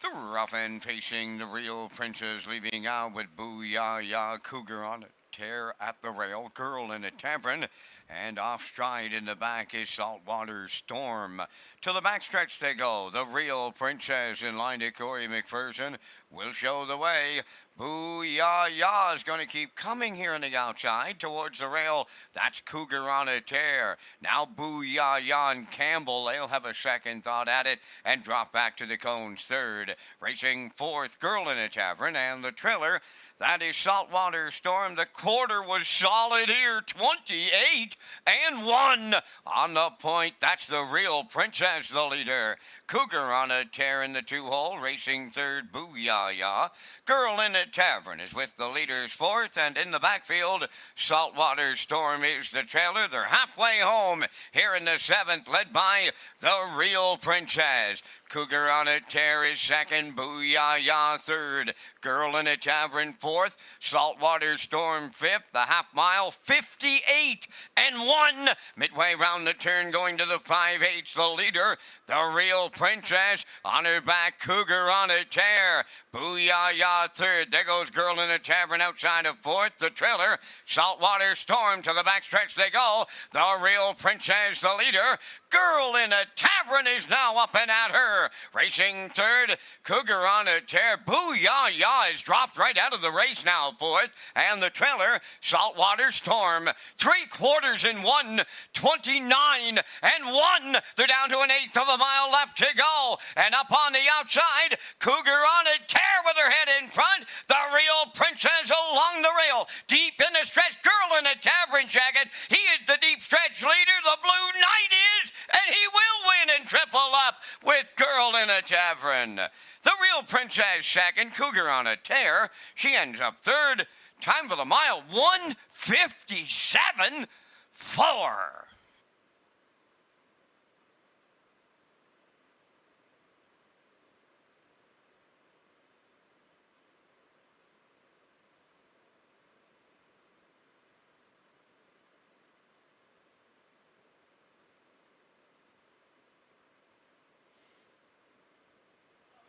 The rough end facing the Real Princess, leaving out with Booyaya, Cougar on a Tear at the rail, Girl in a Tavern, and off stride in the back is Saltwater Storm. To the backstretch they go. The Real Princess in line to Corey McPherson will show the way. Booyah is going to keep coming here on the outside towards the rail. That's Cougar on a Tear. Now Booyah and Campbell, they'll have a second thought at it and drop back to the cones third. Racing fourth, Girl in a Tavern, and the trailer, that is Saltwater Storm. The quarter was solid here, 28-1 on the point. That's the Real Princess, the leader. Cougar on a Tear in the 2-hole, racing third, Booyah. Girl in a Tavern is with the leaders fourth, and in the backfield, Saltwater Storm is the trailer. They're halfway home here in the 7th, led by the Real Princess. Cougar on a Tear is second, Booyah third, Girl in a Tavern fourth, Saltwater Storm fifth, the half mile 58-1. Midway round the turn going to the 5/8, the leader, the Real Princess, on her back, Cougar on a Tear, Booyah third. There goes Girl in a Tavern outside of fourth, the trailer, Saltwater Storm. To the backstretch they go, the Real Princess, the leader. Girl in a Tavern is now up and at her. Racing third, Cougar on a Tear. Booyah is dropped right out of the race now, fourth. And the trailer, Saltwater Storm. 3/4 in 1, 29-1. They're down to 1/8 of a mile left to go. And up on the outside, Cougar on a Tear with her head in front. The Real Princess along the rail. Deep in the stretch, Girl in a Tavern jacket. He is the deep stretch leader. The Blue Knight is, and he will win and triple up with Girl in a Tavern. The Real Princess second, Cougar on a Tear. She ends up third. Time for the mile, 1:57.4.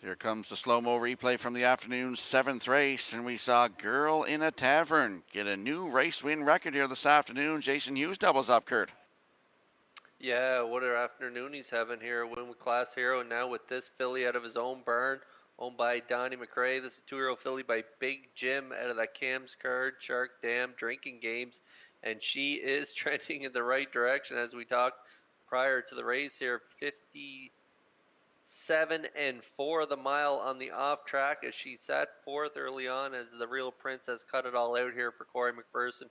Here comes the slow-mo replay from the afternoon's 7th race, and we saw Girl in a Tavern get a new race win record here this afternoon. Jason Hughes doubles up, Kurt. Yeah, what an afternoon he's having here. Win with Class Hero, and now with this filly out of his own barn, owned by Donnie McRae. This is a 2-year-old filly by Big Jim out of that Cam's Card, Shark Dam, Drinking Games, and she is trending in the right direction as we talked prior to the race here. 57-4 the mile on the off track as she sat fourth early on as the Real Princess cut it all out here for Corey McPherson.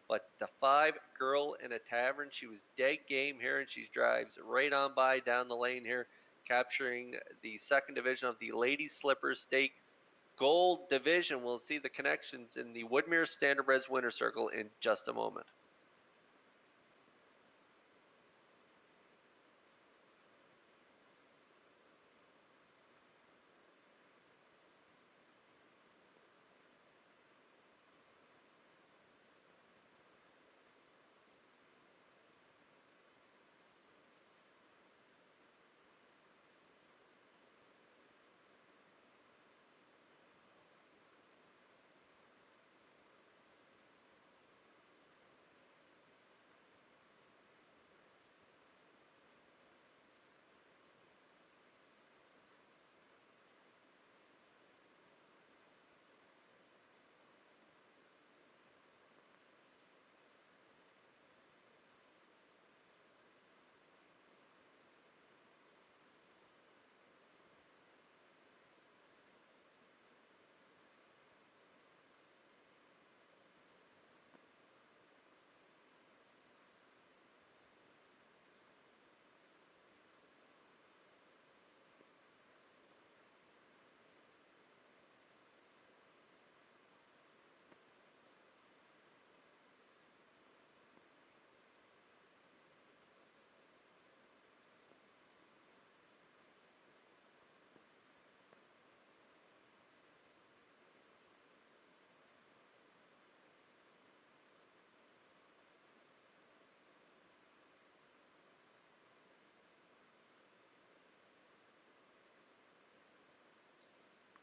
But the 5 Girl in a Tavern, she was dead game here, and she drives right on by down the lane here, capturing the second division of the Lady Slipper Stake Gold division. We'll see the connections in the Woodmere Standardbreds winner circle in just a moment.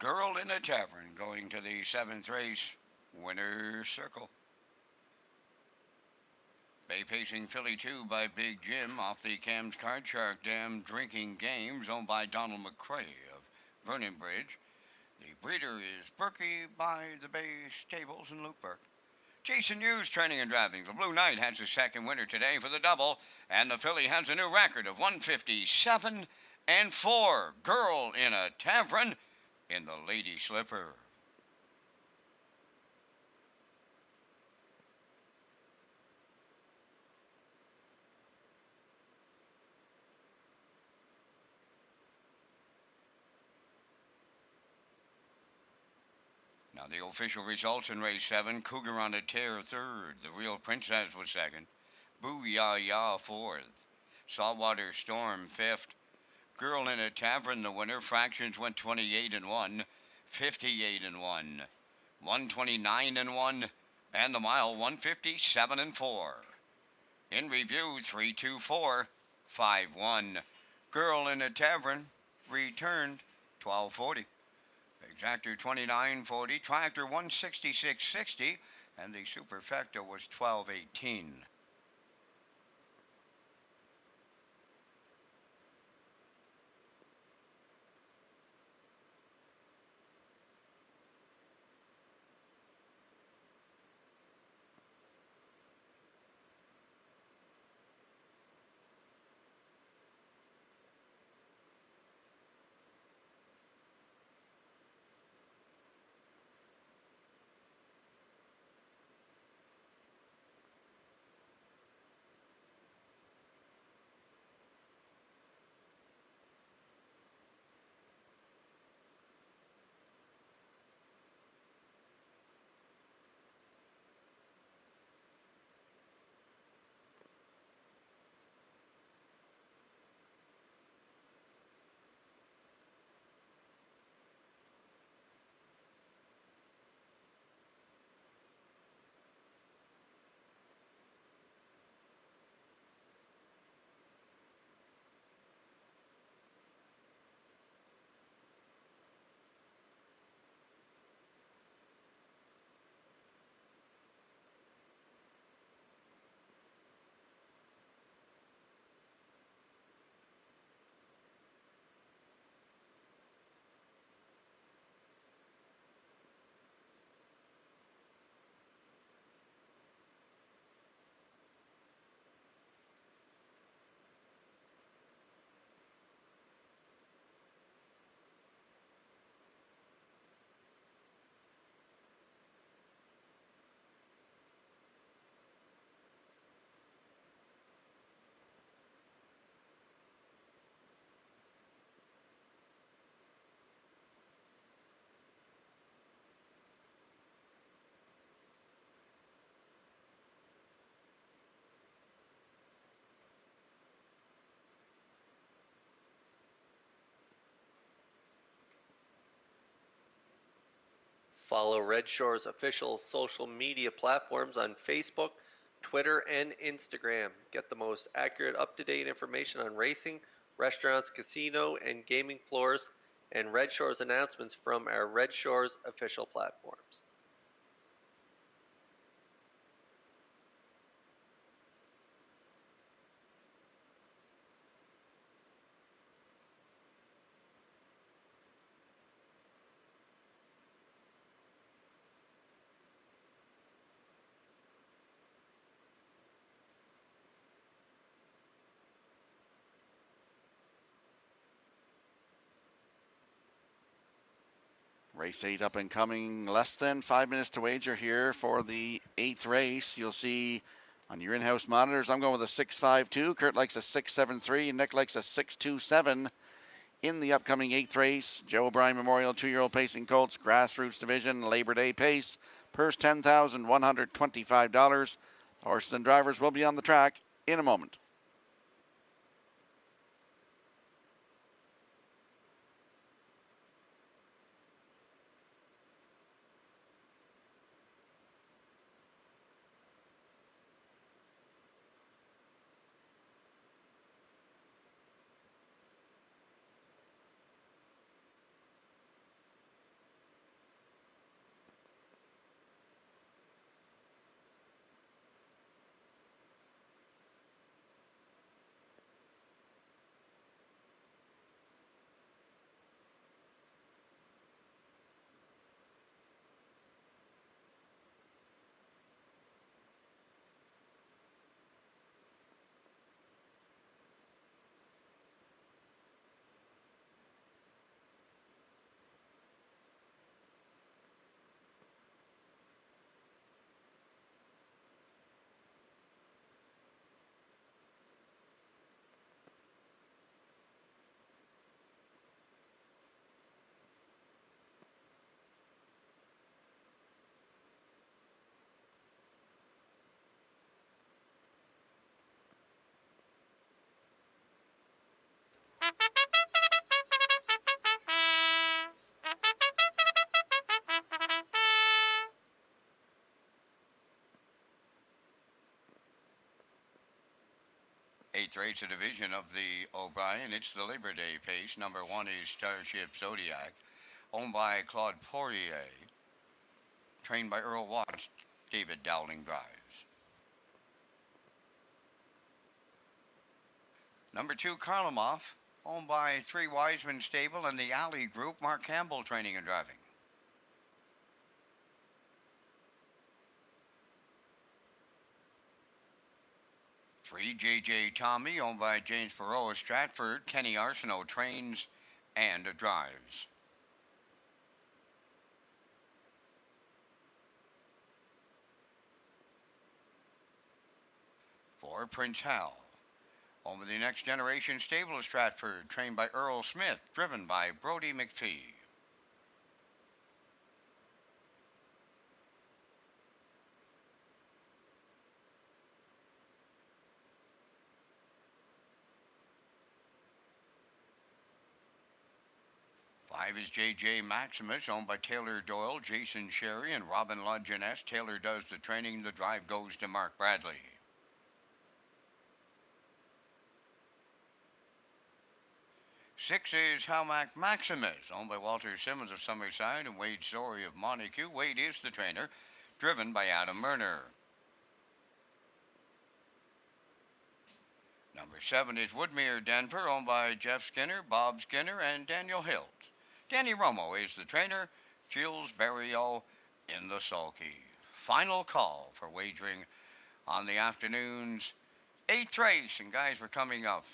Girl in a Tavern going to the 7th race winner's circle. Bay Pacing Filly 2 by Big Jim off the Cam's Card Shark Dam Drinking Games, owned by Donald McCrae of Vernon Bridge. The breeder is Berkey by the Bay Stables in Luke Burke. Jason Hughes training and driving. The Blue Knight has his second winner today for the double, and the filly has a new record of 157-4. Girl in a Tavern in the Lady Slipper. Now the official results in race 7. Cougar on a Tear third. The Real Princess was second. Boo-Ya-Ya fourth. Saltwater Storm fifth. Girl in a Tavern the winner. Fractions went 28-1, 58-1, 129-1, and the mile 157-4. In review 324-51. Girl in a Tavern returned 1240. Exactor 29.40, Tractor 166.60, and the Superfecta was 12.18. Follow Red Shores official social media platforms on Facebook, Twitter, and Instagram. Get the most accurate, up-to-date information on racing, restaurants, casino, and gaming floors, and Red Shores announcements from our Red Shores official platforms. Race 8 up and coming. Less than 5 minutes to wager here for the 8th race. You'll see on your in-house monitors, I'm going with a 6.52. Kurt likes a 6.73. Nick likes a 6.27. In the upcoming 8th race, Joe O'Brien Memorial 2-year-old Pacing Colts Grassroots Division Labor Day Pace. Purse $10,125. Horses and drivers will be on the track in a moment. Eighth race, a division of the O'Brien. It's the Labor Day Pace. Number 1 is Starship Zodiac, owned by Claude Poirier, trained by Earl Watts. David Dowling drives. Number 2, Karlomoff, owned by Three Wiseman Stable and the Alley Group. Mark Campbell training and driving. Three, J.J. Tommy, owned by James Perot of Stratford. Kenny Arsenault trains and drives. 4, Prince Hal, owned by the Next Generation Stable of Stratford, trained by Earl Smith, driven by Brody McPhee. 5 is J.J. Maximus, owned by Taylor Doyle, Jason Sherry, and Robin LaJeunesse. Taylor does the training. The drive goes to Mark Bradley. 6 is Halmac Maximus, owned by Walter Simmons of Summerside and Wade Story of Montague. Wade is the trainer, driven by Adam Murner. Number 7 is Woodmere Denver, owned by Jeff Skinner, Bob Skinner, and Daniel Hilt. Danny Romo is the trainer. Gilles Barriot in the sulky. Final call for wagering on the afternoon's 8th race. And guys, we're coming up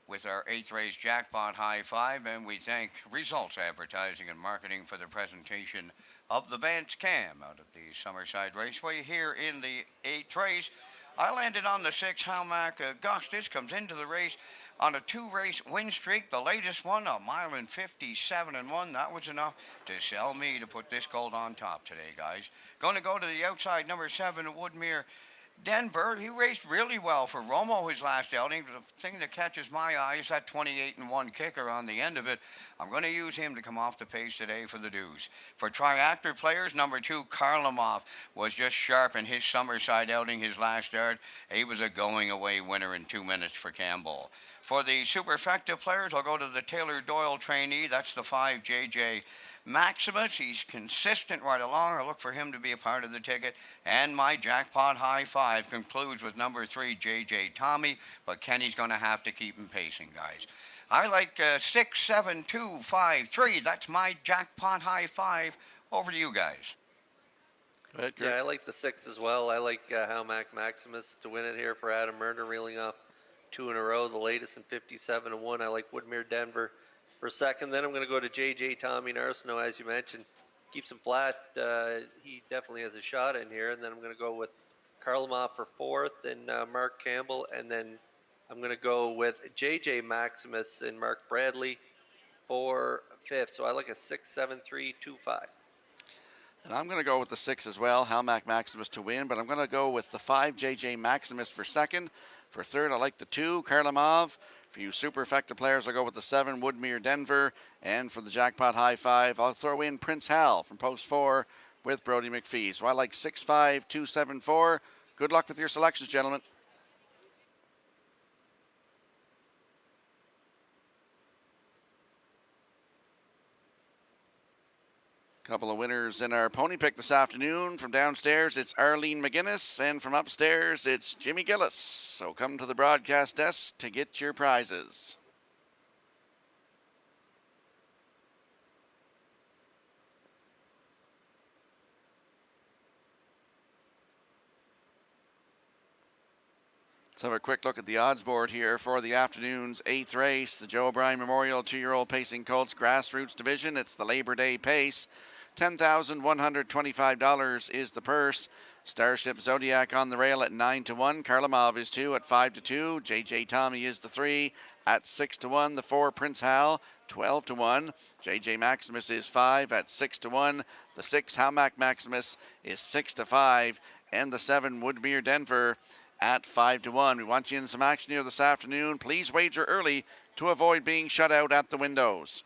with our 8th race jackpot high five, and we thank Results Advertising and Marketing for the presentation of the Vance Cam out at the Summerside Raceway here in the 8th race. I landed on the 6, Halmac Augustus, comes into the race on a 2-race win streak, the latest one, a mile and 57-1. That was enough to sell me to put this gold on top today, guys. Going to go to the outside, number 7, Woodmere Denver, he raced really well for Romo his last outing. The thing that catches my eye is that 28-1 kicker on the end of it. I'm going to use him to come off the pace today for the deuce. For triactor players, number 2, Karlamov, was just sharp in his Summerside outing his last start. He was a going-away winner in 2 minutes for Campbell. For the superfecta players, I'll go to the Taylor Doyle trainee. That's the 5, J.J. Maximus. He's consistent right along. I look for him to be a part of the ticket. And my jackpot high 5 concludes with number 3, J.J. Tommy. But Kenny's going to have to keep him pacing, guys. I like 6, 7, 2, 5, 3. That's my jackpot high 5. Over to you guys. Go ahead, Kurt. Yeah, I like the 6 as well. I like Halmac Maximus to win it here for Adam Murner, reeling off 2 in a row, the latest in 57-1. I like Woodmere Denver for second. Then I'm going to go to J.J. Tommy Narcino, as you mentioned. Keeps him flat. He definitely has a shot in here. And then I'm going to go with Karlamov for fourth and Mark Campbell. And then I'm going to go with J.J. Maximus and Mark Bradley for fifth. So I like a 6, 7, 3, 2, 5. And I'm going to go with the 6 as well, Halmac Maximus to win. But I'm going to go with the 5, J.J. Maximus for second. For third, I like the 2, Karlamov. For you superfecta players, I'll go with the 7, Woodmere Denver. And for the jackpot high 5, I'll throw in Prince Hal from post 4 with Brody McPhee. So I like 6, 5, 2, 7, 4. Good luck with your selections, gentlemen. Couple of winners in our pony pick this afternoon. From downstairs, it's Arlene McGinnis, and from upstairs, it's Jimmy Gillis. So come to the broadcast desk to get your prizes. Let's have a quick look at the odds board here for the afternoon's 8th race, the Joe O'Brien Memorial 2-year-old Pacing Colts Grassroots Division. It's the Labor Day Pace. $10,125 is the purse. Starship Zodiac on the rail at 9-1. Karlamov is 2 at 5-2. J.J. Tommy is the 3 at 6-1. The 4, Prince Hal, 12-1. J.J. Maximus is 5 at 6-1. The 6, Halmac Maximus, is 6-5. And the 7, Woodmere Denver, at 5-1. We want you in some action here this afternoon. Please wager early to avoid being shut out at the windows.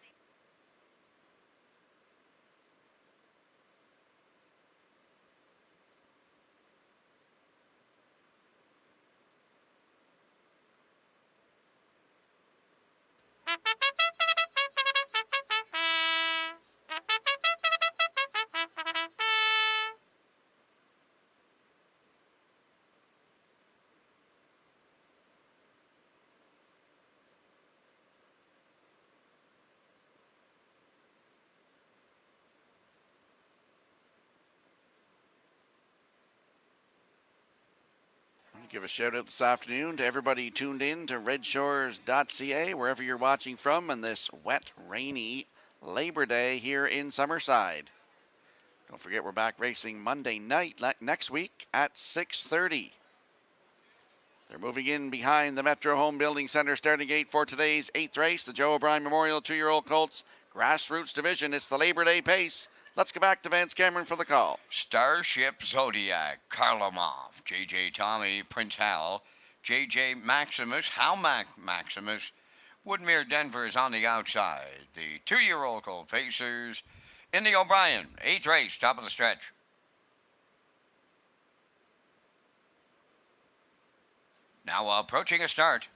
Give a shout out this afternoon to everybody tuned in to Redshores.ca, wherever you're watching from on this wet, rainy Labor Day here in Summerside. Don't forget we're back racing Monday night next week at 6:30. They're moving in behind the Metro Home Building Center starting gate for today's 8th race, the Joe O'Brien Memorial 2-year-old Colts Grassroots Division. It's the Labor Day Pace. Let's go back to Vance Cameron for the call. Starship Zodiac, Karlamov, J.J. Tommy, Prince Hal, J.J. Maximus, Halmac Maximus, Woodmere Denver is on the outside. The 2-year-old Colt Pacers in the O'Brien 8th race, top of the stretch. Now approaching a start.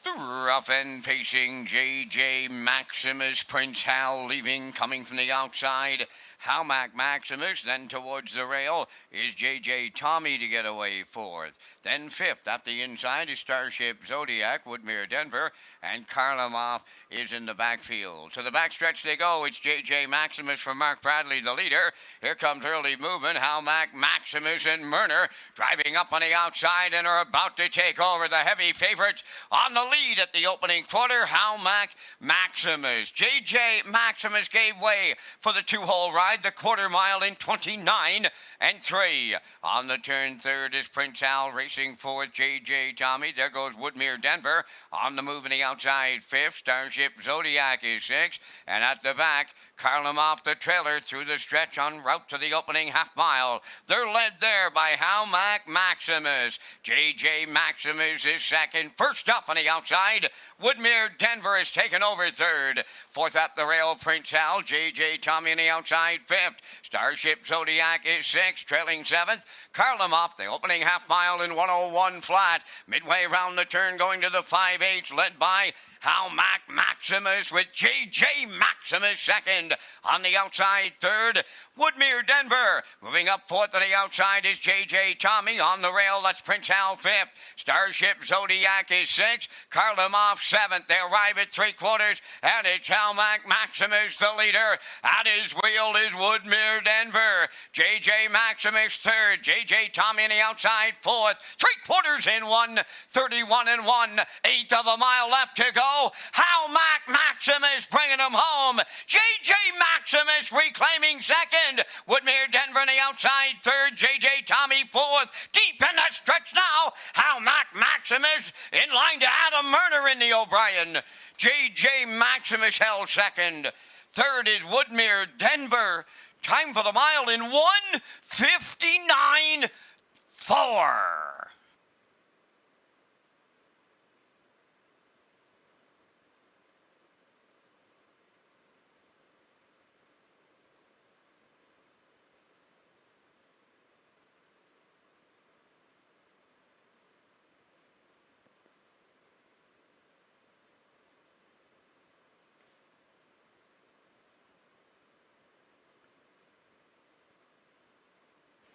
The rough end pacing J.J. Maximus, Prince Hal leaving, coming from the outside. Halmac Maximus, then towards the rail is J.J. Tommy to get away fourth. Then fifth at the inside is Starship Zodiac, Woodmere Denver, and Karlamov is in the backfield. To the backstretch they go. It's J.J. Maximus from Mark Bradley, the leader. Here comes early movement. Halmac Maximus and Murner driving up on the outside and are about to take over the heavy favorites on the lead at the opening quarter. Halmac Maximus. J.J. Maximus gave way for the 2-hole ride. The quarter mile in 29 and 3. On the turn third is Prince Hal racing fourth. J.J. Tommy. There goes Woodmere Denver on the move in the outside fifth. Starship Zodiac is sixth. And at the back, Carlin off the trailer through the stretch en route to the opening half mile. They're led there by Howmac Maximus. J.J. Maximus is second. First up on the outside, Woodmere Denver is taken over third. Fourth at the rail, Prince Hal. J.J. Tommy on the outside fifth. Starship Zodiac is sixth, trailing seventh. Carlin off the opening half mile in 101 flat. Midway round the turn going to the 5/8, led by Howmac Maximus with J.J. Maximus second. On the outside third, Woodmere Denver. Moving up fourth on the outside is J.J. Tommy. On the rail, that's Prince Hal fifth. Starship Zodiac is sixth. Carlin off seventh. They arrive at 3/4, and it's Howmac Maximus the leader. At his wheel is Woodmere Denver. J.J. Maximus third. J.J. Tommy on the outside fourth. 3/4 in 1:31 and 1/8 of a mile left to go. Howmac Maximus bringing him home. J.J. Maximus reclaiming second. Woodmere Denver on the outside third. J.J. Tommy fourth. Deep in that stretch now. Howmac Maximus in line to Adam Murner in the O'Brien. J.J. Maximus held second. Third is Woodmere Denver. Time for the mile in 1:59.4.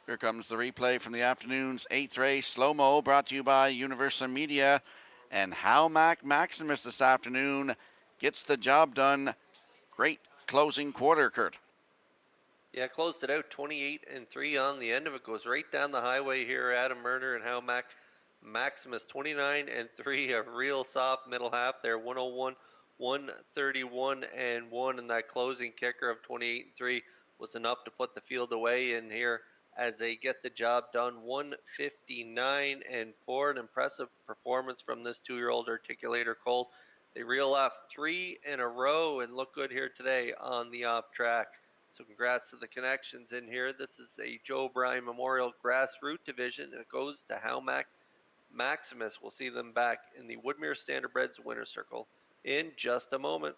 Here comes the replay from the afternoon's 8th race, slow-mo, brought to you by Universal Media. And Howmac Maximus this afternoon gets the job done. Great closing quarter, Kurt. Yeah, closed it out 28-3 on the end of it. Goes right down the highway here. Adam Murner and Howmac Maximus 29-3. A real soft middle half there. 101, 131 and 1. And that closing kicker of 28-3 was enough to put the field away in here as they get the job done. 159-4. An impressive performance from this 2-year-old articulator colt. They reel off 3 in a row and look good here today on the off track. So congrats to the connections in here. This is a Joe Bryan Memorial Grassroots Division, and it goes to Howmac Maximus. We'll see them back in the Woodmere Standardbreds Winner's Circle in just a moment.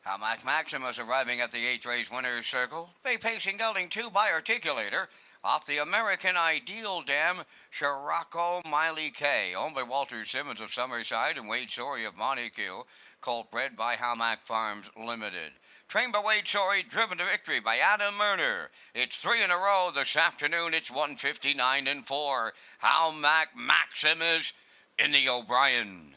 Howmac Maximus arriving at the 8th race winner's circle. Bay pacing gelding 2 by Articulator. Off the American Ideal Dam, Scirocco Miley K. Owned by Walter Simmons of Summerside and Wade Sorey of Montague. Colt bred by Howmac Farms Limited. Trained by Wade Sorey, driven to victory by Adam Murner. It's 3 in a row this afternoon. It's 159-4. Howmac Maximus in the O'Brien.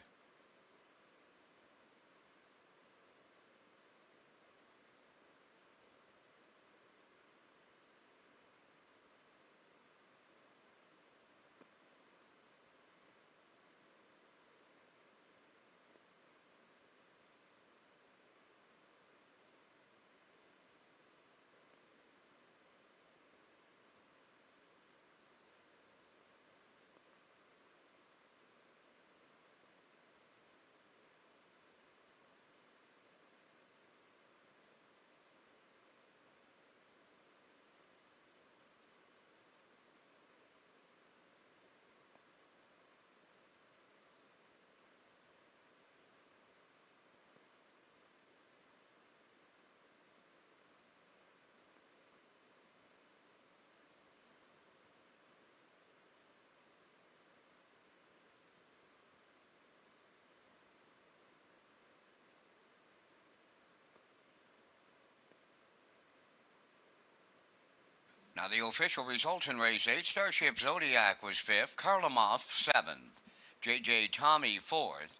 Now the official results in race 8, Starship Zodiac was 5th, Karlamov 7th, JJ Tommy 4th,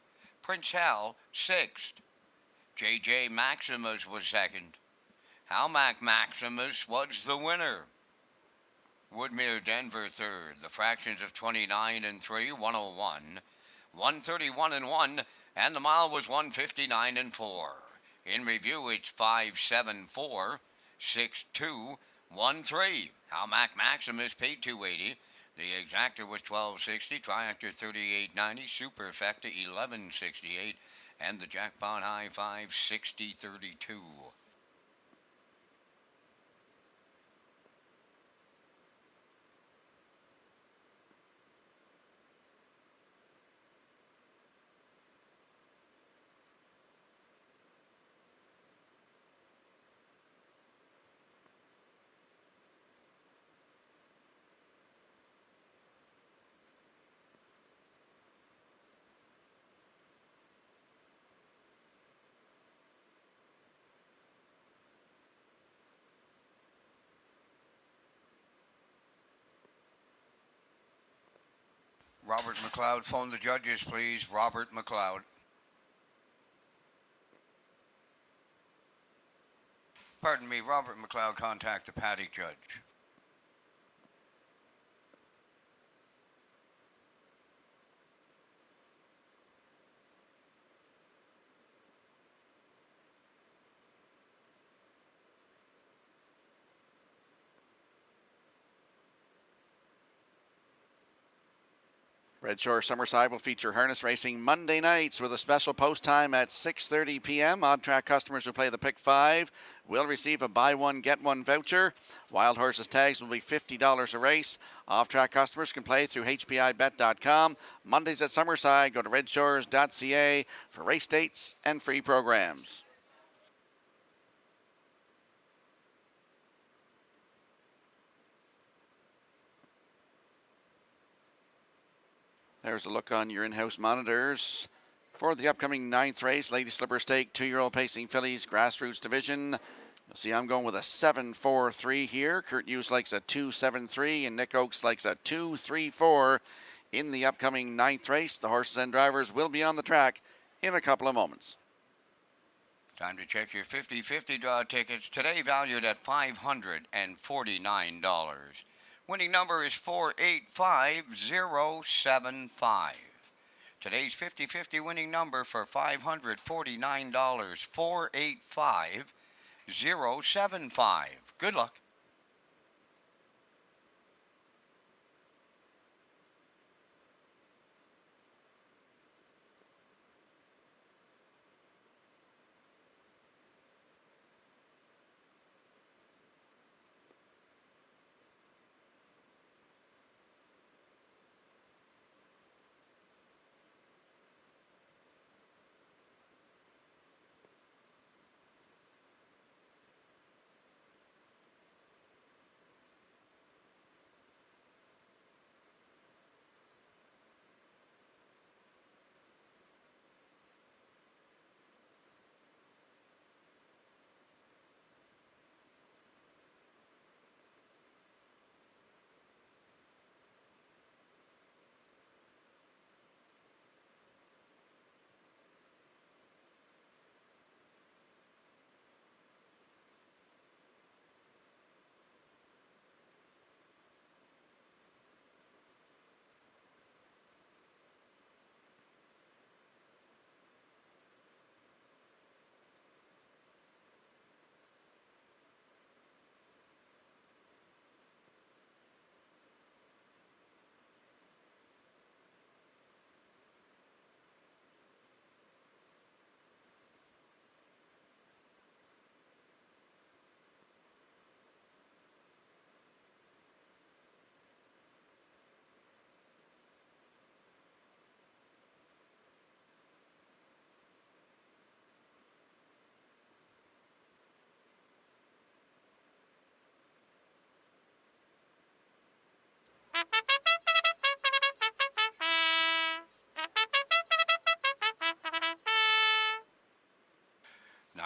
Prince Hal 6th, JJ Maximus was 2nd, Halmac Maximus was the winner. Woodmere Denver 3rd, the fractions of 29 and 3, 101, 131 and 1, and the mile was 159 and 4. In review, it's 574, 62, 13. Halmac Maximus paid 280. The exactor was 1260, triactor 3890, superfecta 1168, and the jackpot high 560.32. Robert McLeod, phone the judges, please. Robert McLeod. Pardon me, Robert McLeod, contact the paddock judge. Red Shore Summerside will feature harness racing Monday nights with a special post time at 6:30 p.m. Odd track customers who play the Pick 5 will receive a buy one, get one voucher. Wild Horses tags will be $50 a race. Off-track customers can play through hpibet.com. Mondays at Summerside, go to Redshores.ca for race dates and free programs. There's a look on your in-house monitors for the upcoming 9th race, Lady Slipper Stake, 2-year-old pacing fillies, grassroots division. You'll see I'm going with a 7-4-3 here. Kurt Hughes likes a 2-7-3, and Nick Oakes likes a 2-3-4 in the upcoming 9th race. The horses and drivers will be on the track in a couple of moments. Time to check your 50-50 draw tickets, today valued at $549. Winning number is 485075. Today's 50-50 winning number for $549, 485075. Good luck.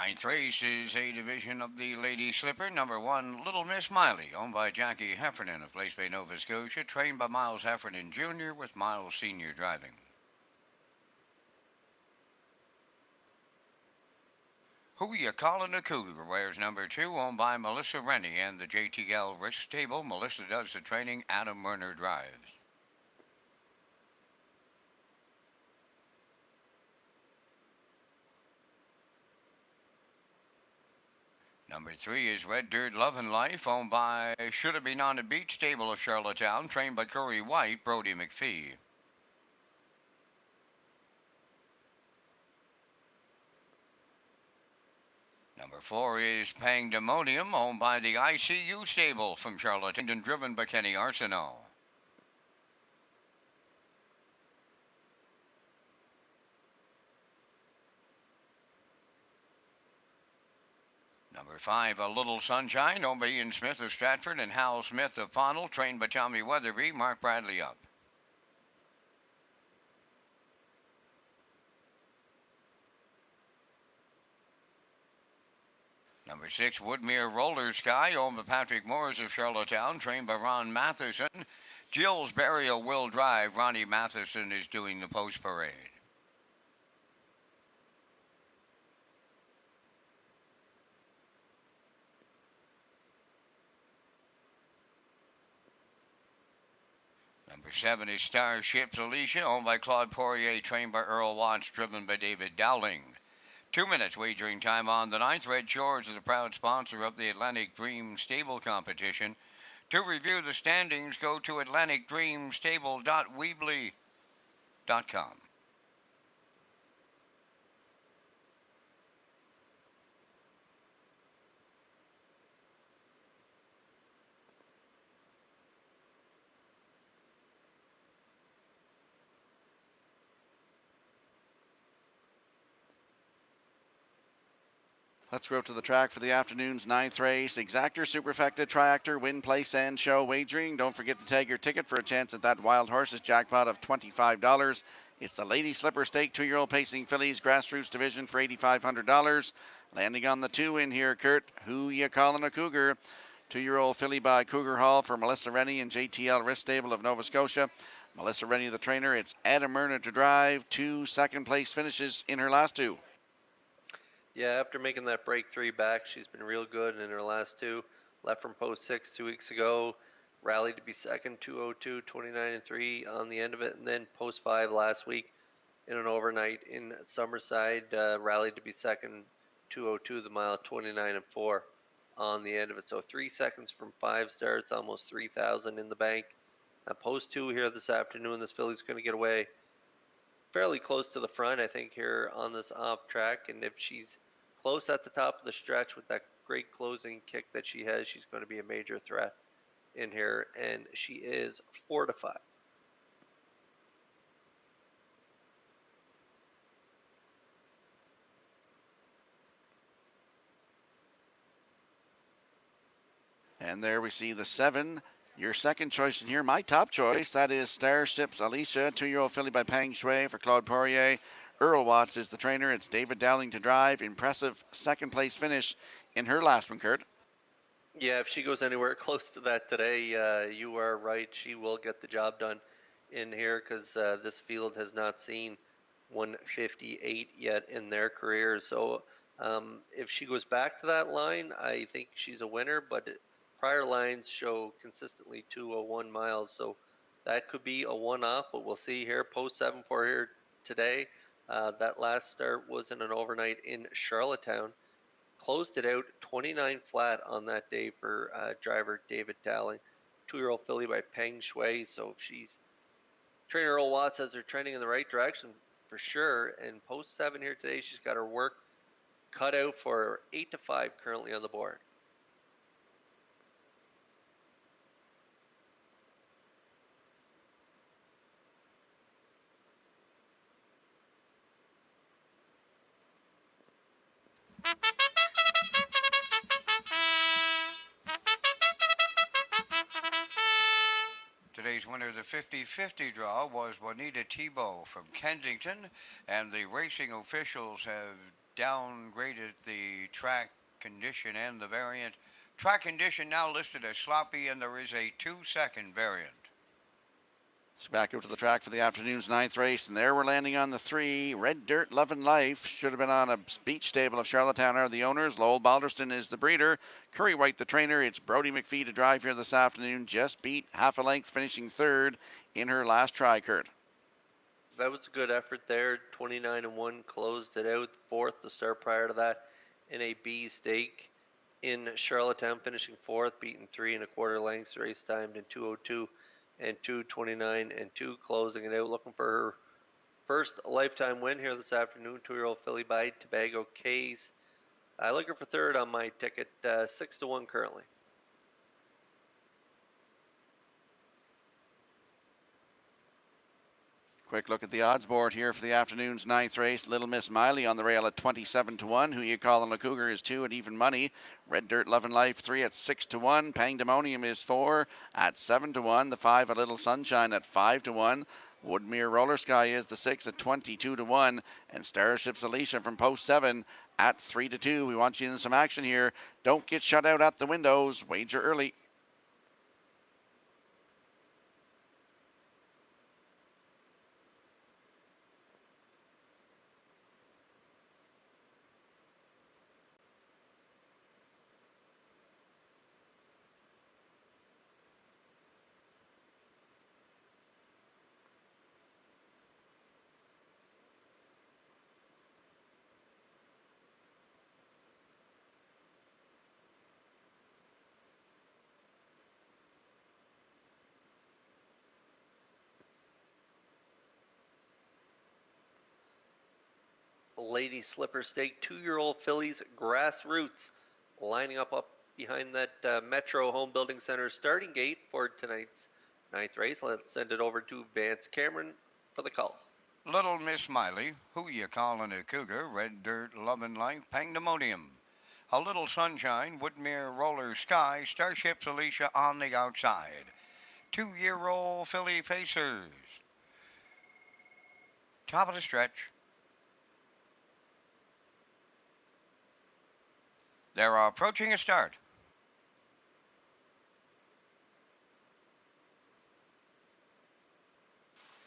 Ninth race is a division of the Lady Slipper. Number 1, Little Miss Miley, owned by Jackie Heffernan of Place Bay, Nova Scotia, trained by Miles Heffernan Jr. with Miles Sr. driving. Who Ya Callin' a Cougar wears number 2, owned by Melissa Rennie and the JTL Risk Stable. Melissa does the training. Adam Murner drives. Number 3 is Red Dirt Lovin' Life, owned by Shoulda Been on the Beach Stable of Charlottetown, trained by Curry White, Brody McPhee. Number 4 is Pangdemonium, owned by the ICU Stable from Charlottetown and driven by Kenny Arsenault. Number 5, A Little Sunshine, owned by Ian Smith of Stratford and Hal Smith of Pownell, trained by Tommy Weatherby, Mark Bradley up. Number 6, Woodmere Roller Sky, owned by Patrick Moores of Charlottetown, trained by Ron Matheson. Jill's Burial will drive. Ronnie Matheson is doing the post parade. Number 7 is Starships Alicia, owned by Claude Poirier, trained by Earl Watts, driven by David Dowling. 2 minutes wagering time on the 9th. Red Shores is a proud sponsor of the Atlantic Dream Stable competition. To review the standings, go to atlanticdreamstable.weebly.com. Let's go up to the track for the afternoon's 9th race. Exactor, Superfecta, Triactor, Win, Place, and Show wagering. Don't forget to tag your ticket for a chance at that Wild Horses jackpot of $25. It's the Lady Slipper Stake 2-year-old Pacing Fillies Grassroots Division for $8,500. Landing on the 2 in here, Kurt. Who Ya Callin' a Cougar? 2-year-old filly by Cougar Hall for Melissa Rennie and JTL Risk Stable of Nova Scotia. Melissa Rennie, the trainer. It's Adam Murner to drive. 2 second-place finishes in her last 2. Yeah, after making that break 3 back, she's been real good in her last 2. Left from post 6 2 weeks ago, rallied to be second, 202, 29-3 on the end of it, and then post 5 last week in an overnight in Summerside, rallied to be second, 202 the mile, 29-4 on the end of it. So 3 seconds from 5 starts, almost 3,000 in the bank. Now post 2 here this afternoon, this filly's going to get away fairly close to the front, I think, here on this off track. And if she's close at the top of the stretch with that great closing kick that she has, she's going to be a major threat in here. And she is 4-5. And there we see the 7. Your second choice in here, my top choice, that is Starships Alicia, 2-year-old filly by Pang Shui for Claude Poirier. Earl Watts is the trainer. It's David Dowling to drive. Impressive second-place finish in her last one, Kurt. Yeah, if she goes anywhere close to that today, you are right. She will get the job done in here because this field has not seen 158 yet in their career. So if she goes back to that line, I think she's a winner, but prior lines show consistently 201 miles, so that could be a one-off, but we'll see here. Post 7 for here today. That last start was in an overnight in Charlottetown. Closed it out 29 flat on that day for driver David Dowling. 2-year-old filly by Peng Shui, so if she's trainer Earl Watts has her trending in the right direction for sure. And post 7 here today, she's got her work cut out for her. 8-5 currently on the board. Today's winner of the 50-50 draw was Juanita Tebow from Kensington, and the racing officials have downgraded the track condition and the variant. Track condition now listed as sloppy, and there is a 2-second variant. So back out to the track for the afternoon's 9th race, and there we're landing on the 3. Red Dirt, Love and Life should have been on a beach stable of Charlottetown are the owners. Lowell Balderston is the breeder. Curry White the trainer. It's Brody McPhee to drive here this afternoon. Just beat half a length, finishing 3rd in her last try, Kurt. That was a good effort there. 29-1 closed it out. 4th the start prior to that in a B stake in Charlottetown, finishing 4th, beating 3 1/4 lengths. Race timed in 2:02 and 2:29 and 2, closing it out. Looking for her first lifetime win here this afternoon. 2-year-old filly by Tobago Case. I look her for 3rd on my ticket, 6-1 currently. Quick look at the odds board here for the afternoon's 9th race. Little Miss Miley on the rail at 27-1. Who You Callin' a Cougar is 2 at even money. Red Dirt, Love and Life 3 at 6-1. Pandemonium is 4 at 7-1. The 5 A Little Sunshine at 5-1. Woodmere Roller Sky is the 6 at 22-1. And Starship's Alicia from post 7 at 3-2. We want you in some action here. Don't get shut out at the windows. Wager early. Lady Slipper Stake, 2-year-old fillies, Grassroots, lining up behind that Metro Home Building Center starting gate for tonight's 9th race. Let's send it over to Vance Cameron for the call. Little Miss Miley, Who You Callin' a Cougar, Red Dirt, Love and Life, Pandemonium. A Little Sunshine, Woodmere Roller Sky, Starship's Alicia on the outside. 2-year-old filly Pacers. Top of the stretch. They're approaching a start.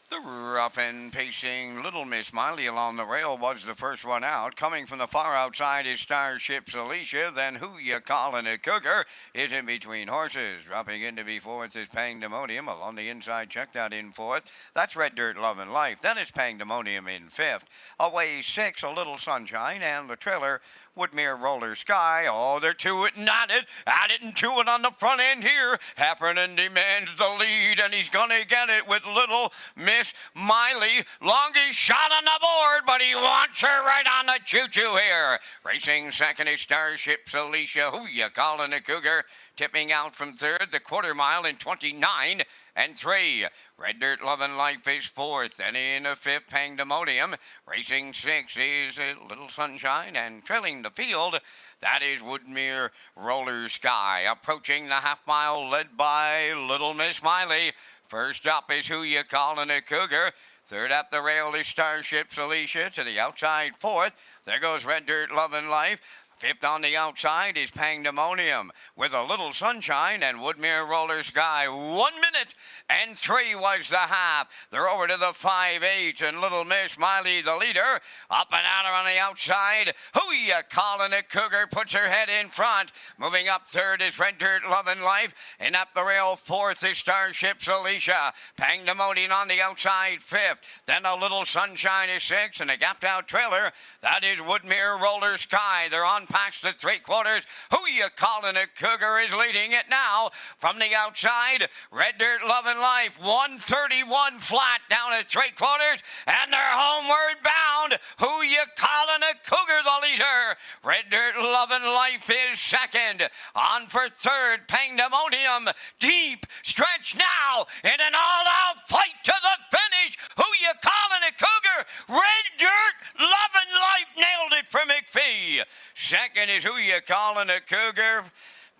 The rough and pacing Little Miss Miley along the rail was the first one out. Coming from the far outside is Starship's Alicia. Then Who You Callin' a Cougar is in between horses. Dropping in to be 4th is Pandemonium. Along the inside, check that in 4th. That's Red Dirt, Love and Life. Then it's Pandemonium in 5th. Away 6, A Little Sunshine. And the trailer, Woodmere Roller Sky. Oh, they're to it and at it and to it on the front end here. Heffernan demands the lead, and he's gonna get it with Little Miss Miley. Longest shot on the board, but he wants her right on the choo-choo here. Racing second is Starship's Alicia. Who You Callin' a Cougar? Tipping out from 3rd, the 1/4 mile in 29 and 3. Red Dirt, Love and Life is 4th, and in the 5th, Pandemonium. Racing 6 is A Little Sunshine, and trailing the field, that is Woodmere Roller Sky. Approaching the half mile, led by Little Miss Miley. First up is Who You Callin' a Cougar. 3rd at the rail is Starship's Alicia. To the outside, 4th. There goes Red Dirt, Love and Life. 5th on the outside is Pandemonium with A Little Sunshine and Woodmere Roller Sky. 1 minute and 3 was the half. They're over to the 5/8 and Little Miss Miley the leader. Up and out on the outside. Who You Callin' a Cougar puts her head in front. Moving up 3rd is Red Dirt, Love and Life. And up the rail 4th is Starship's Alicia. Pandemonium on the outside 5th. Then A Little Sunshine is 6th and a gapped out trailer. That is Woodmere Roller Sky. They're on past the 3/4. Who You Callin' a Cougar is leading it now. From the outside, Red Dirt, Love and Life, 131 flat down at 3/4, and they're homeward bound. Who You Callin' a Cougar, the leader. Red Dirt, Love and Life is 2nd. On for 3rd, Pandemonium. Deep stretch now in an all-out fight to the finish. Who You Callin' a Cougar? Red Dirt, Love and Life nailed it for McPhee. Second is Who You Callin' a Cougar.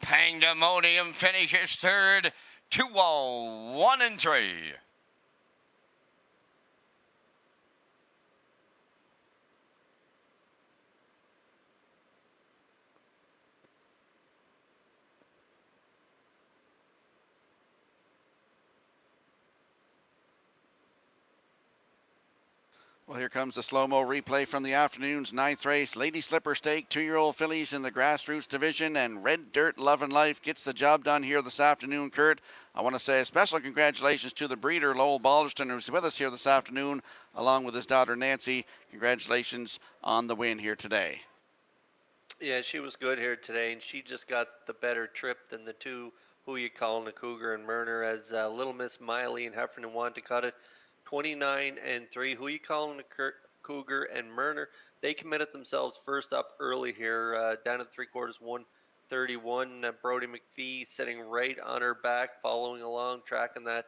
Pandemonium finishes 3rd. 2-0, 1 and 3. Well, here comes the slow-mo replay from the afternoon's 9th race. Lady Slipper Stake, 2-year-old fillies in the grassroots division, and Red Dirt Love and Life gets the job done here this afternoon, Kurt. I want to say a special congratulations to the breeder, Lowell Balderston, who's with us here this afternoon, along with his daughter, Nancy. Congratulations on the win here today. Yeah, she was good here today, and she just got the better trip than the two Who You Callin' the Cougar and Murner, as Little Miss Miley and Heffernan wanted to cut it 29-3. Who You Callin' the Cougar and Murner, they committed themselves first up early here, down at 3/4, 131. Brody McPhee sitting right on her back, following along, tracking that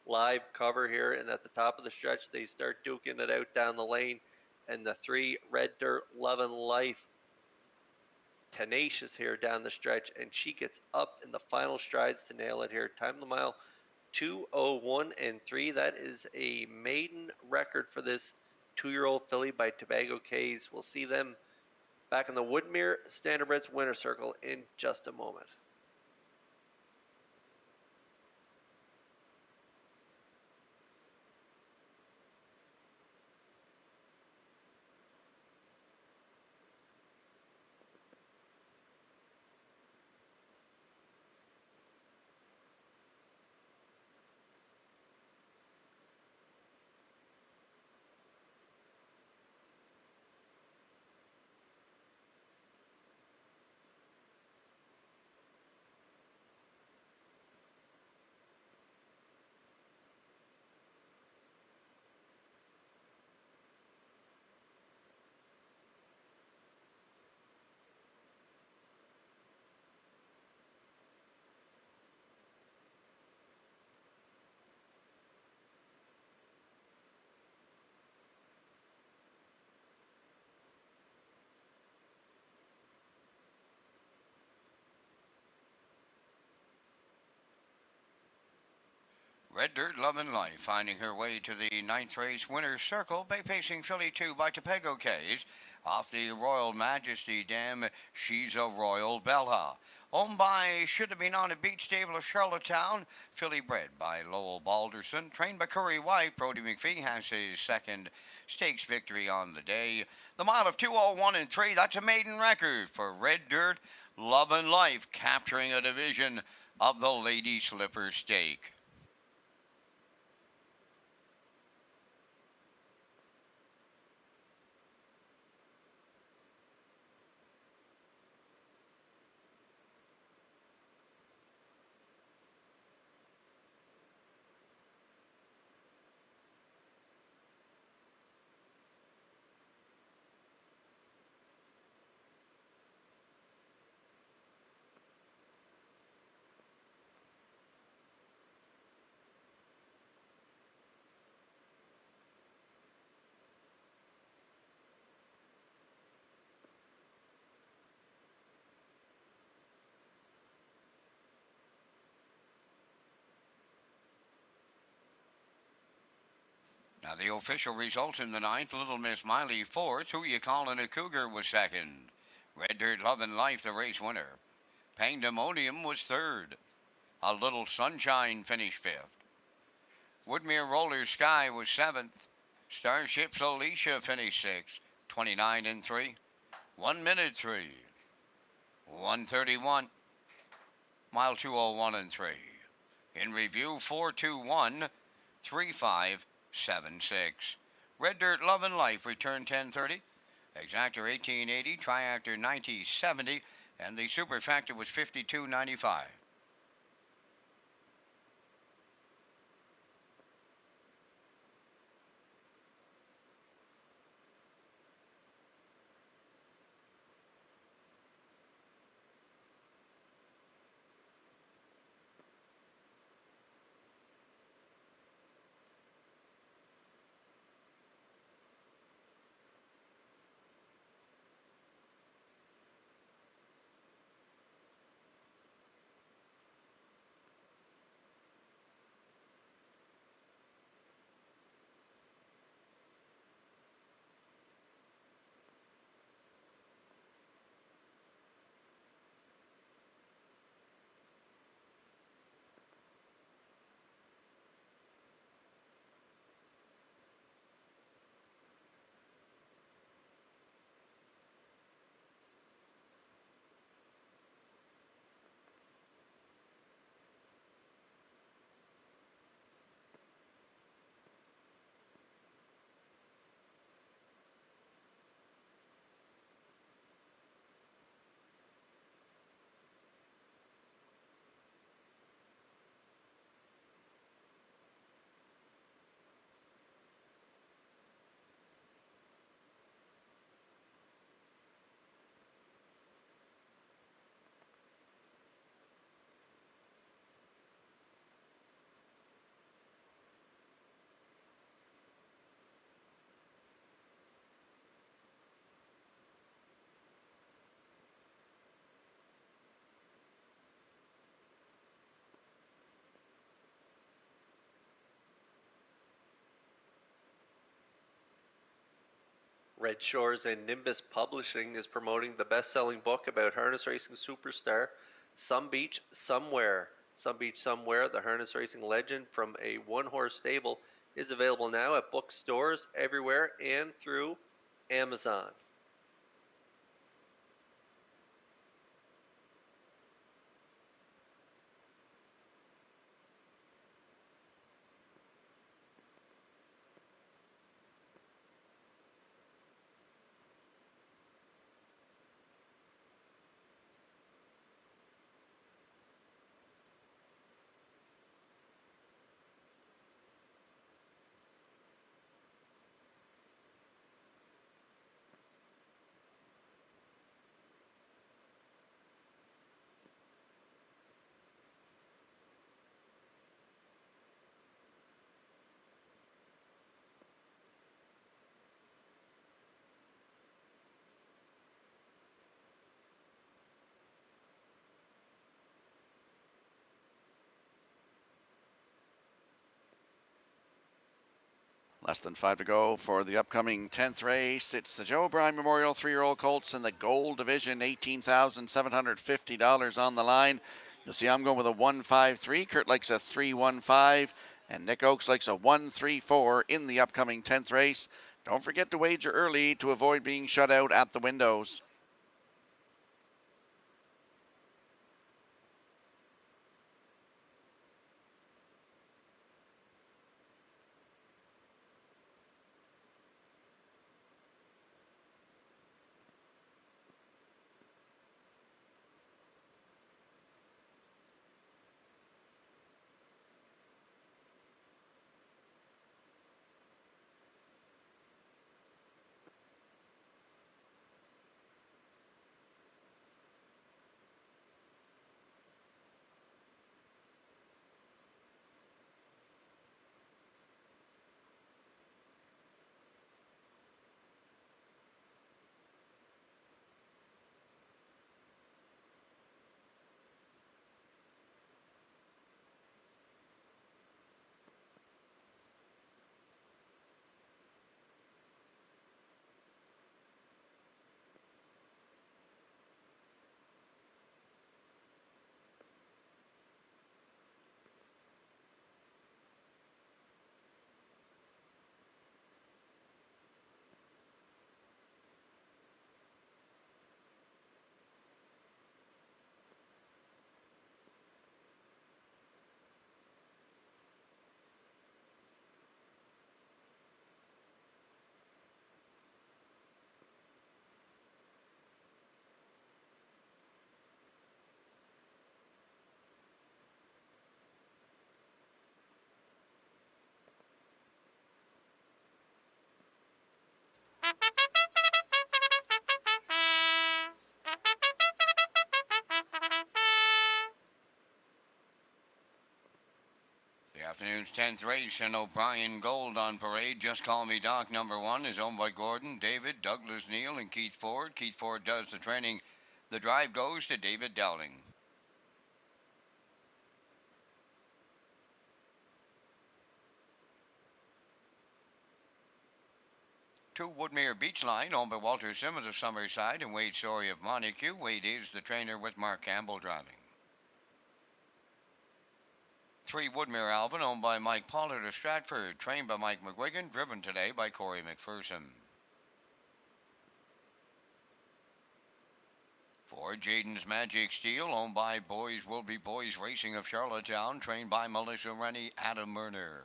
live cover here, and at the top of the stretch, they start duking it out down the lane, and the 3 Red Dirt Love and Life tenacious here down the stretch, and she gets up in the final strides to nail it here. Time of the mile 2:01.3. That is a maiden record for this 2-year-old filly by Tobago Cays. We'll see them back in the Woodmere Standardbreds winner circle in just a moment. Red Dirt Love and Life finding her way to the 9th race winner's circle by pacing filly 2 by Tobago Cays off the Royal Majesty Dam. She's a Royal Bella. Owned by Should Have Been on a Beach Stable of Charlottetown. Filly bred by Lowell Balderson. Trained by Curry White. Brody McPhee has his second stakes victory on the day. The mile of 2:01.3. That's a maiden record for Red Dirt Love and Life, capturing a division of the Lady Slipper Stake. Now the official results in the 9th, Little Miss Miley 4th, Who You Callin' a Cougar was 2nd. Red Dirt Love and Life, the race winner. Pandemonium was 3rd. A Little Sunshine finished 5th. Woodmere Roller Sky was 7th. Starship's Alicia finished 6th, 29-3. 1 minute 3. 131. Mile 2:01.3. In review, 4-2-1-3-5-7-6. Red Dirt Love and Life returned 10:30. Exactor 1880, Triactor 9070, and the Superfactor was 52.95. Red Shores and Nimbus Publishing is promoting the best-selling book about harness racing superstar Some Beach Somewhere. Some Beach Somewhere, the harness racing legend from a one-horse stable, is available now at bookstores everywhere and through Amazon. Less than 5 to go for the upcoming 10th race. It's the Joe O'Brien Memorial 3-year-old Colts in the gold division, $18,750 on the line. You'll see I'm going with a 1-5-3. Kurt likes a 3-1-5. And Nick Oakes likes a 1-3-4 in the upcoming 10th race. Don't forget to wager early to avoid being shut out at the windows. The afternoon's 10th race and O'Brien Gold on parade. Just Call Me Doc, number 1, is owned by Gordon, David, Douglas Neal, and Keith Ford. Keith Ford does the training. The drive goes to David Dowling. Two Woodmere Beachline, owned by Walter Simmons of Summerside and Wade Story of Montague. Wade is the trainer with Mark Campbell driving. 3 Woodmere Alvin, owned by Mike Pollard of Stratford, trained by Mike McGuigan, driven today by Corey McPherson. 4 Jaden's Magic Steel, owned by Boys Will Be Boys Racing of Charlottetown, trained by Melissa Rennie, Adam Murner.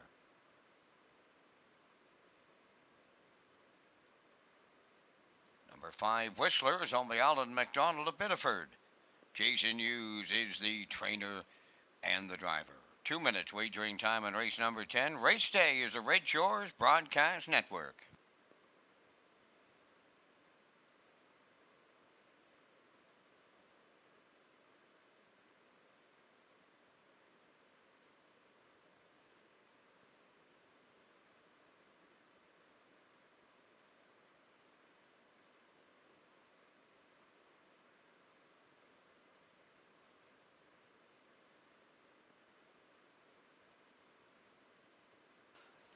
Number 5 Whistler is owned by Alan McDonald of Biddeford. Jason Hughes is the trainer and the driver. 2 minutes wagering time on race number 10. Race day is the Red Shores Broadcast Network.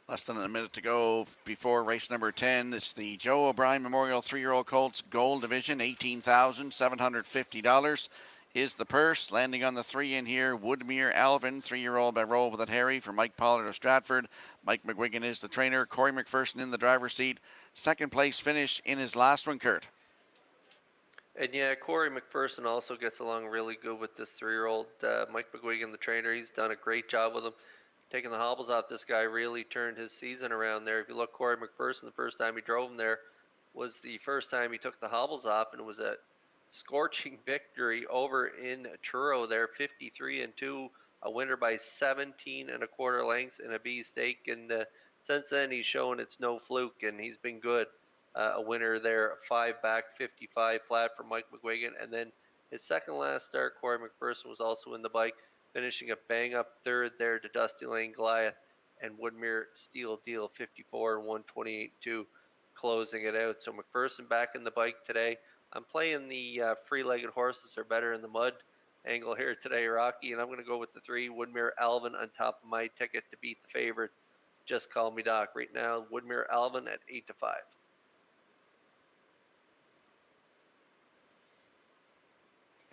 Less than a minute to go before race number 10. It's the Joe O'Brien Memorial 3-year-old Colts Gold Division. $18,750 is the purse. Landing on the 3 in here, Woodmere Alvin, 3-year-old by Roll with It Harry for Mike Pollard of Stratford. Mike McGuigan is the trainer. Corey McPherson in the driver's seat. Second place finish in his last one, Kurt. And yeah, Corey McPherson also gets along really good with this 3-year-old. Mike McGuigan, the trainer, he's done a great job with him. Taking the hobbles off this guy really turned his season around there. If you look, Corey McPherson, the first time he drove him there was the first time he took the hobbles off, and it was a scorching victory over in Truro there, 53-2, a winner by 17 1/4 lengths in a B stake. And since then, he's shown it's no fluke, and he's been good. A winner there, 5 back, 55 flat for Mike McGuigan. And then his second last start, Corey McPherson was also in the bike, finishing a bang-up third there to Dusty Lane Goliath and Woodmere Steel Deal 54 and 128-2, closing it out. So McPherson back in the bike today. I'm playing the free-legged horses are better in the mud angle here today, Rocky, and I'm going to go with the 3, Woodmere Alvin, on top of my ticket to beat the favorite. Just Call Me Doc. Right now, Woodmere Alvin at 8-5.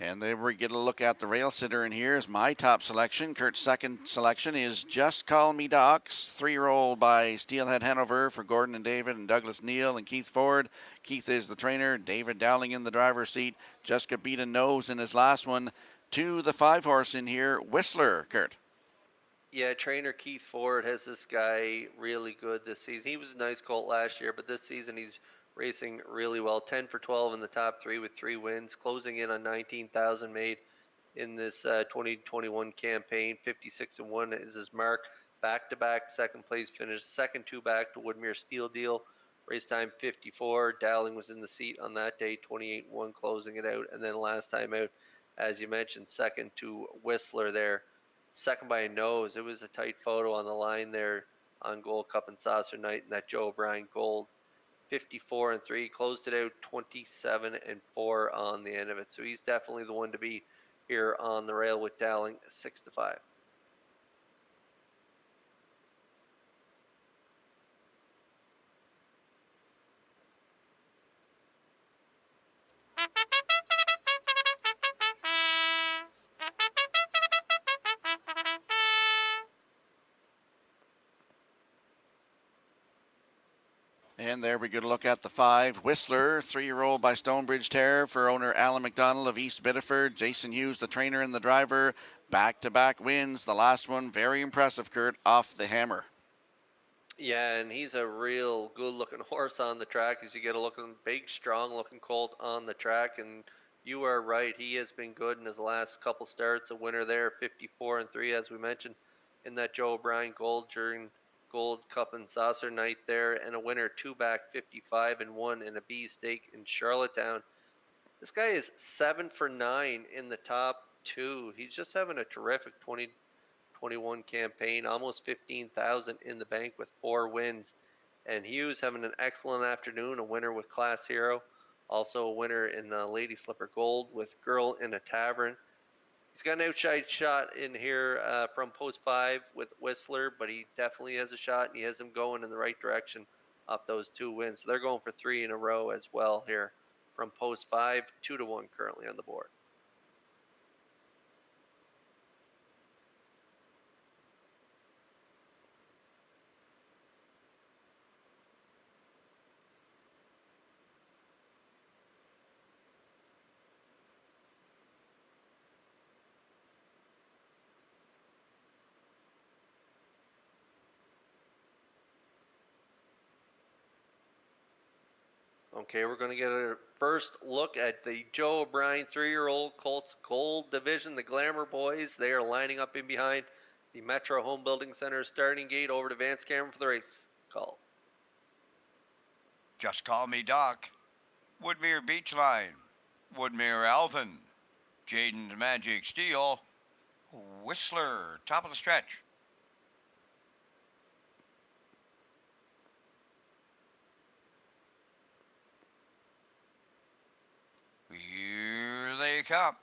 And then we get a look at the rail sitter in here is my top selection. Kurt's second selection is Just Call Me Doc's 3-year-old by Steelhead Hanover for Gordon and David and Douglas Neal and Keith Ford. Keith is the trainer. David Dowling in the driver's seat. Jessica Beaton nose in his last one. To the 5-horse in here, Whistler, Kurt. Yeah, trainer Keith Ford has this guy really good this season. He was a nice colt last year, but this season he's racing really well. 10 for 12 in the top 3 with 3 wins, closing in on 19,000 made in this 2021 campaign. 56-1 is his mark. Back-to-back second place finish. Second 2 back to Woodmere Steel Deal. Race time 54. Dowling was in the seat on that day, 28-1, closing it out. And then last time out, as you mentioned, second to Whistler there. Second by a nose. It was a tight photo on the line there on Gold Cup and Saucer Night in that Joe O'Brien Gold. 54-3, closed it out 27-4 on the end of it. So he's definitely the one to beat here on the rail with Dowling, 6-5. And there we get a look at the 5. Whistler, 3-year-old by Stonebridge Terror for owner Alan McDonald of East Biddeford. Jason Hughes, the trainer and the driver. Back-to-back wins. The last one, very impressive, Kurt, off the hammer. Yeah, and he's a real good-looking horse on the track as you get a looking big, strong-looking colt on the track. And you are right, he has been good in his last couple starts. A winner there, 54-3, as we mentioned, in that Joe O'Brien Gold during Gold Cup and Saucer Night there, and a winner 2 back, 55-1 in a B stake in Charlottetown. This guy is 7 for 9 in the top 2. He's just having a terrific 2021 campaign, almost 15,000 in the bank with 4 wins. And Hughes having an excellent afternoon, a winner with Class Hero, also a winner in Lady Slipper Gold with Girl in a Tavern. He's got an outside shot in here from post 5 with Whistler, but he definitely has a shot, and he has him going in the right direction off those 2 wins. So they're going for 3 in a row as well here from post 5, 2-1 currently on the board. Okay, we're going to get a first look at the Joe O'Brien 3-year-old Colts Gold Division. The Glamour Boys, they are lining up in behind the Metro Home Building Center starting gate. Over to Vance Cameron for the race call. Just Call Me Doc. Woodmere Beachline. Woodmere Alvin. Jaden's Magic Steel. Whistler, top of the stretch. Here they come.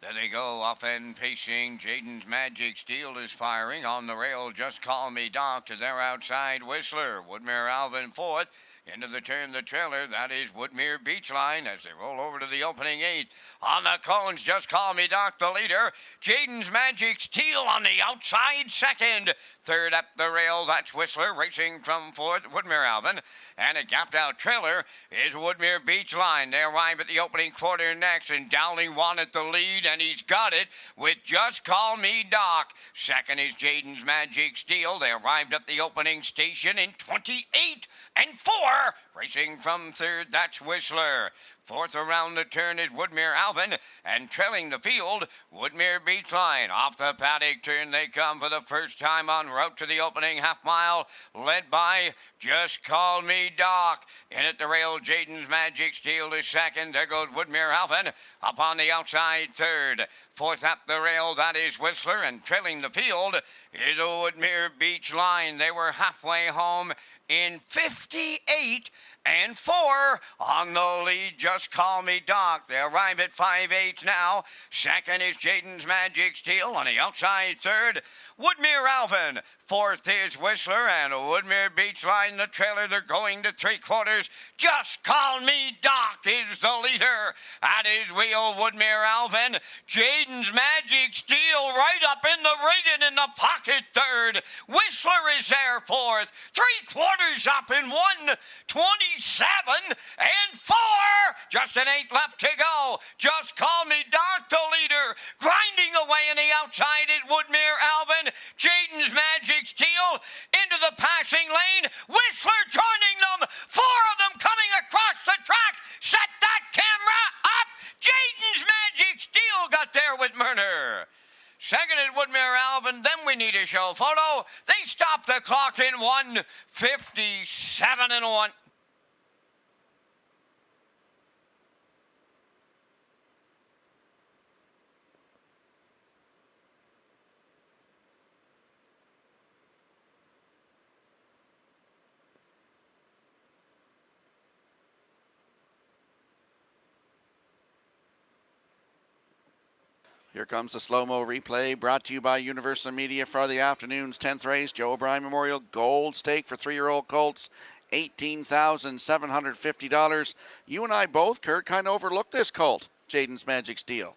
There they go, off and pacing. Jaden's Magic Steel is firing on the rail. Just Call Me Doc to their outside Whistler. Woodmere Alvin fourth. Into the turn, the trailer. That is Woodmere Beachline as they roll over to the opening eighth. On the cones, Just Call Me Doc, the leader. Jaden's Magic Steel on the outside second. Third up the rail, that's Whistler racing from fourth, Woodmere Alvin. And a gapped out trailer is Woodmere Beachline. They arrive at the opening quarter next, and Dowling wanted the lead, and he's got it with Just Call Me Doc. Second is Jaden's Magic Steel. They arrived at the opening station in 28 and 4. Racing from third, that's Whistler. Fourth around the turn is Woodmere Alvin, and trailing the field, Woodmere Beachline. Off the paddock turn they come for the first time on route to the opening half mile, led by Just Call Me Doc. In at the rail, Jaden's Magic Steel is second. There goes Woodmere Alvin up on the outside third. Fourth up the rail, that is Whistler, and trailing the field is a Woodmere Beachline. They were halfway home in 58 and 4 on the lead. Just Call Me Doc. They arrive at 5/8 now. Second is Jaden's Magic Steel on the outside third. Woodmere Alvin. Fourth is Whistler, and Woodmere Beachline, the trailer. They're going to three quarters. Just Call Me Doc is the leader. At his wheel, Woodmere Alvin. Jaden's Magic Steel right up in the rigging in the pocket third. Whistler is there fourth. Three quarters up in 1:27 and 4. Just an eighth left to go. Just Call Me Doc, the leader. Grinding away in the outside is Woodmere Alvin. Jaden's Magic Steel into the passing lane. Whistler joining them. Four of them coming across the track. Set that camera up. Jaden's Magic Steel got there with Murner. Second at Woodmere Alvin. Then we need a show photo. They stopped the clock in 1:57 and 1. Here comes the slow-mo replay brought to you by Universal Media for the afternoon's 10th race. Joe O'Brien Memorial Gold Stake for 3-year-old colts, $18,750. You and I both, Kurt, kind of overlooked this colt, Jaden's Magic Steel.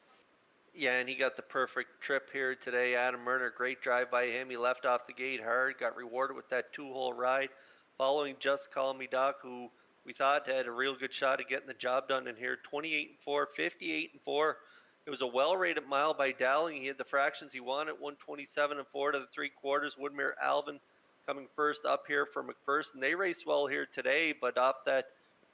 Yeah, and he got the perfect trip here today. Adam Murner, great drive by him. He left off the gate hard, got rewarded with that two-hole ride. Following Just Call Me Doc, who we thought had a real good shot at getting the job done in here. 28 and 4, 58 and 4. It was a well-rated mile by Dowling. He had the fractions he wanted, 127 and 4 to the three quarters. Woodmere Alvin coming first up here for McPherson. They raced well here today, but off that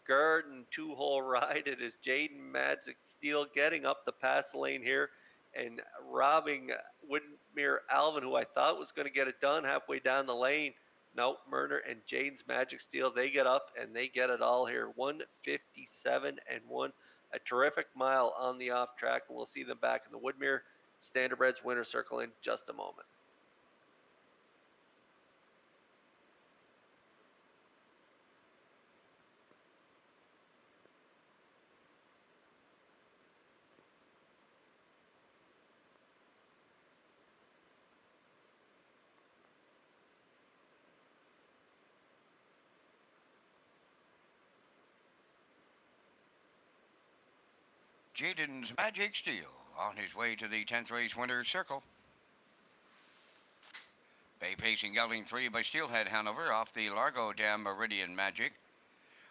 garden two-hole ride, it is Jaden Magic Steel getting up the pass lane here and robbing Woodmere Alvin, who I thought was going to get it done halfway down the lane. No, Murner and Jaden's Magic Steel, they get up and they get it all here. 157 and 1. A terrific mile on the off track, and we'll see them back in the Woodmere Standardbreds winner circle in just a moment. Jaden's Magic Steel on his way to the 10th race winner's circle. Bay Pacing gelding 3 by Steelhead Hanover off the Largo Dam Meridian Magic.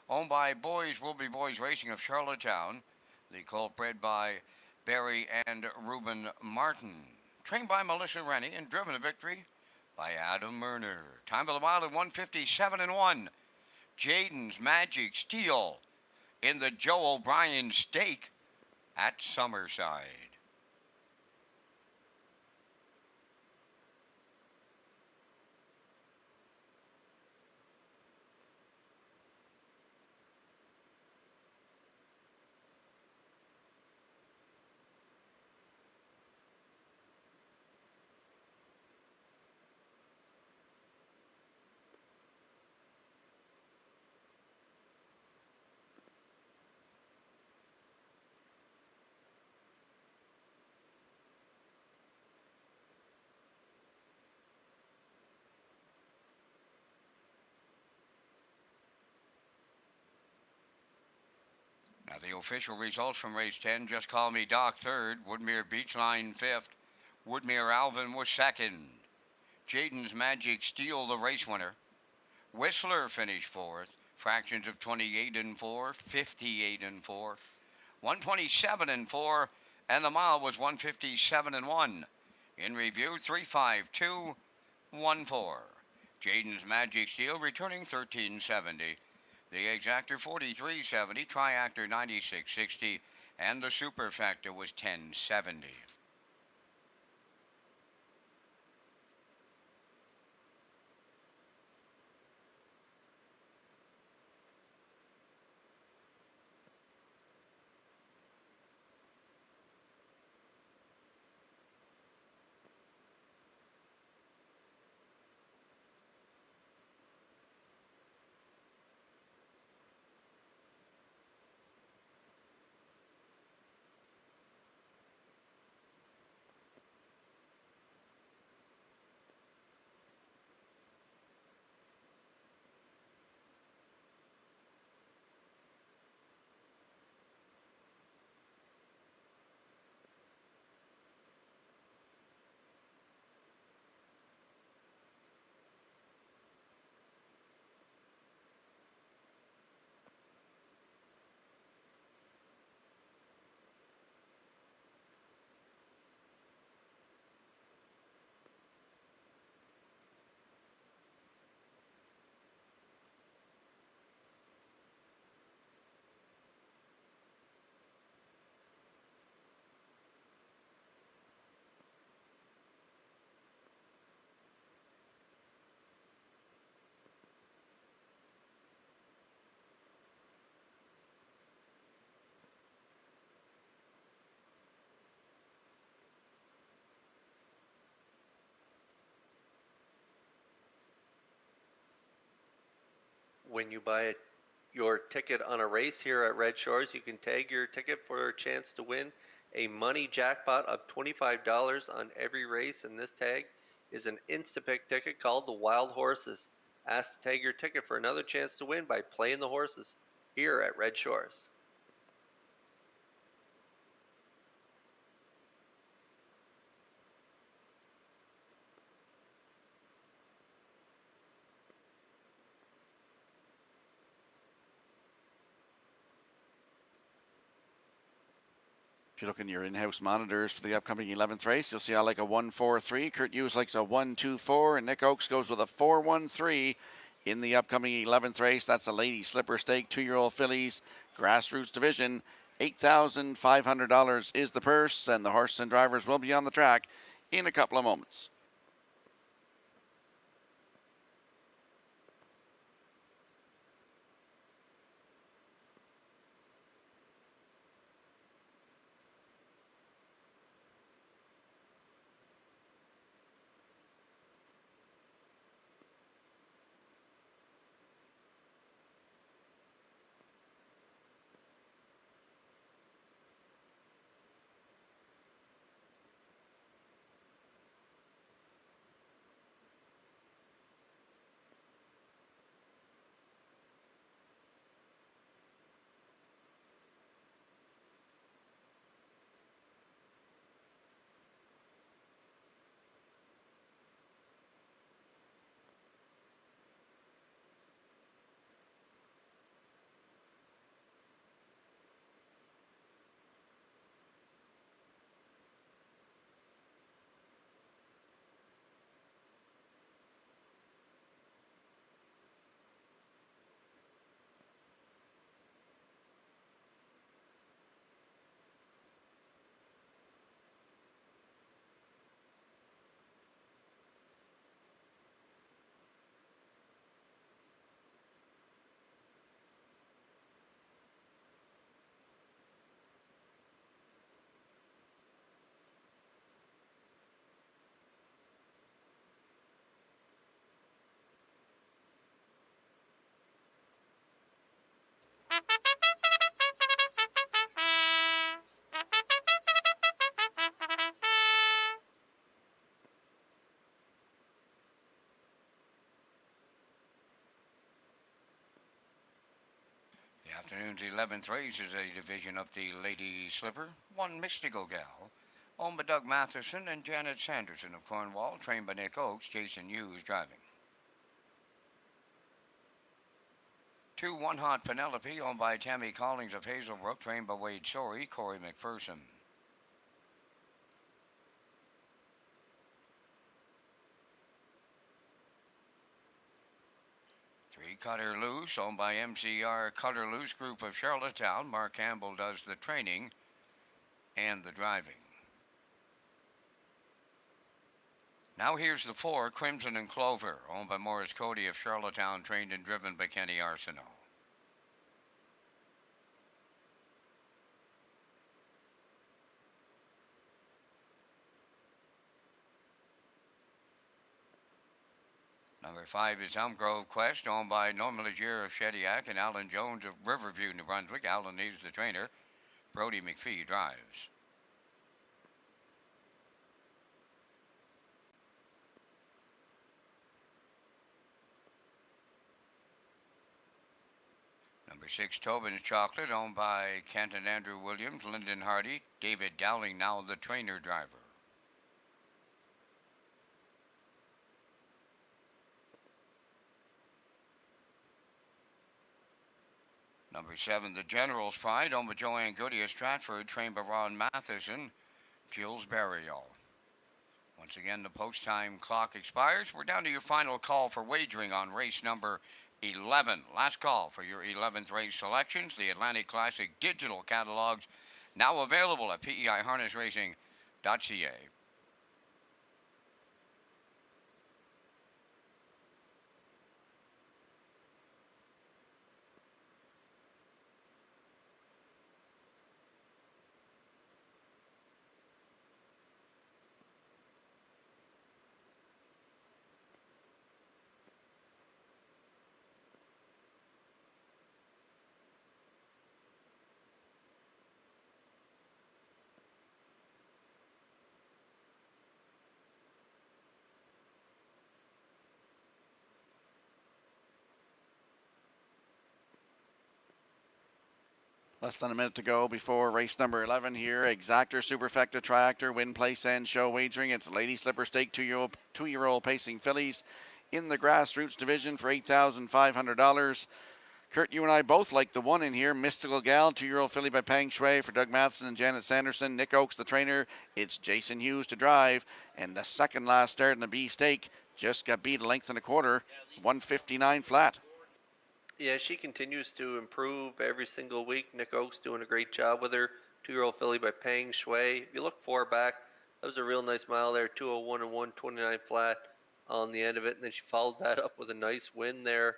Owned by Boys Will Be Boys Racing of Charlottetown. The colt bred by Barry and Reuben Martin. Trained by Melissa Rennie and driven to victory by Adam Murner. Time for the mile at 157 and 1. Jaden's Magic Steel in the Joe O'Brien Stake at Summerside. The official results from race 10, Just Call Me Doc, third. Woodmere Beachline, fifth. Woodmere Alvin was second. Jaden's Magic Steel, the race winner. Whistler finished fourth. Fractions of 28 and 4, 58 and 4, 127 and 4, and the mile was 157 and 1. In review, 35214. Jaden's Magic Steel returning 1370. The exactor 4370, triactor 9660, and the superfactor was 1070. When you buy your ticket on a race here at Red Shores, you can tag your ticket for a chance to win a money jackpot of $25 on every race, and this tag is an Instapick ticket called the Wild Horses. Ask to tag your ticket for another chance to win by playing the horses here at Red Shores. If you look in your in-house monitors for the upcoming 11th race, you'll see I like a 1-4-3. Kurt Hughes likes a 1-2-4, and Nick Oakes goes with a 4-1-3 in the upcoming 11th race. That's a Lady Slipper Stake, 2-year-old fillies, grassroots division. $8,500 is the purse, and the horses and drivers will be on the track in a couple of moments. Afternoon's 11th race is a division of the Lady Slipper, One Mystical Gal, owned by Doug Matheson and Janet Sanderson of Cornwall, trained by Nick Oakes, Jason Hughes driving. 2 One Hot Penelope, owned by Tammy Collins of Hazelbrook, trained by Wade Sorey, Corey McPherson. 3 Cutter Loose, owned by MCR Cutter Loose Group of Charlottetown. Mark Campbell does the training and the driving. Now here's the 4 Crimson and Clover, owned by Morris Cody of Charlottetown, trained and driven by Kenny Arsenault. Number 5 is Elmgrove Quest, owned by Norman Legier of Shediac and Alan Jones of Riverview, New Brunswick. Alan is the trainer. Brody McPhee drives. Number 6, Tobin's Chocolate, owned by Kent and Andrew Williams, Lyndon Hardy, David Dowling, now the trainer driver. Number 7, the General's Pride, owned by Joanne Goody of Stratford, trained by Ron Matheson, Jill's Burial. Once again, the post-time clock expires. We're down to your final call for wagering on race number 11. Last call for your 11th race selections. The Atlantic Classic digital catalogs now available at peiharnessracing.ca. Less than a minute to go before race number 11 here. Exactor, Superfecta, Triactor, Win, Place, and Show wagering. It's Lady Slipper Stake, two-year-old pacing fillies in the grassroots division for $8,500. Kurt, you and I both like the one in here. Mystical Gal, 2-year-old filly by Peng Shui for Doug Matheson and Janet Sanderson. Nick Oakes, the trainer. It's Jason Hughes to drive. And the second last start in the B stake just got beat a length and a quarter, 159 flat. Yeah, she continues to improve every single week. Nick Oakes doing a great job with her. 2-year-old filly by Peng Shui. If you look 4 back, that was a real nice mile there. 201 and 129 flat on the end of it. And then she followed that up with a nice win there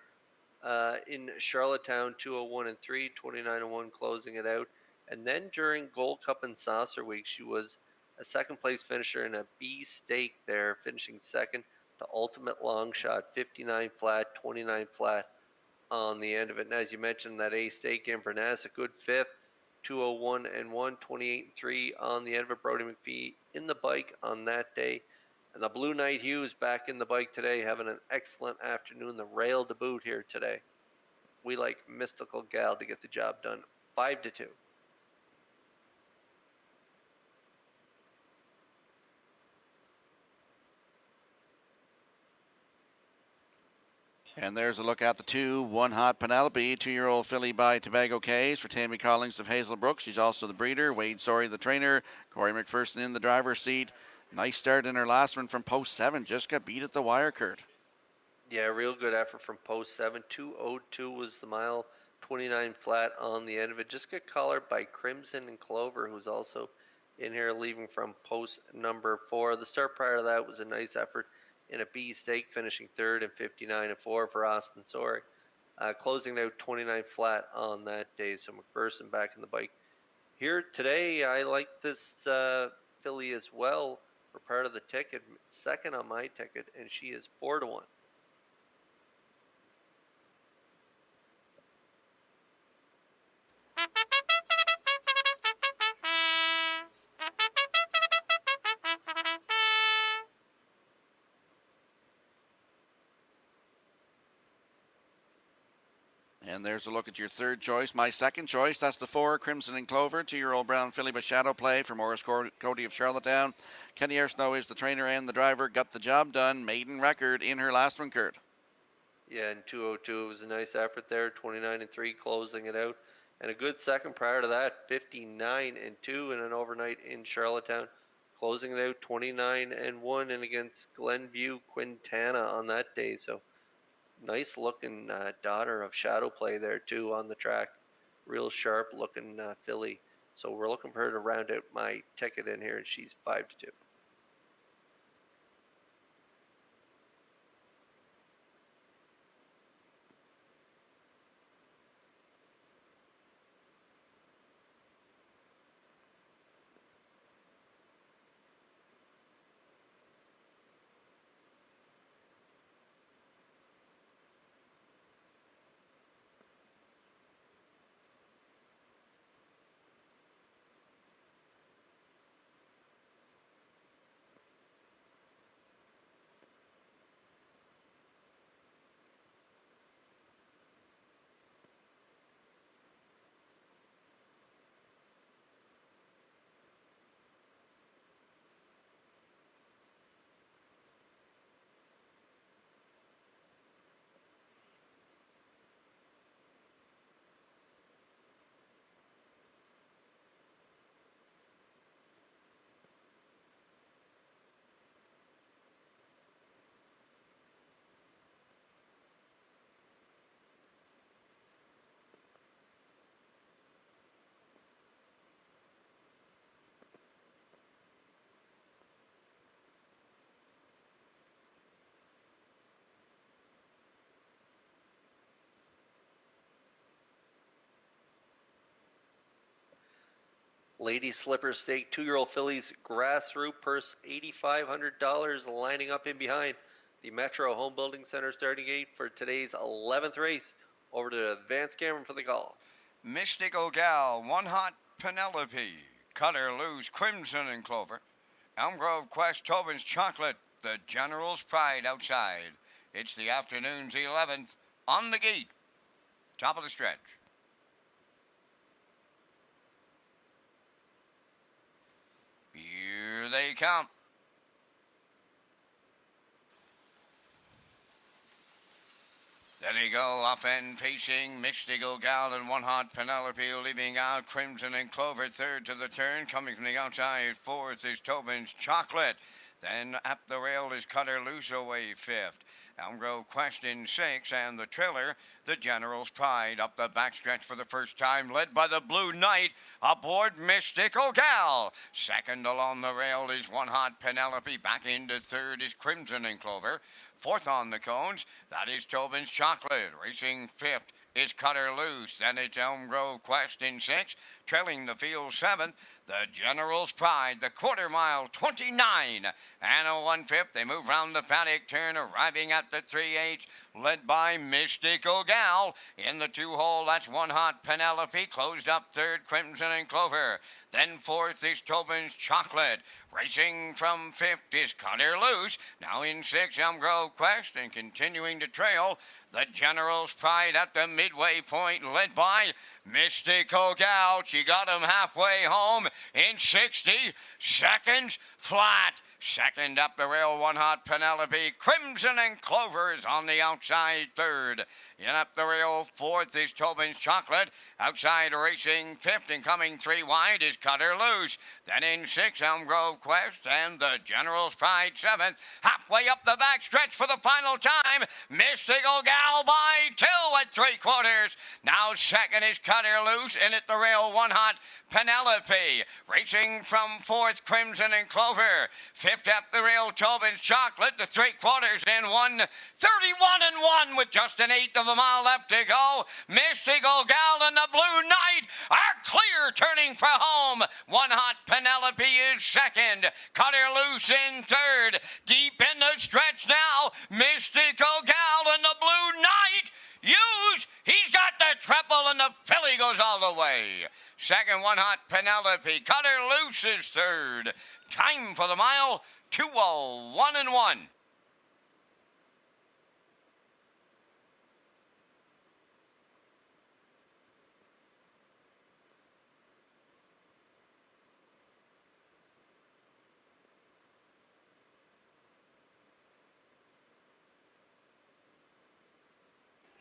in Charlottetown, 201 and 3, 29 and 1, closing it out. And then during Gold Cup and Saucer Week, she was a second place finisher in a B stake there, finishing second to Ultimate Long Shot, 59 flat, 29 flat on the end of it. And as you mentioned, that A stake Inverness, a good 5th, 201 and 1, 28 and 3 on the end of it. Brody McPhee in the bike on that day. And the Blue Knight Hughes back in the bike today, having an excellent afternoon. The rail to boot here today. We like Mystical Gal to get the job done. 5-2. And there's a look at the 2 One Hot Penelope, 2-year-old filly by Tobago Cays for Tammy Collins of Hazelbrook. She's also the breeder. Wade Sorey, the trainer. Corey McPherson in the driver's seat. Nice start in her last one from post 7. Just got beat at the wire, Kurt. Yeah, real good effort from post 7. 202 was the mile, 29 flat on the end of it. Just got collared by Crimson and Clover, who's also in here, leaving from post number 4. The start prior to that was a nice effort in a B stake, finishing 3rd and 59 and 4 for Austin Sorey. Closing out 29 flat on that day. So McPherson back in the bike. Here today, I like this filly as well for part of the ticket. Second on my ticket, and she is 4-1. And there's a look at your third choice. My second choice, that's the 4, Crimson and Clover, 2-year-old brown filly by Shadow Play from Morris Cody of Charlottetown. Kenny Snow is the trainer and the driver. Got the job done. Maiden record in her last one, Kurt. Yeah, in 2:02, it was a nice effort there. 29-3, closing it out, and a good second prior to that. 59-2 in an overnight in Charlottetown, closing it out 29-1, and against Glenview Quintana on that day. So nice looking daughter of Shadow Play there too on the track. Real sharp looking filly. So we're looking for her to round out my ticket in here, and she's 5-2. Lady Slipper Stake, 2-year-old fillies, grassroots purse $8,500 lining up in behind the Metro Home Building Center starting gate for today's 11th race. Over to Vance Cameron for the call. Mystical Gal, One Hot Penelope, Cutter Loose, Crimson and Clover, Elm Grove Quest, Tobin's Chocolate, the General's Pride outside. It's the afternoon's 11th on the gate. Top of the stretch. Here they come. There they go, off and pacing, Mystical Gal and One Hot Penelope, leaving out Crimson and Clover, third to the turn. Coming from the outside, fourth is Tobin's Chocolate. Then up the rail is Cutter Loose away fifth. Elm Grove Quest in sixth, and the trailer, the General's Pride, up the backstretch for the first time, led by the Blue Knight, aboard Mystical Gal. Second along the rail is One Hot Penelope. Back into third is Crimson and Clover. Fourth on the cones, that is Tobin's Chocolate. Racing fifth is Cutter Loose. Then it's Elm Grove Quest in sixth. Trailing the field seventh, the General's Pride, the quarter mile 29 and a 1/5. They move round the paddock turn, arriving at the 3/8, led by Mystical Gal. In the 2-hole, that's One Hot Penelope. Closed up third, Crimson and Clover. Then fourth is Tobin's Chocolate. Racing from fifth is Cutter Loose. Now in sixth, Elm Grove Quest, and continuing to trail, the General's Pride at the midway point, led by Mystical Gal. She got him halfway home in 60 seconds flat. Second up the rail, One Hot Penelope. Crimson and Clover is on the outside third. In up the rail, fourth is Tobin's Chocolate. Outside racing fifth, and coming three wide is Cutter Loose. Then in sixth, Elm Grove Quest, and the General's Pride seventh. Halfway up the back stretch for the final time, Mystical Gal by 2 at 3/4. Now second is Cutter Loose. In at the rail, One Hot Penelope. Racing from fourth, Crimson and Clover. Fifth up the rail, Tobin's Chocolate. The 3/4 in 1:31-1 with just an eighth of a mile left to go. Mystical Gal and the Blue Knight are clear, turning for home. One Hot Penelope is second. Cutter Loose in third. Deep in the stretch now, Mystical Gal and the Blue Knight. He's got the triple, and the filly goes all the way. Second, One Hot Penelope. Cutter Loose is third. Time for the mile, 2:01-1.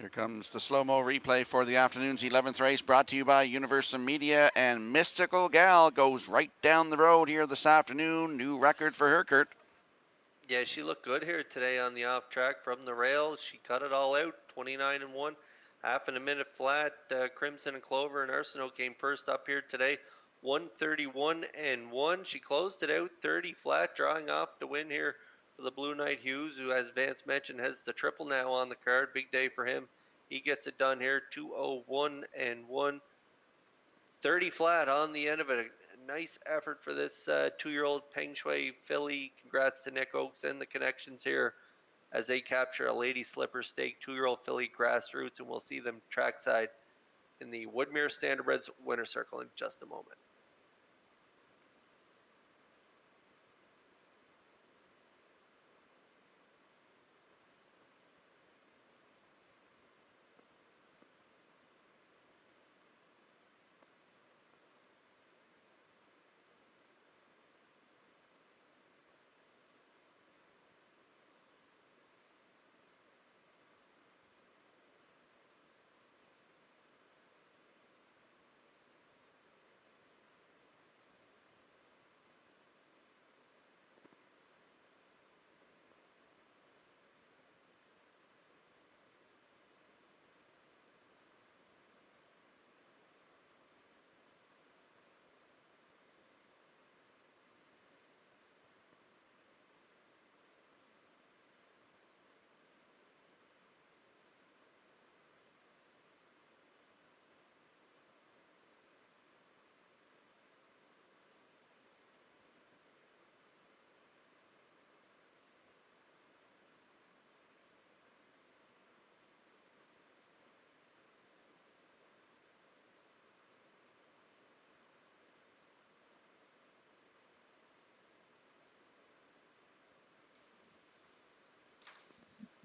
Here comes the slow-mo replay for the afternoon's 11th race, brought to you by Universal Media, and Mystical Gal goes right down the road here this afternoon. New record for her, Kurt. Yeah, she looked good here today on the off track from the rail. She cut it all out, 29-1, half in a minute flat. Crimson and Clover and Arsenault came first up here today, 131-1. She closed it out 30 flat, drawing off to win here for the Blue Knight Hughes, who, as Vance mentioned, has the triple now on the card. Big day for him. He gets it done here, 201-1. 30 flat on the end of it. A nice effort for this 2-year-old Peng Shui filly. Congrats to Nick Oakes and the connections here as they capture a Lady Slipper Stake 2-year-old filly grassroots, and we'll see them trackside in the Woodmere Standardbreds winner circle in just a moment.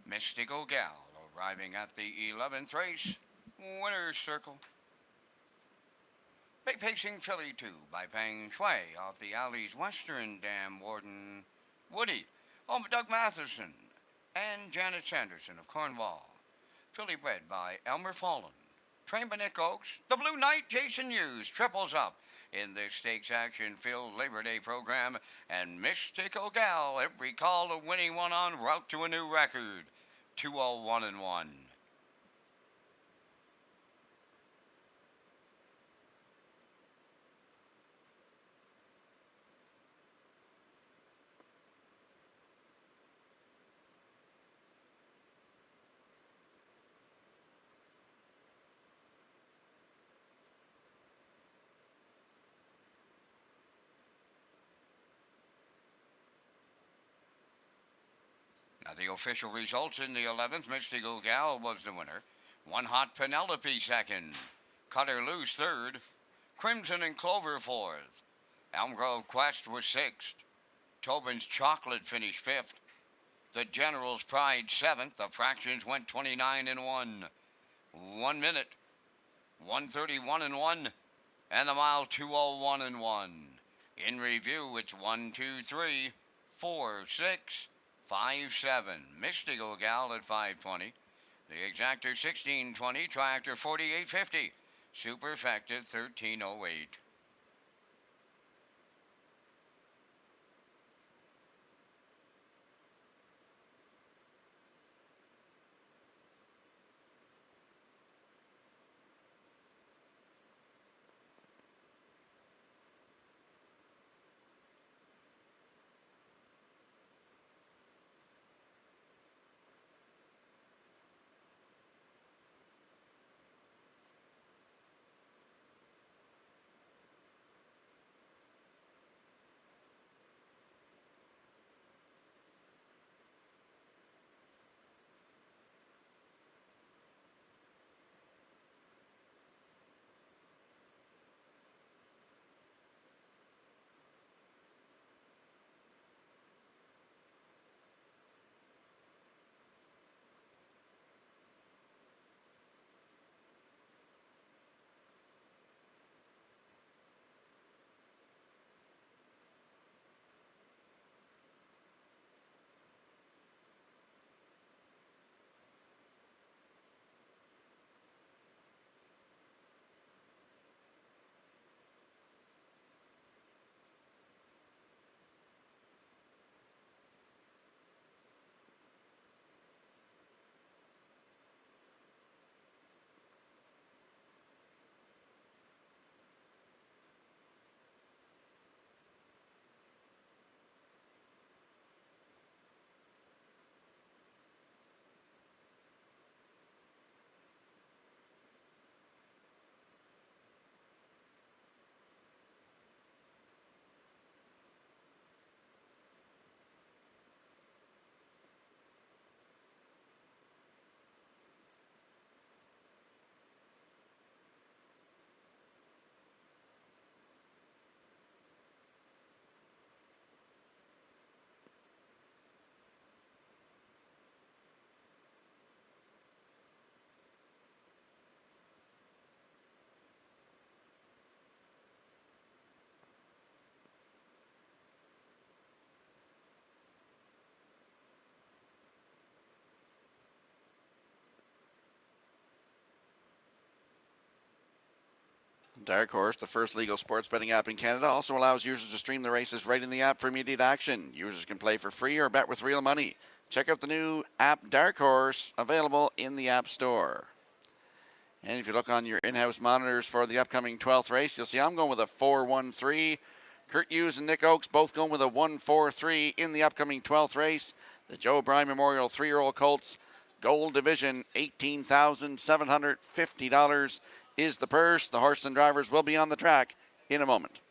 Mystical Gal arriving at the 11th race, winner's circle. Big Pacing Filly 2 by Peng Shui off the Alley's Western Dam Warden Woody, home of Doug Matheson and Janet Sanderson of Cornwall. Filly bred by Elmer Fallen. Trained by Nick Oakes, the Blue Knight Jason Hughes triples up in this stakes action-filled Labor Day program, and Mystical Gal, every call to winning one on route to a new record, 201-1. Now the official results in the 11th, Mystical Gal was the winner. One Hot Penelope second. Cutter Loose third. Crimson and Clover fourth. Elm Grove Quest was sixth. Tobin's Chocolate finished fifth. The General's Pride seventh. The fractions went 29-1. 1 minute. 131-1. And the mile 201-1. In review, it's 1, 2, 3, 4, 6, 5-7. Mystical Gal at 520. The Exactor 1620. Triactor 4850. Super Effective 1308. Dark Horse, the first legal sports betting app in Canada, also allows users to stream the races right in the app for immediate action. Users can play for free or bet with real money. Check out the new app Dark Horse, available in the App Store. And if you look on your in-house monitors for the upcoming 12th race, you'll see I'm going with a 4-1-3. Kurt Hughes and Nick Oakes both going with a 1-4-3 in the upcoming 12th race. The Joe O'Brien Memorial 3-year-old colts Gold Division, $18,750 is the purse. The horses and drivers will be on the track in a moment.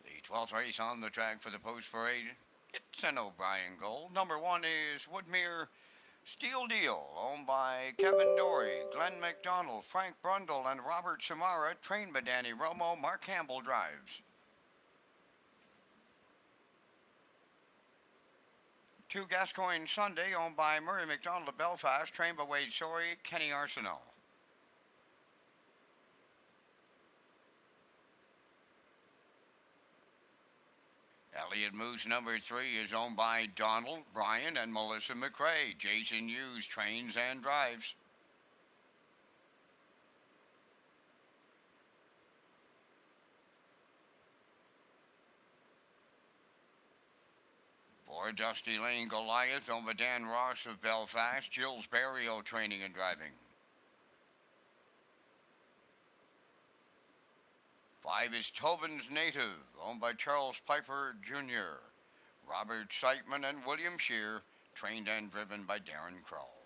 The 12th race on the track for the post parade. It's an O'Brien Gold. Number 1 is Woodmere Steel Deal, owned by Kevin Dory, Glenn McDonald, Frank Brundle, and Robert Samara, trained by Danny Romo. Mark Campbell drives. 2 Gascoigne Sunday, owned by Murray McDonald of Belfast, trained by Wade Sorey, Kenny Arsenault. Elliott Moose number 3 is owned by Donald, Brian, and Melissa McRae. Jason Hughes trains and drives. For Dusty Lane Goliath, owned by Dan Ross of Belfast, Gilles Barrio training and driving. 5 is Tobin's Native, owned by Charles Piper Jr., Robert Seitman, and William Shear, trained and driven by Darren Kroll.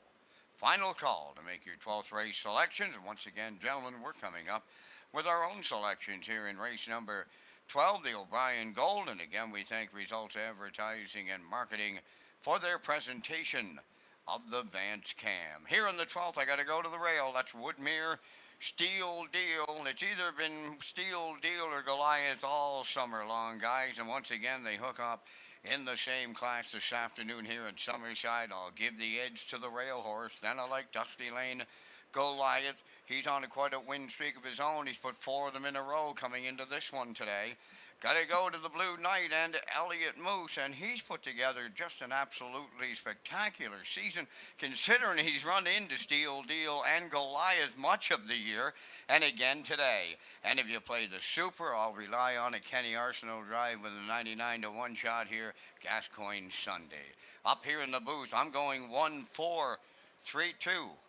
Final call to make your 12th race selections. And once again, gentlemen, we're coming up with our own selections here in race number 12, the O'Brien Gold. And again, we thank Results Advertising and Marketing for their presentation of the Vance Cam. Here in the 12th, I got to go to the rail. That's Woodmere Steel Deal. It's either been Steel Deal or Goliath all summer long, guys. And once again, they hook up in the same class this afternoon here at Summerside. I'll give the edge to the rail horse. Then I like Dusty Lane Goliath. He's on quite a win streak of his own. He's put 4 of them in a row coming into this one today. Got to go to the Blue Knight and Elliott Moose, and he's put together just an absolutely spectacular season, considering he's run into Steel Deal and Goliath much of the year, and again today. And if you play the Super, I'll rely on a Kenny Arsenault drive with a 99-1 shot here, Gascoigne Sunday. Up here in the booth, I'm going 1-4-3-2,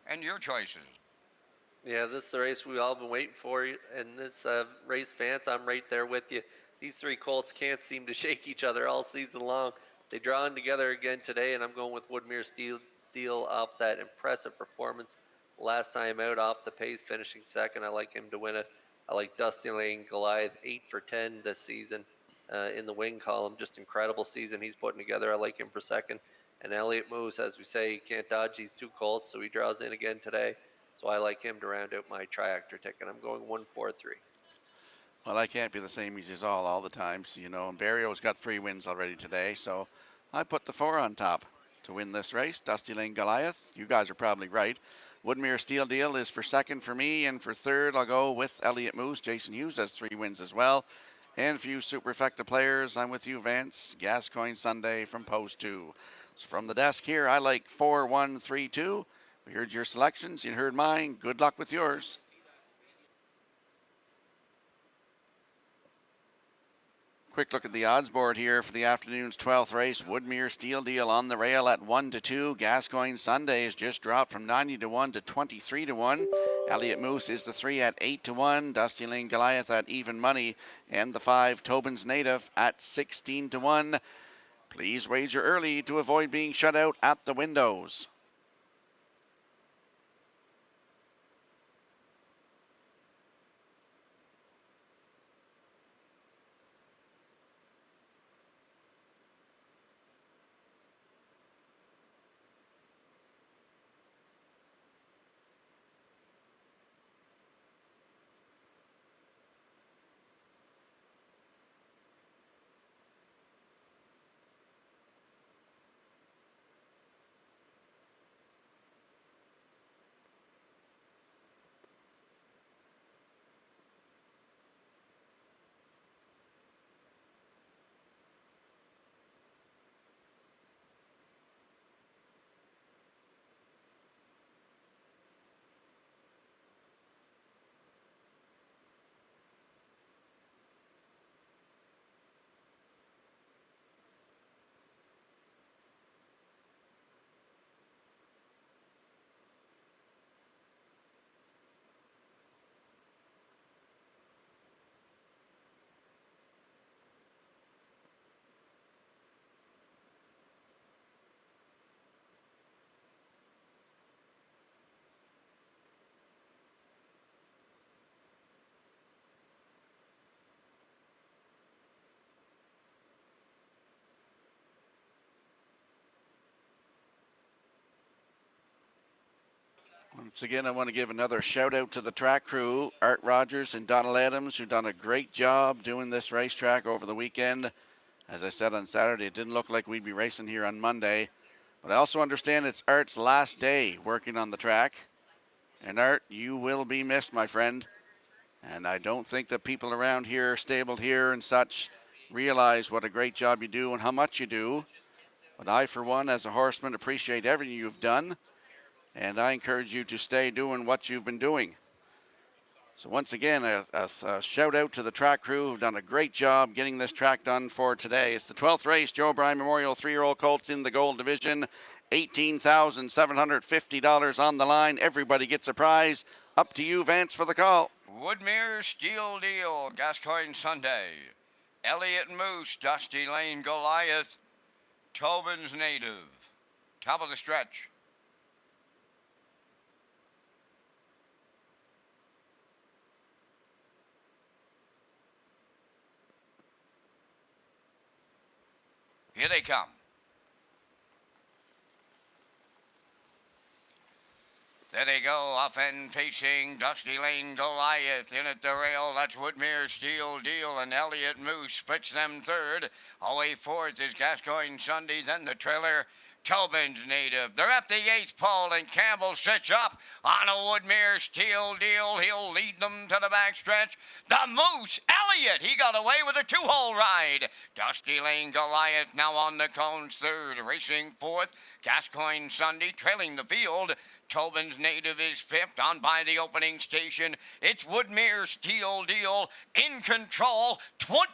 and your choices. Yeah, this is the race we've all been waiting for, and this race, Vance, I'm right there with you. These 3 colts can't seem to shake each other all season long. They draw in together again today, and I'm going with Woodmere Steel Deal off that impressive performance last time out, off the pace, finishing second. I like him to win it. I like Dusty Lane Goliath, 8 for 10 this season in the wing column. Just incredible season he's putting together. I like him for second. And Elliott Moose, as we say, he can't dodge these 2 colts, so he draws in again today. So I like him to round out my triactor ticket. I'm going 1-4-3. Well, I can't be the same as all the time. So, and Barrio's got 3 wins already today, so I put the 4 on top to win this race. Dusty Lane Goliath, you guys are probably right. Woodmere Steel Deal is for second for me, and for third I'll go with Elliott Moose. Jason Hughes has 3 wins as well. And for you superfecta players, I'm with you, Vance. Gascoigne Sunday from Post 2. So from the desk here, I like 4, 1, 3, 2. We heard your selections, you heard mine. Good luck with yours. Quick look at the odds board here for the afternoon's 12th race. Woodmere Steel Deal on the rail at 1-2. Gascoigne Sunday has just dropped from 90-1 to 23-1. Elliott Moose is the 3 at 8-1. Dusty Lane Goliath at even money. And the 5 Tobin's Native at 16-1. Please wager early to avoid being shut out at the windows. Once again, I want to give another shout out to the track crew, Art Rogers and Donald Adams, who've done a great job doing this racetrack over the weekend. As I said on Saturday, it didn't look like we'd be racing here on Monday. But I also understand it's Art's last day working on the track. And Art, you will be missed, my friend. And I don't think that people around here, stabled here and such, realize what a great job you do and how much you do. But I, for one, as a horseman, appreciate everything you've done. And I encourage you to stay doing what you've been doing. So once again, a shout out to the track crew who've done a great job getting this track done for today. It's the 12th race, Joe Bryan Memorial 3-year-old colts in the gold division. $18,750 on the line. Everybody gets a prize. Up to you, Vance, for the call. Woodmere Steel Deal, Gascoigne Sunday. Elliott Moose, Dusty Lane Goliath, Tobin's Native. Top of the stretch. Here they come. There they go, off and pacing, Dusty Lane Goliath. In at the rail, that's Woodmere Steel Deal, and Elliott Moose splits them third. Away fourth is Gascoigne Sunday, then the trailer, Tobin's Native. They're at the 8th pole, and Campbell sits up on a Woodmere Steel Deal. He'll lead them to the backstretch. The Moose, Elliott, he got away with a 2-hole ride. Dusty Lane Goliath now on the cones third, racing fourth. Gascoigne Sunday trailing the field. Tobin's Native is fifth on by the opening station. It's Woodmere Steel Deal in control, 28-2,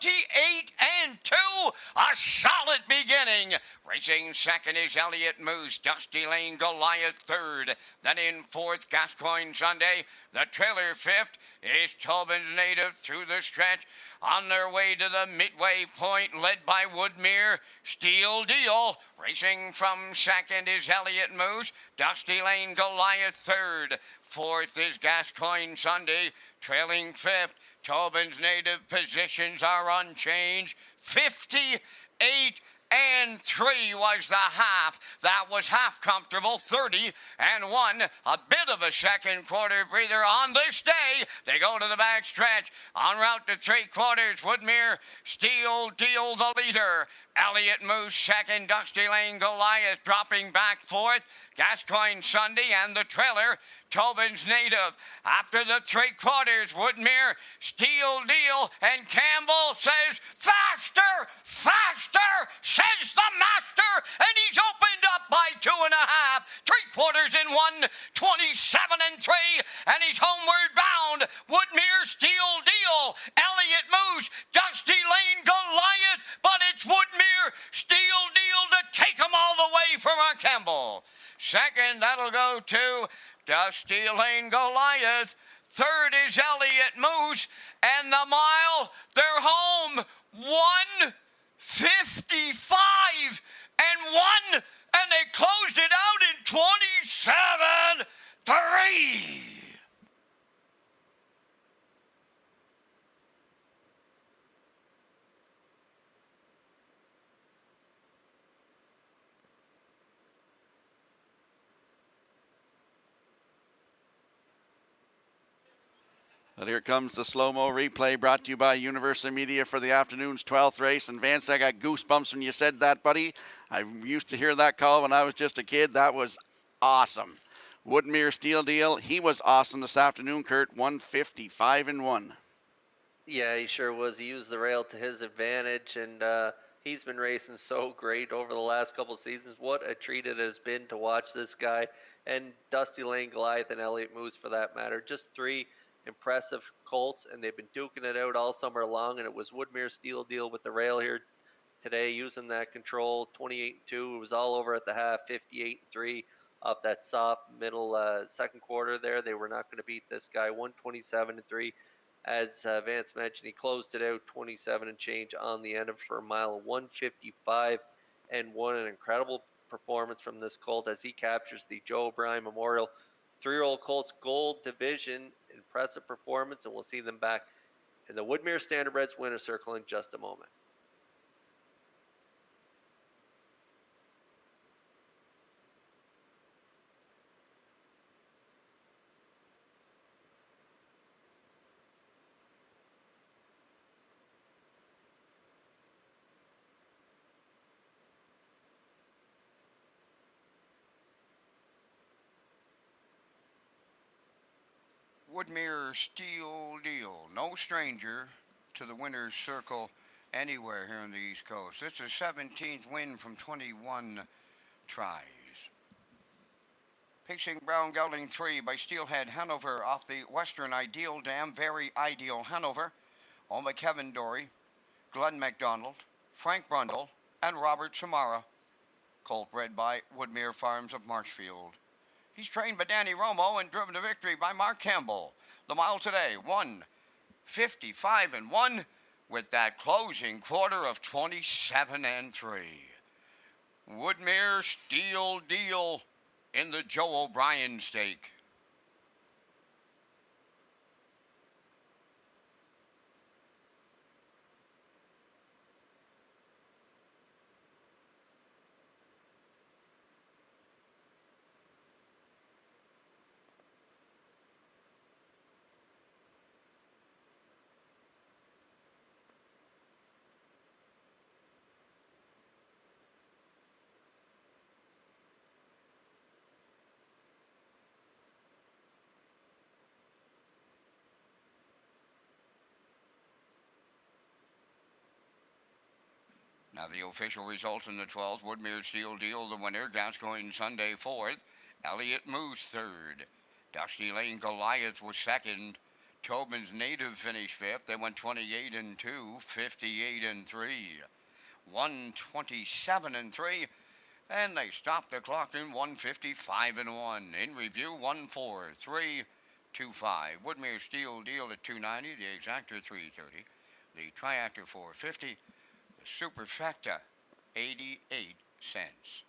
a solid beginning. Racing second is Elliott Moose, Dusty Lane Goliath third. Then in fourth, Gascoigne Sunday. The trailer fifth is Tobin's Native through the stretch. On their way to the midway point, led by Woodmere Steel Deal. Racing from second is Elliott Moose, Dusty Lane Goliath third. Fourth is Gascoigne Sunday, trailing fifth. Tobin's Native positions are unchanged, 58 and 3 was the half. That was half comfortable, 30 and 1. A bit of a second quarter breather on this day. They go to the back stretch. En route to 3/4, Woodmere Steel Deal the leader. Elliott Moose second, Dusty Lane Goliath dropping back fourth. Gascoigne Sunday and the trailer, Tobin's Native. After the 3/4, Woodmere Steel Deal, and Campbell says, faster, faster, says the master, and he's opened up by 2.5. 3/4 in 1, 27 and 3, and he's homeward bound. Woodmere Steel Deal, Elliott Moose, Dusty Lane Goliath, but it's Woodmere Steel Deal to take him all the way from our Campbell. Second, that'll go to Dusty Lane Goliath. Third is Elliott Moose. And the mile, they're home. 1:55 and 1. And they closed it out in 27-3. And here comes the slow-mo replay brought to you by Universal Media for the afternoon's 12th race. And Vance, I got goosebumps when you said that, buddy. I used to hear that call when I was just a kid. That was awesome. Woodmere Steel Deal, he was awesome this afternoon, Kurt. 1:55 and 1. Yeah, he sure was. He used the rail to his advantage, and he's been racing so great over the last couple seasons. What a treat it has been to watch this guy, and Dusty Lane Goliath and Elliott Moose for that matter. Just 3 impressive colts, and they've been duking it out all summer long, and it was Woodmere Steel Deal with the rail here today, using that control. 28-2. It was all over at the half. 58-3 off that soft middle second quarter there. They were not going to beat this guy. 127-3. As Vance mentioned, he closed it out 27 and change on the end of for a mile of 1:55 and 1. An incredible performance from this colt as he captures the Joe O'Brien Memorial 3-year-old Colts Gold Division. Impressive performance, and we'll see them back in the Woodmere Standardbreds winner's circle in just a moment. Woodmere Steel Deal, no stranger to the winner's circle anywhere here on the East Coast. It's his 17th win from 21 tries. Pacing Brown Gelding 3 by Steelhead Hanover off the Western Ideal Dam. Very Ideal Hanover. Owned by Kevin Dory, Glenn MacDonald, Frank Brundle, and Robert Samara. Colt bred by Woodmere Farms of Marshfield. He's trained by Danny Romo and driven to victory by Mark Campbell. The mile today, 1:55 and 1, with that closing quarter of 27 and 3. Woodmere Steel Deal in the Joe O'Brien stake. Now the official results in the 12th, Woodmere Steel Deal, the winner, Gascoigne Sunday 4th, Elliott Moose 3rd, Dusty Lane Goliath was 2nd, Tobin's Native finished 5th. They went 28 and 2, 58 and 3, 127 and 3, and they stopped the clock in 1:55 and 1. In review, 1:43.25. Woodmere Steel Deal at 290, the exactor 330, the triactor 450. The superfecta, 88 cents.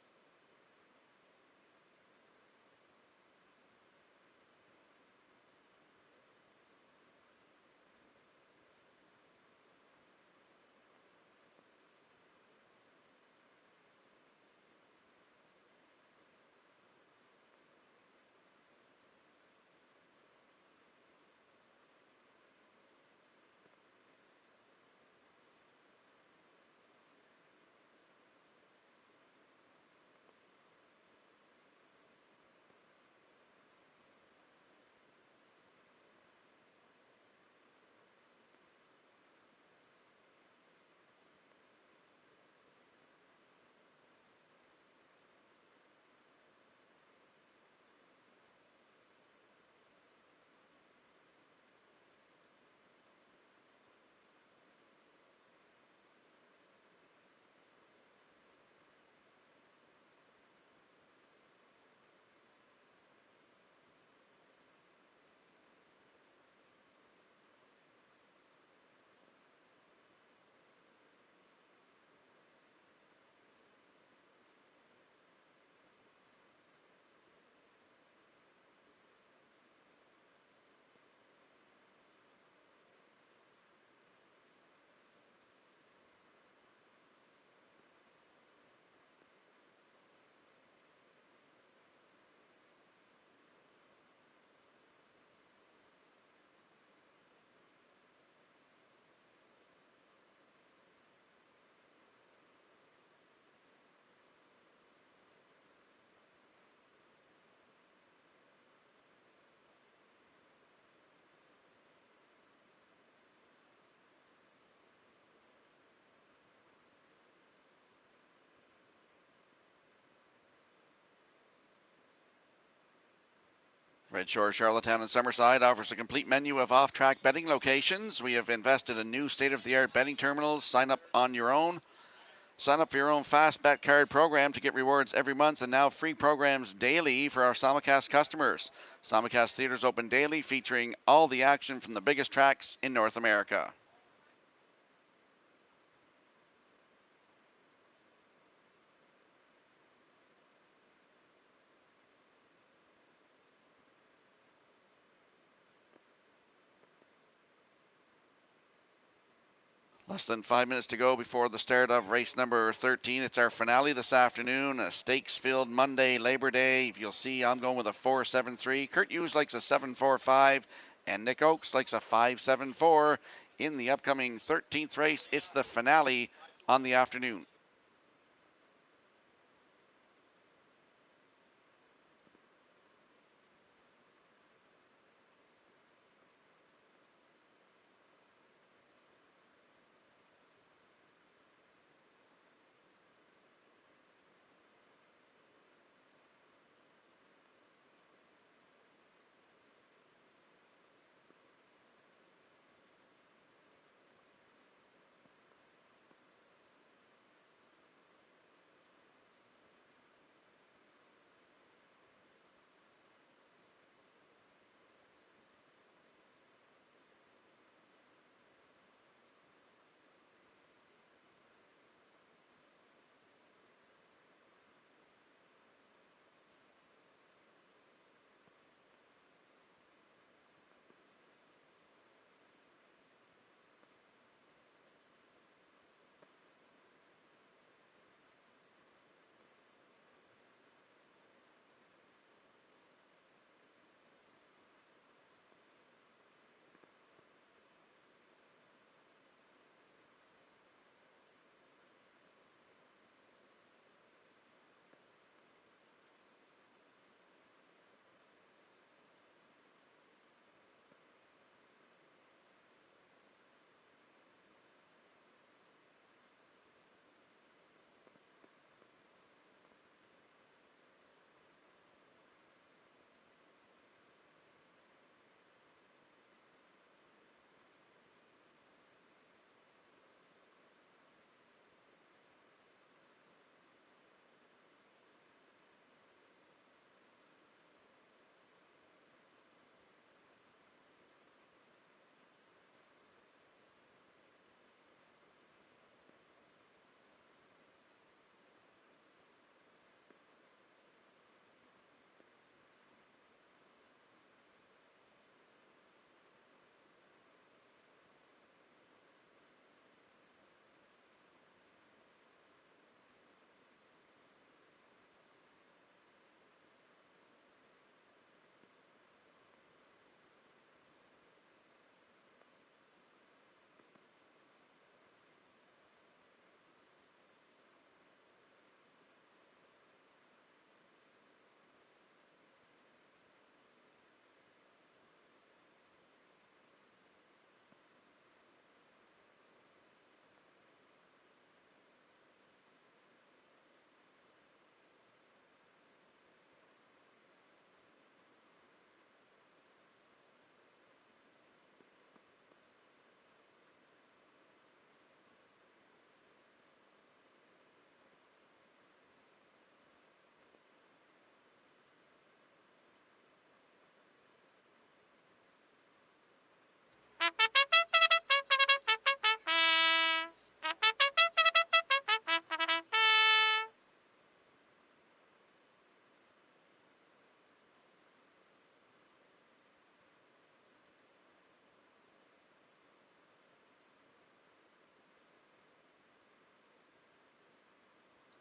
Red Shore, Charlottetown, and Summerside offers a complete menu of off-track betting locations. We have invested in new state-of-the-art betting terminals. Sign up on your own. Sign up for your own fast bet card program to get rewards every month and now free programs daily for our simulcast customers. Simulcast theaters open daily, featuring all the action from the biggest tracks in North America. Less than 5 minutes to go before the start of race number 13. It's our finale this afternoon, a stakes-filled Monday, Labor Day. You'll see I'm going with a 4.73. Kurt Hughes likes a 7.45, and Nick Oakes likes a 5.74. In the upcoming 13th race, it's the finale on the afternoon.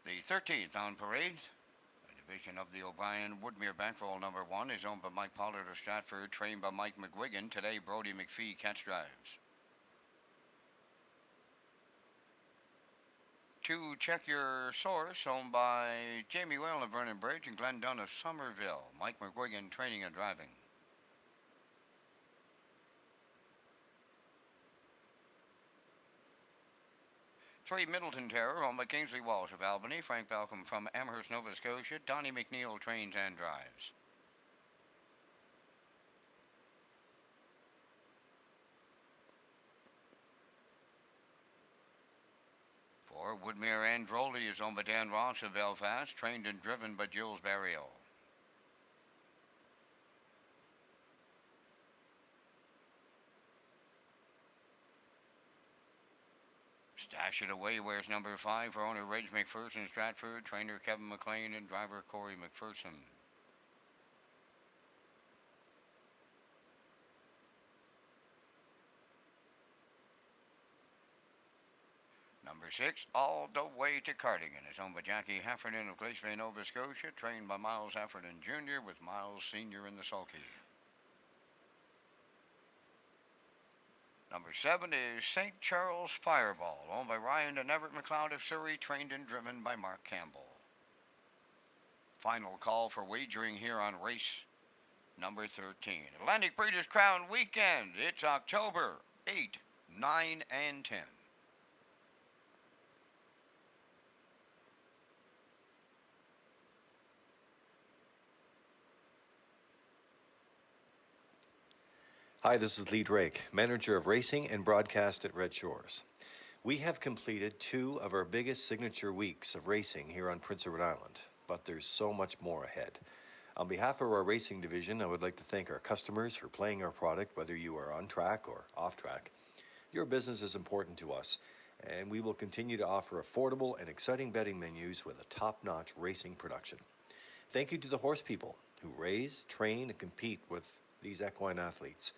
The 13th on parade, a division of the O'Brien Woodmere Bankroll number 1, is owned by Mike Pollard of Stratford, trained by Mike McGuigan. Today, Brody McPhee catch drives. To check your source, owned by Jamie Well of Vernon Bridge and Glenn Dunn of Somerville. Mike McGuigan training and driving. Three Middleton Terror, owned by Kingsley Walsh of Albany, Frank Balcom from Amherst, Nova Scotia. Donnie McNeil trains and drives. 4, Woodmere Androli is owned by Dan Ross of Belfast, trained and driven by Jules Barrio. Stash It Away wears number 5 for owner Reg McPherson Stratford, trainer Kevin McLean, and driver Corey McPherson. Number 6, All the Way to Cardigan, is owned by Jackie Heffernan of Glaceville, Nova Scotia, trained by Miles Heffernan Jr. with Miles Sr. in the sulky. Number 7 is St. Charles Fireball, owned by Ryan and Everett McLeod of Surrey, trained and driven by Mark Campbell. Final call for wagering here on race number 13. Atlantic Breeders' Crown Weekend. It's October 8, 9, and 10. Hi, this is Lee Drake, Manager of Racing and Broadcast at Red Shores. We have completed 2 of our biggest signature weeks of racing here on Prince Edward Island, but there's so much more ahead. On behalf of our racing division, I would like to thank our customers for playing our product, whether you are on track or off track. Your business is important to us, and we will continue to offer affordable and exciting betting menus with a top-notch racing production. Thank you to the horse people who raise, train, and compete with these equine athletes.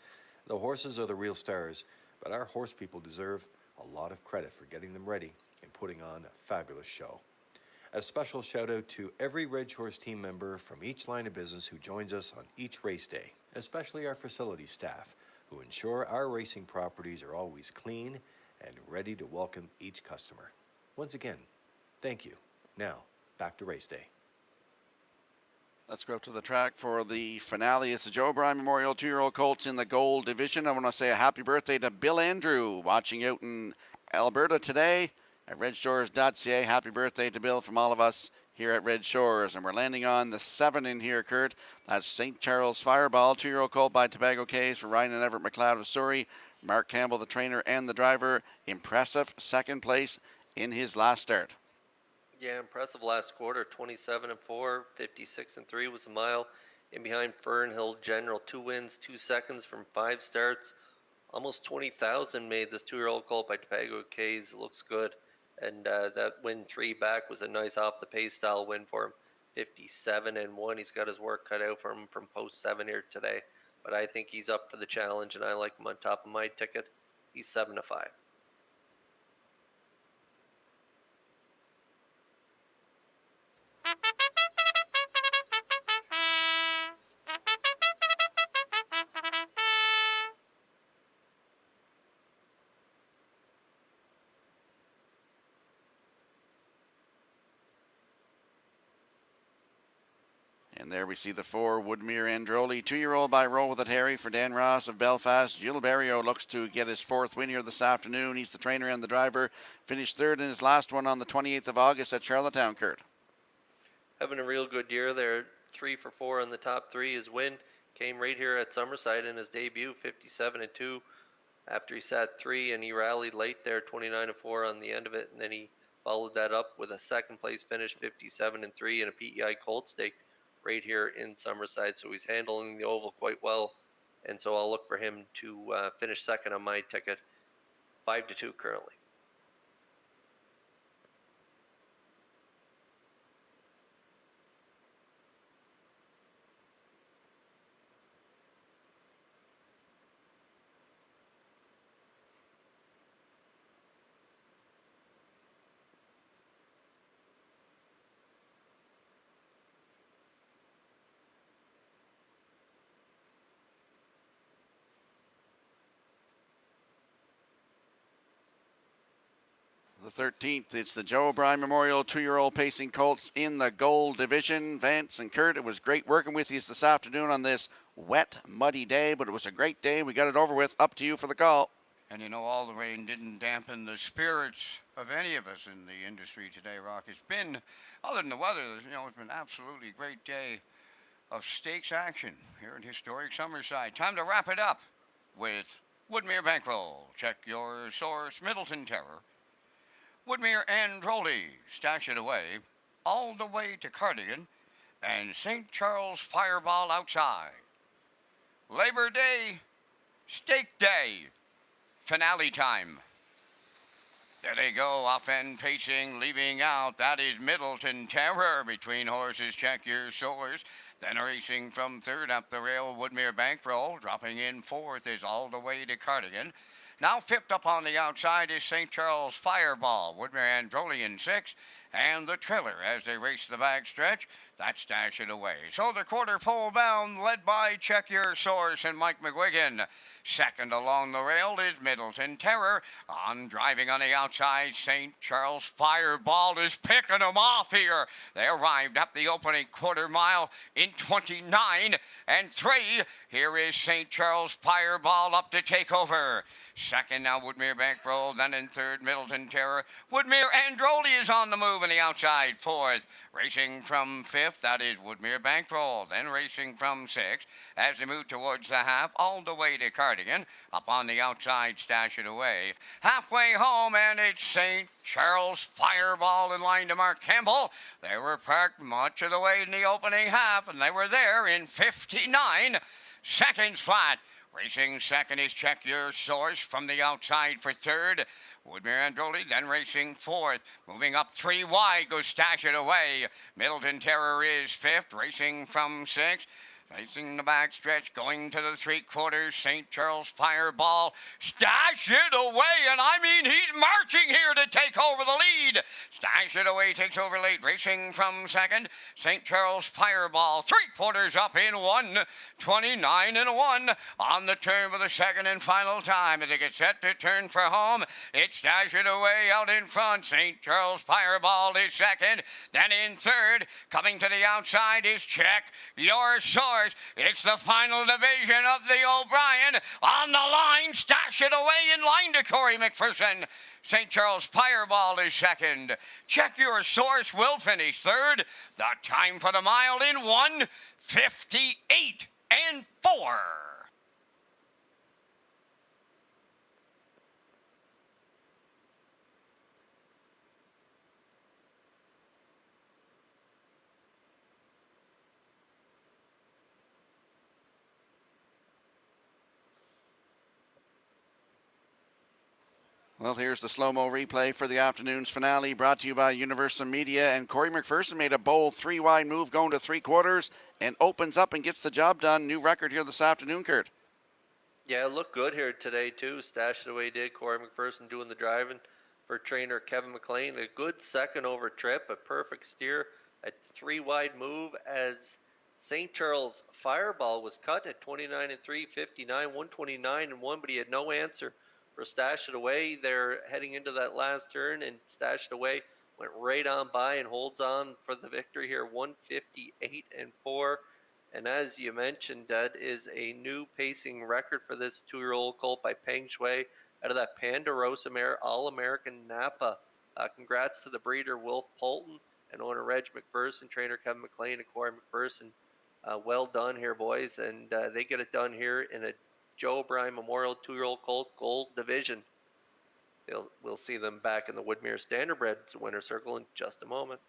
The horses are the real stars, but our horse people deserve a lot of credit for getting them ready and putting on a fabulous show. A special shout out to every Red Shores team member from each line of business who joins us on each race day, especially our facility staff, who ensure our racing properties are always clean and ready to welcome each customer. Once again, thank you. Now, back to race day. Let's go up to the track for the finale. It's the Joe O'Brien Memorial 2-year-old Colts in the gold division. I want to say a happy birthday to Bill Andrew, watching out in Alberta today at Redshores.ca. Happy birthday to Bill from all of us here at Red Shores. And we're landing on the 7 in here, Kurt. That's St. Charles Fireball, 2-year-old colt by Tobago Caves for Ryan and Everett McLeod of Surrey. Mark Campbell, the trainer and the driver. Impressive second place in his last start. Yeah, impressive last quarter. 27-4, 56-3 was a mile. In behind Fernhill General, 2 wins, 2 seconds from 5 starts. Almost 20,000 made this 2-year-old colt by Tobago Caves. Looks good. And that win 3 back was a nice off the pace style win for him. 57-1. He's got his work cut out for him from post 7 here today. But I think he's up for the challenge, and I like him on top of my ticket. He's 7-5. And there we see the 4, Woodmere Androli, 2-year-old by Roll With It Harry for Dan Ross of Belfast. Gilles Barrio looks to get his 4th win here this afternoon. He's the trainer and the driver. Finished 3rd in his last one on the 28th of August at Charlottetown, Kurt. Having a real good year there. 3 for 4 on the top 3. His win came right here at Summerside in his debut, 57-2. After he sat 3 and he rallied late there, 29-4 on the end of it. And then he followed that up with a second place finish, 57-3 in a PEI Colt stake right here in Summerside. So he's handling the oval quite well, and so I'll look for him to finish second on my ticket. 5-2 currently. The 13th, it's the Joe O'Brien Memorial 2-year-old Pacing Colts in the gold division. Vance and Kurt, it was great working with you this afternoon on this wet, muddy day, but it was a great day. We got it over with. Up to you for the call. And you know, all the rain didn't dampen the spirits of any of us in the industry today, Rock. It's been, other than the weather, it's been an absolutely great day of stakes action here in historic Summerside. Time to wrap it up with Woodmere Bankroll. Check your source, Middleton Terror. Woodmere Androli, Stash It Away, all the way to Cardigan, and St. Charles Fireball outside. Labor Day, Steak Day, finale time. There they go, off and pacing, leaving out. That is Middleton Terror between horses. Check Your Source. Then racing from third up the rail, Woodmere Bankroll. Dropping in fourth is all the way to Cardigan. Now fifth up on the outside is St. Charles Fireball. Woodmere Androli in sixth. And the Triller as they race the back stretch. That's Stash It Away. So the quarter pole bound, led by Check Your Source and Mike McGuigan. Second along the rail is Middleton Terror. Driving on the outside, St. Charles Fireball is picking them off here. They arrived up the opening quarter mile in 29 and 3. Here is St. Charles Fireball up to take over. Second now Woodmere Bankroll, then in third Middleton Terror. Woodmere Androli is on the move on the outside, fourth. Racing from fifth, that is Woodmere Bankroll. Then racing from sixth as they move towards the half, all the way to Cardigan. Up on the outside, Stash It Away. Halfway home, and it's St. Charles Fireball in line to Mark Campbell. They were parked much of the way in the opening half, and they were there in 59 seconds flat. Racing second is Check Your Source from the outside for third. Woodmere Androli then racing fourth. Moving up 3 wide goes Stash It Away. Middleton Terror is fifth, racing from sixth. Racing the back stretch, going to the 3/4, St. Charles Fireball. Stash It Away, and I mean he's marching here to take over the lead. Stash It Away takes over late, racing from second. St. Charles Fireball, 3/4 up in 1:29 and 1 on the turn for the second and final time as they get set to turn for home. It's Stash It Away out in front. St. Charles Fireball is second. Then in third, coming to the outside is Check Your Source. It's the final division of the O'Brien. On the line, Stash It Away in line to Corey McPherson. St. Charles Fireball is second. Check Your Source will finish third. The time for the mile in 1:58 and 4. Well, here's the slow-mo replay for the afternoon's finale, brought to you by Universal Media. And Corey McPherson made a bold 3-wide move going to 3/4 and opens up and gets the job done. New record here this afternoon, Kurt. Yeah, it looked good here today, too. Stash It Away did. Corey McPherson doing the driving for trainer Kevin McLean. A good second over trip, a perfect steer, a 3-wide move as St. Charles Fireball was cut at 29 and 3, 59, 129 and 1, but he had no answer for Stash It Away. They're heading into that last turn, and Stash It Away went right on by and holds on for the victory here, 158 and 4. And as you mentioned, that is a new pacing record for this 2-year-old colt by Peng Shui out of that Ponderosa mare, All-American Napa. Congrats to the breeder, Wolf Polton, and owner Reg McPherson, trainer Kevin McLean, and Corey McPherson. Well done here, boys, and they get it done here in a Joe O'Brien Memorial 2-year-old colt gold division. We'll see them back in the Woodmere Standardbreds winner circle in just a moment.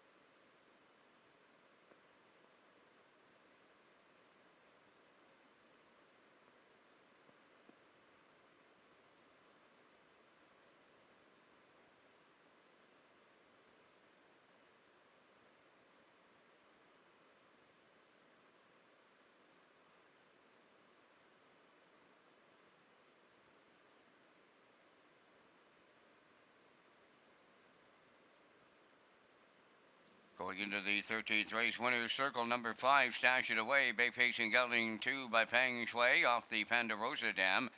Going into the 13th race, winner's circle, number 5, Stash It Away, bay facing gelding 2 by Peng Shui off the Ponderosa Dam.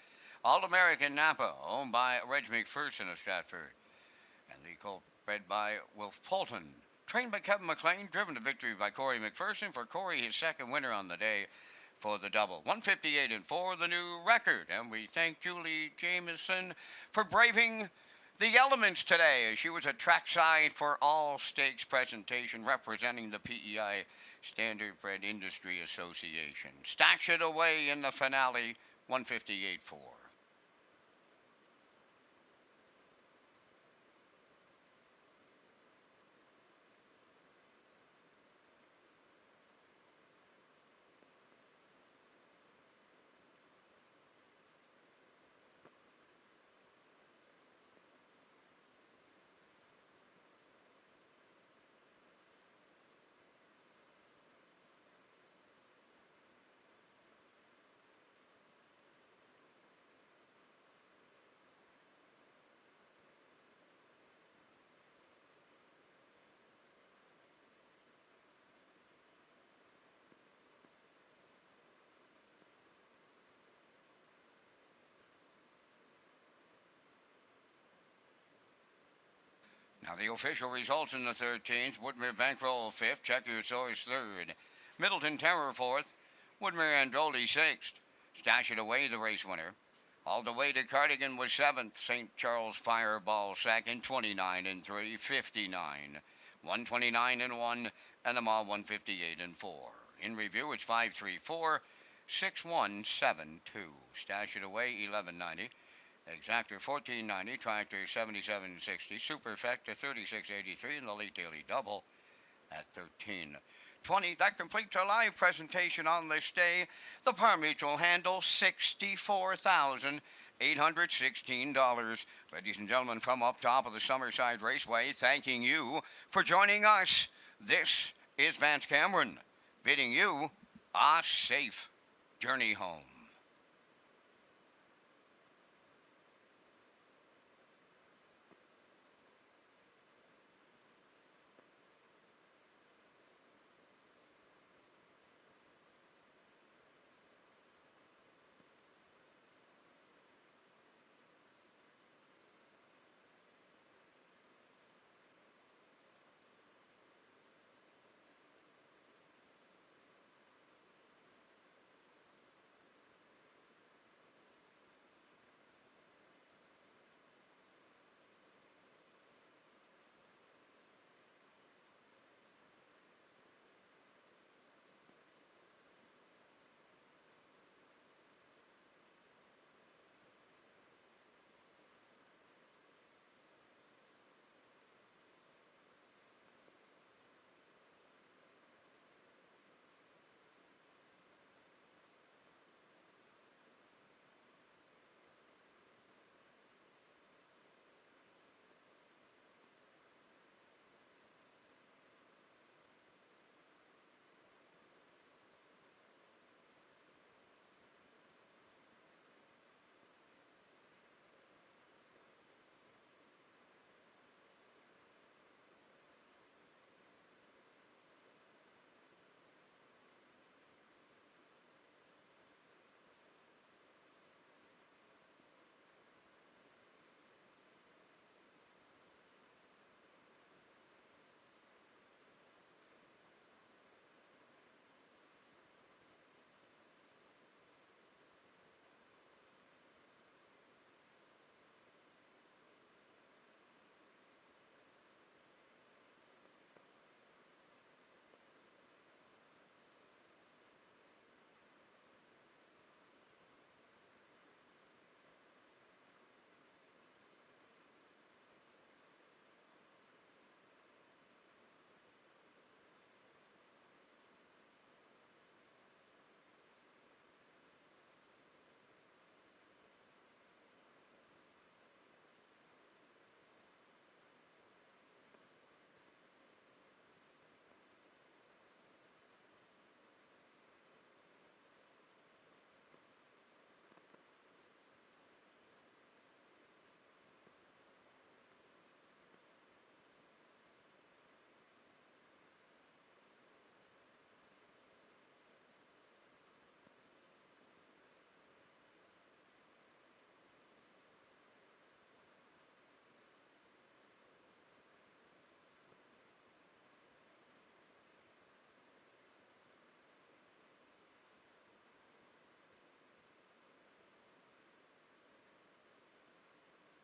All-American Napa, owned by Reg McPherson of Stratford. And the colt bred by Wolf Polton. Trained by Kevin McLean, driven to victory by Corey McPherson. For Corey, his second winner on the day for the double. 158 and 4, the new record. And we thank Julie Jameson for braving the elements today. She was a trackside for all stakes presentation representing the PEI Standardbred Industry Association. Stash It Away in the finale, 158-4. Now the official results in the 13th, Woodmere Bankroll 5th, Check Your Source 3rd, Middleton Terror 4th, Woodmere Androli 6th, Stash It Away the race winner. All the way to Cardigan was 7th, St. Charles Fireball 2nd, 29 and 3, 59, 129 and 1, and the mile 158 and 4. In review, it's 534, 6172. Stash It Away 1190. Exactor 1490, Tractor 7760, Superfecta 3683, and the late daily double at 1320. That completes our live presentation on this day. The par mutual handle $64,816. Ladies and gentlemen, from up top of the Summerside Raceway, thanking you for joining us. This is Vance Cameron bidding you a safe journey home.